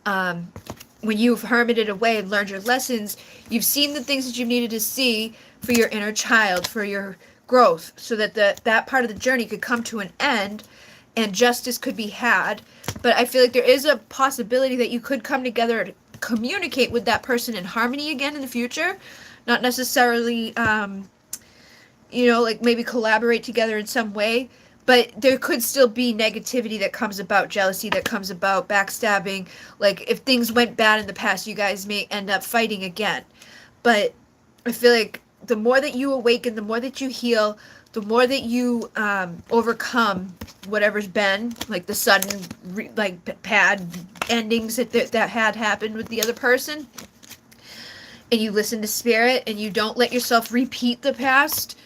when you've hermited away and learned your lessons, you've seen the things that you needed to see for your inner child, for your growth, so that that part of the journey could come to an end and justice could be had. But I feel like there is a possibility that you could come together to communicate with that person in harmony again in the future. Not necessarily, like maybe collaborate together in some way. But there could still be negativity that comes about, jealousy that comes about, backstabbing. Like, if things went bad in the past, you guys may end up fighting again. But I feel like the more that you awaken, the more that you heal, the more that you overcome whatever's been, like the sudden, bad endings that had happened with the other person, and you listen to spirit, and you don't let yourself repeat the past,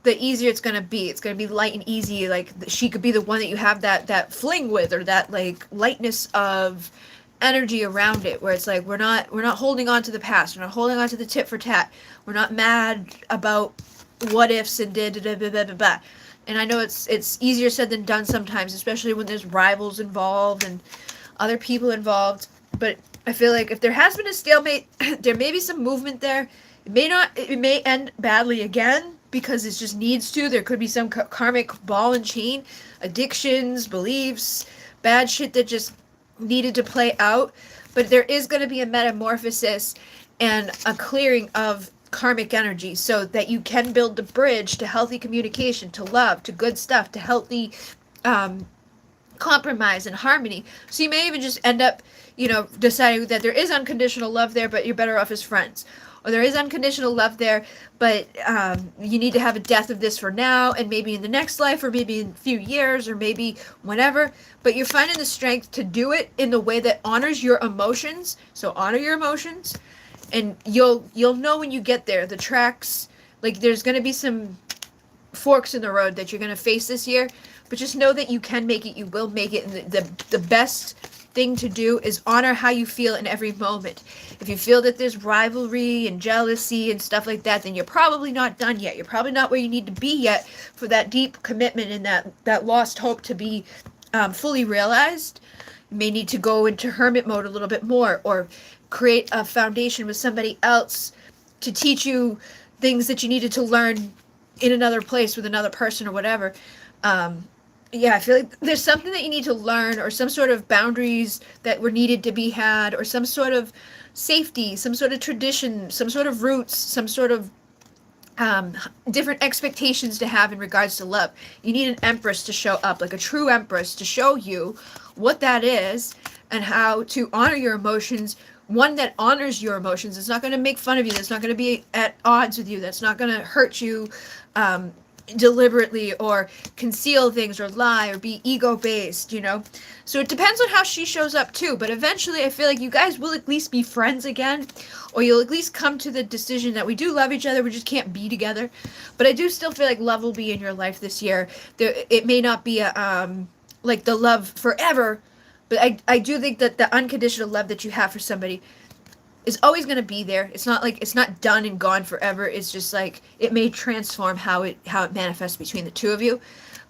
the easier it's going to be. It's going to be light and easy. Like, she could be the one that you have that fling with, or that, like, lightness of energy around it, where it's like, we're not holding on to the past. We're not holding on to the tit for tat. We're not mad about what ifs and blah. And I know it's easier said than done sometimes, especially when there's rivals involved and other people involved. But I feel like if there has been a stalemate, there may be some movement there. It may end badly again, because it just needs to. There could be some karmic ball and chain, addictions, beliefs, bad shit that just needed to play out. But there is going to be a metamorphosis and a clearing of karmic energy, so that you can build the bridge to healthy communication, to love, to good stuff, to healthy compromise and harmony. So you may even just end up, deciding that there is unconditional love there, but you're better off as friends. or there is unconditional love there, but you need to have a death of this for now, and maybe in the next life, or maybe in a few years, or maybe whenever. But you're finding the strength to do it in the way that honors your emotions. So honor your emotions, and you'll know when you get there. The tracks, like there's going to be some forks in the road that you're going to face this year, but just know that you can make it. You will make it, and the best thing to do is honor how you feel in every moment. If you feel that there's rivalry and jealousy and stuff like that, then you're probably not done yet. You're probably not where you need to be yet for that deep commitment and that lost hope to be fully realized. You may need to go into hermit mode a little bit more, or create a foundation with somebody else to teach you things that you needed to learn in another place with another person or whatever. Yeah, I feel like there's something that you need to learn, or some sort of boundaries that were needed to be had, or some sort of safety, some sort of tradition, some sort of roots, some sort of different expectations to have in regards to love. You need an empress to show up, like a true empress, to show you what that is and how to honor your emotions. One that honors your emotions. It's not going to make fun of you. That's not going to be at odds with you. That's not going to hurt you deliberately, or conceal things, or lie, or be ego-based, So it depends on how she shows up too, but eventually I feel like you guys will at least be friends again, or you'll at least come to the decision that we do love each other, we just can't be together. But I do still feel like love will be in your life this year. It may not be like the love forever, but I do think that the unconditional love that you have for somebody is always going to be there. It's not like it's not done and gone forever. It's just like it may transform how it manifests between the two of you,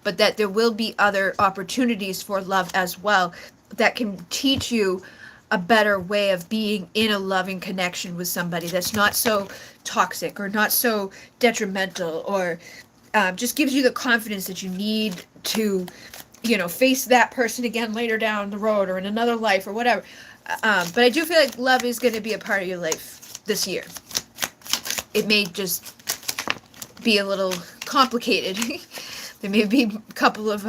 but that there will be other opportunities for love as well that can teach you a better way of being in a loving connection with somebody that's not so toxic or not so detrimental, or just gives you the confidence that you need to, face that person again later down the road or in another life or whatever. But I do feel like love is going to be a part of your life this year. It may just be a little complicated. There may be a couple of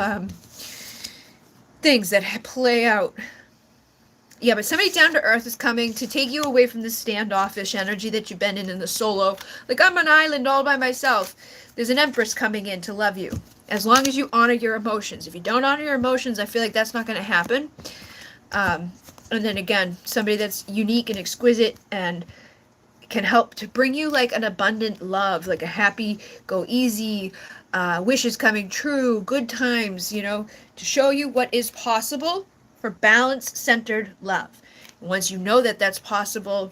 things that play out. Yeah, but somebody down to earth is coming to take you away from the standoffish energy that you've been in the solo. Like, I'm an island all by myself. There's an empress coming in to love you. As long as you honor your emotions. If you don't honor your emotions, I feel like that's not going to happen. And then again, somebody that's unique and exquisite and can help to bring you like an abundant love, like a happy, go easy, wishes coming true, good times, to show you what is possible for balance-centered love. And once you know that that's possible,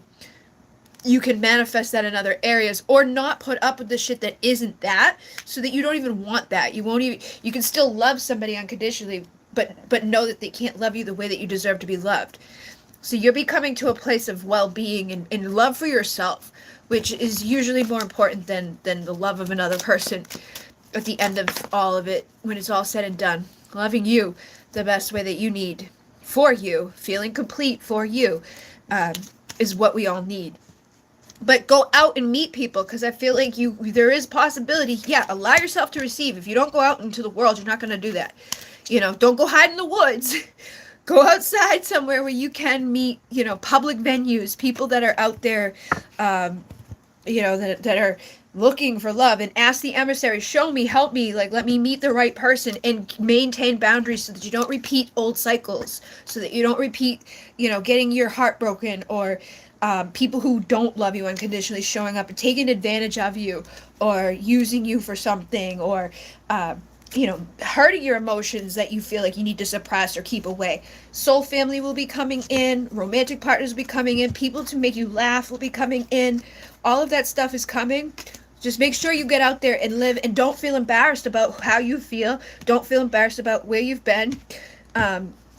you can manifest that in other areas, or not put up with the shit that isn't that, so that you don't even want that. You can still love somebody unconditionally, but know that they can't love you the way that you deserve to be loved. So you're becoming to a place of well-being and love for yourself, which is usually more important than the love of another person at the end of all of it, when it's all said and done. Loving you the best way that you need for you, feeling complete for you, is what we all need. But go out and meet people, because I feel like there is possibility. Yeah, allow yourself to receive. If you don't go out into the world, you're not going to do that. Don't go hide in the woods. Go outside somewhere where you can meet, public venues, people that are out there, that are looking for love, and ask the emissary, show me, help me, like, let me meet the right person, and maintain boundaries so that you don't repeat old cycles, so that you don't repeat, getting your heart broken, or people who don't love you unconditionally showing up and taking advantage of you, or using you for something, or hurting your emotions that you feel like you need to suppress or keep away. Soul family will be coming in, romantic partners will be coming in, people to make you laugh will be coming in. All of that stuff is coming. Just make sure you get out there and live, and don't feel embarrassed about how you feel. Don't feel embarrassed about where you've been.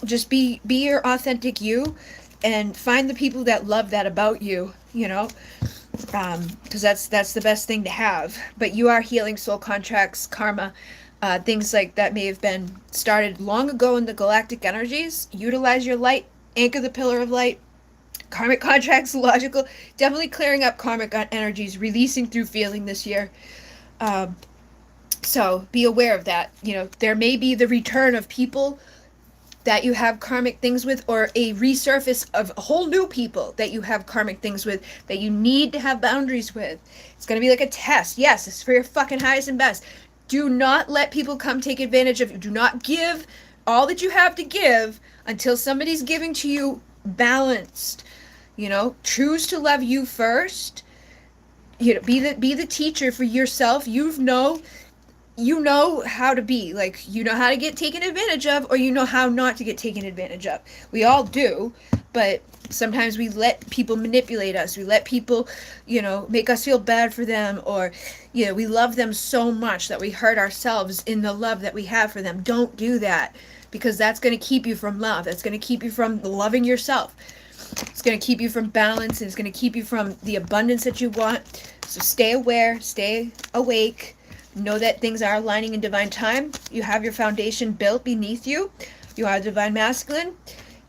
Just be your authentic you, and find the people that love that about you, because that's the best thing to have. But you are healing soul contracts, karma, things like that may have been started long ago in the galactic energies. Utilize your light, anchor the pillar of light. Karmic contracts, logical, definitely clearing up karmic energies, releasing through feeling this year. So be aware of that. There may be the return of people that you have karmic things with, or a resurface of whole new people that you have karmic things with that you need to have boundaries with. It's going to be like a test. Yes, it's for your fucking highest and best. Do not let people come take advantage of you. Do not give all that you have to give until somebody's giving to you balanced. You know, choose to love you first. You know, be the teacher for yourself. You know how to be, like, you know how to get taken advantage of, or you know how not to get taken advantage of. We all do, but sometimes we let people manipulate us. We let people, you know, make us feel bad for them, or, you know, we love them so much that we hurt ourselves in the love that we have for them. Don't do that, because that's going to keep you from love. That's going to keep you from loving yourself. It's going to keep you from balance, and it's going to keep you from the abundance that you want. So stay aware, stay awake. Know that things are aligning in divine time. You have your foundation built beneath you. You are divine masculine.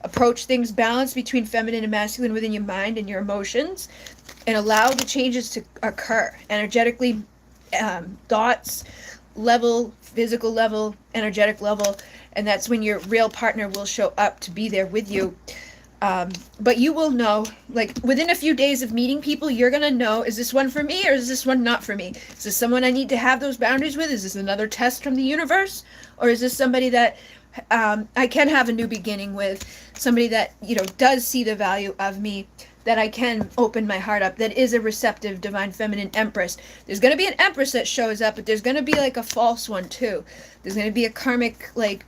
Approach things balanced between feminine and masculine within your mind and your emotions, and allow the changes to occur energetically, thoughts level, physical level, energetic level, and that's when your real partner will show up to be there with you. But you will know, like, within a few days of meeting people, you're going to know, is this one for me or is this one not for me? Is this someone I need to have those boundaries with? Is this another test from the universe? Or is this somebody that I can have a new beginning with? Somebody that, you know, does see the value of me, that I can open my heart up, that is a receptive divine feminine empress. There's going to be an empress that shows up, but there's going to be like a false one too. There's going to be a karmic, like,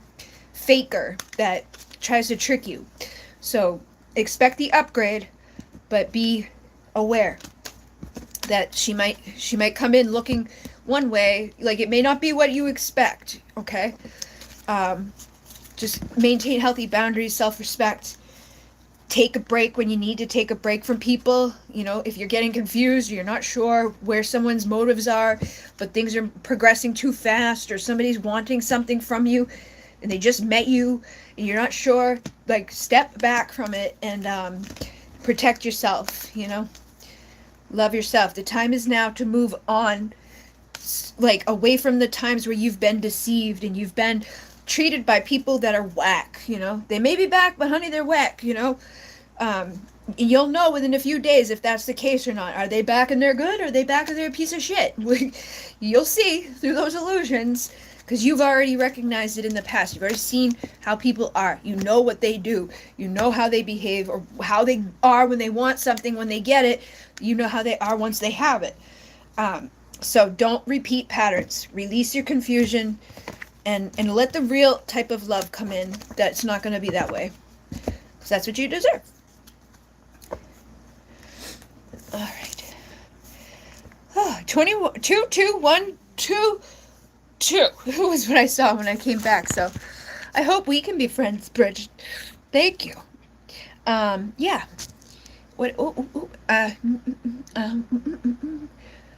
faker that tries to trick you. So expect the upgrade, but be aware that she might come in looking one way. Like, it may not be what you expect, okay? Just maintain healthy boundaries, self-respect. Take a break when you need to take a break from people. You know, if you're getting confused, you're not sure where someone's motives are, but things are progressing too fast, or somebody's wanting something from you and they just met you and you're not sure, like, step back from it and protect yourself, you know? Love yourself. The time is now to move on, like, away from the times where you've been deceived and you've been treated by people that are whack, you know? They may be back, but honey, they're whack, you know? You'll know within a few days if that's the case or not. Are they back and they're good, or are they back and they're a piece of shit? You'll see through those illusions, because you've already recognized it in the past. You've already seen how people are. You know what they do. You know how they behave, or how they are when they want something. When they get it, you know how they are once they have it. So don't repeat patterns. Release your confusion, and let the real type of love come in. That's not going to be that way, because that's what you deserve. All right. 22, 2, 1, 2, 2 was what I saw when I came back. So I hope we can be friends, Bridget. Thank you. Yeah. What?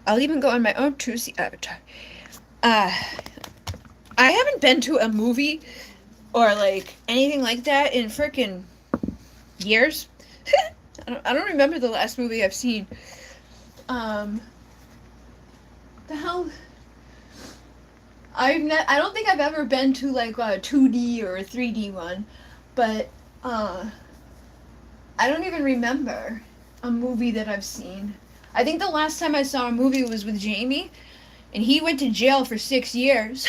I'll even go on my own Tuesday avatar. I haven't been to a movie or, like, anything like that in frickin' years. I don't remember the last movie I've seen. The hell? I don't think I've ever been to, like, a 2D or a 3D one, but I don't even remember a movie that I've seen. I think the last time I saw a movie was with Jamie, and he went to jail for 6 years.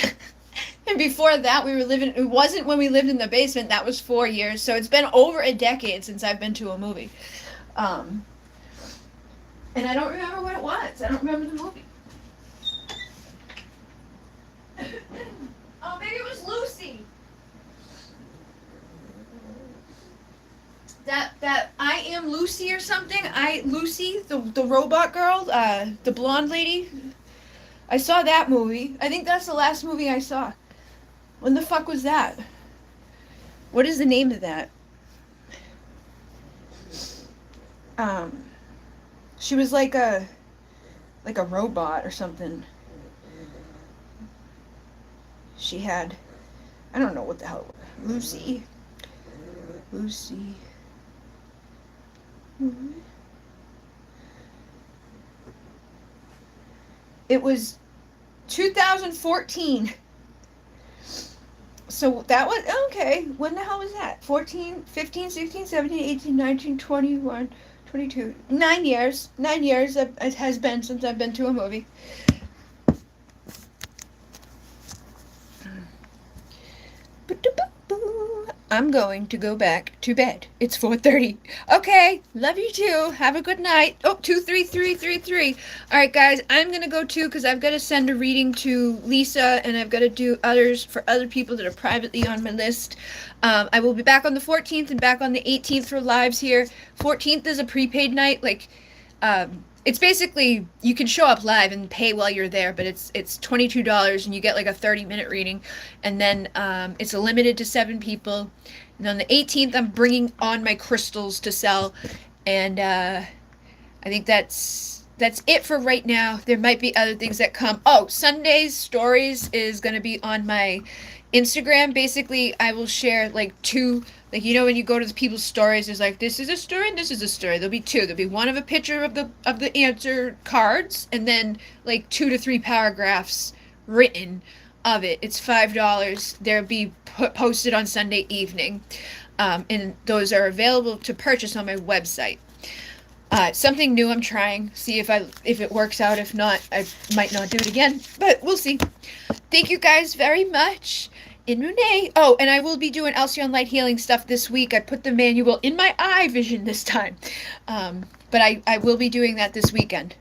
And before that, it wasn't when we lived in the basement, that was 4 years. So it's been over a decade since I've been to a movie. And I don't remember what it was. I don't remember the movie. Oh, maybe it was Lucy. That I Am Lucy or something. Lucy, the robot girl, the blonde lady. I saw that movie. I think that's the last movie I saw. When the fuck was that? What is the name of that? She was like a robot or something. She had, I don't know what the hell it was. Lucy. It was 2014. So that was, okay, when the hell was that? 14, 15, 16, 17, 18, 19, 21, 22. 9 years. 9 years it has been since I've been to a movie. I'm going to go back to bed. It's 4:30. Okay, love you too. Have a good night. Oh, 23333. All right, guys, I'm gonna go too because I've got to send a reading to Lisa, and I've got to do others for other people that are privately on my list. I will be back on the 14th and back on the 18th for lives here. 14th is a prepaid night, like. It's basically you can show up live and pay while you're there, but it's $22 and you get like a 30-minute reading, and then it's limited to 7 people. And on the 18th, I'm bringing on my crystals to sell, and I think that's it for right now. There might be other things that come. Oh, Sunday's stories is gonna be on my Instagram. Basically, I will share like 2. Like, you know, when you go to the people's stories, there's like, this is a story and this is a story. There'll be 2. There'll be one of a picture of the answer cards, and then like 2 to 3 paragraphs written of it. It's $5. They'll be posted on Sunday evening, and those are available to purchase on my website. Something new I'm trying. See if it works out. If not, I might not do it again, but we'll see. Thank you guys very much. In Renee. Oh, and I will be doing Alcyon Light Healing stuff this week. I put the manual in my eye vision this time. But I will be doing that this weekend.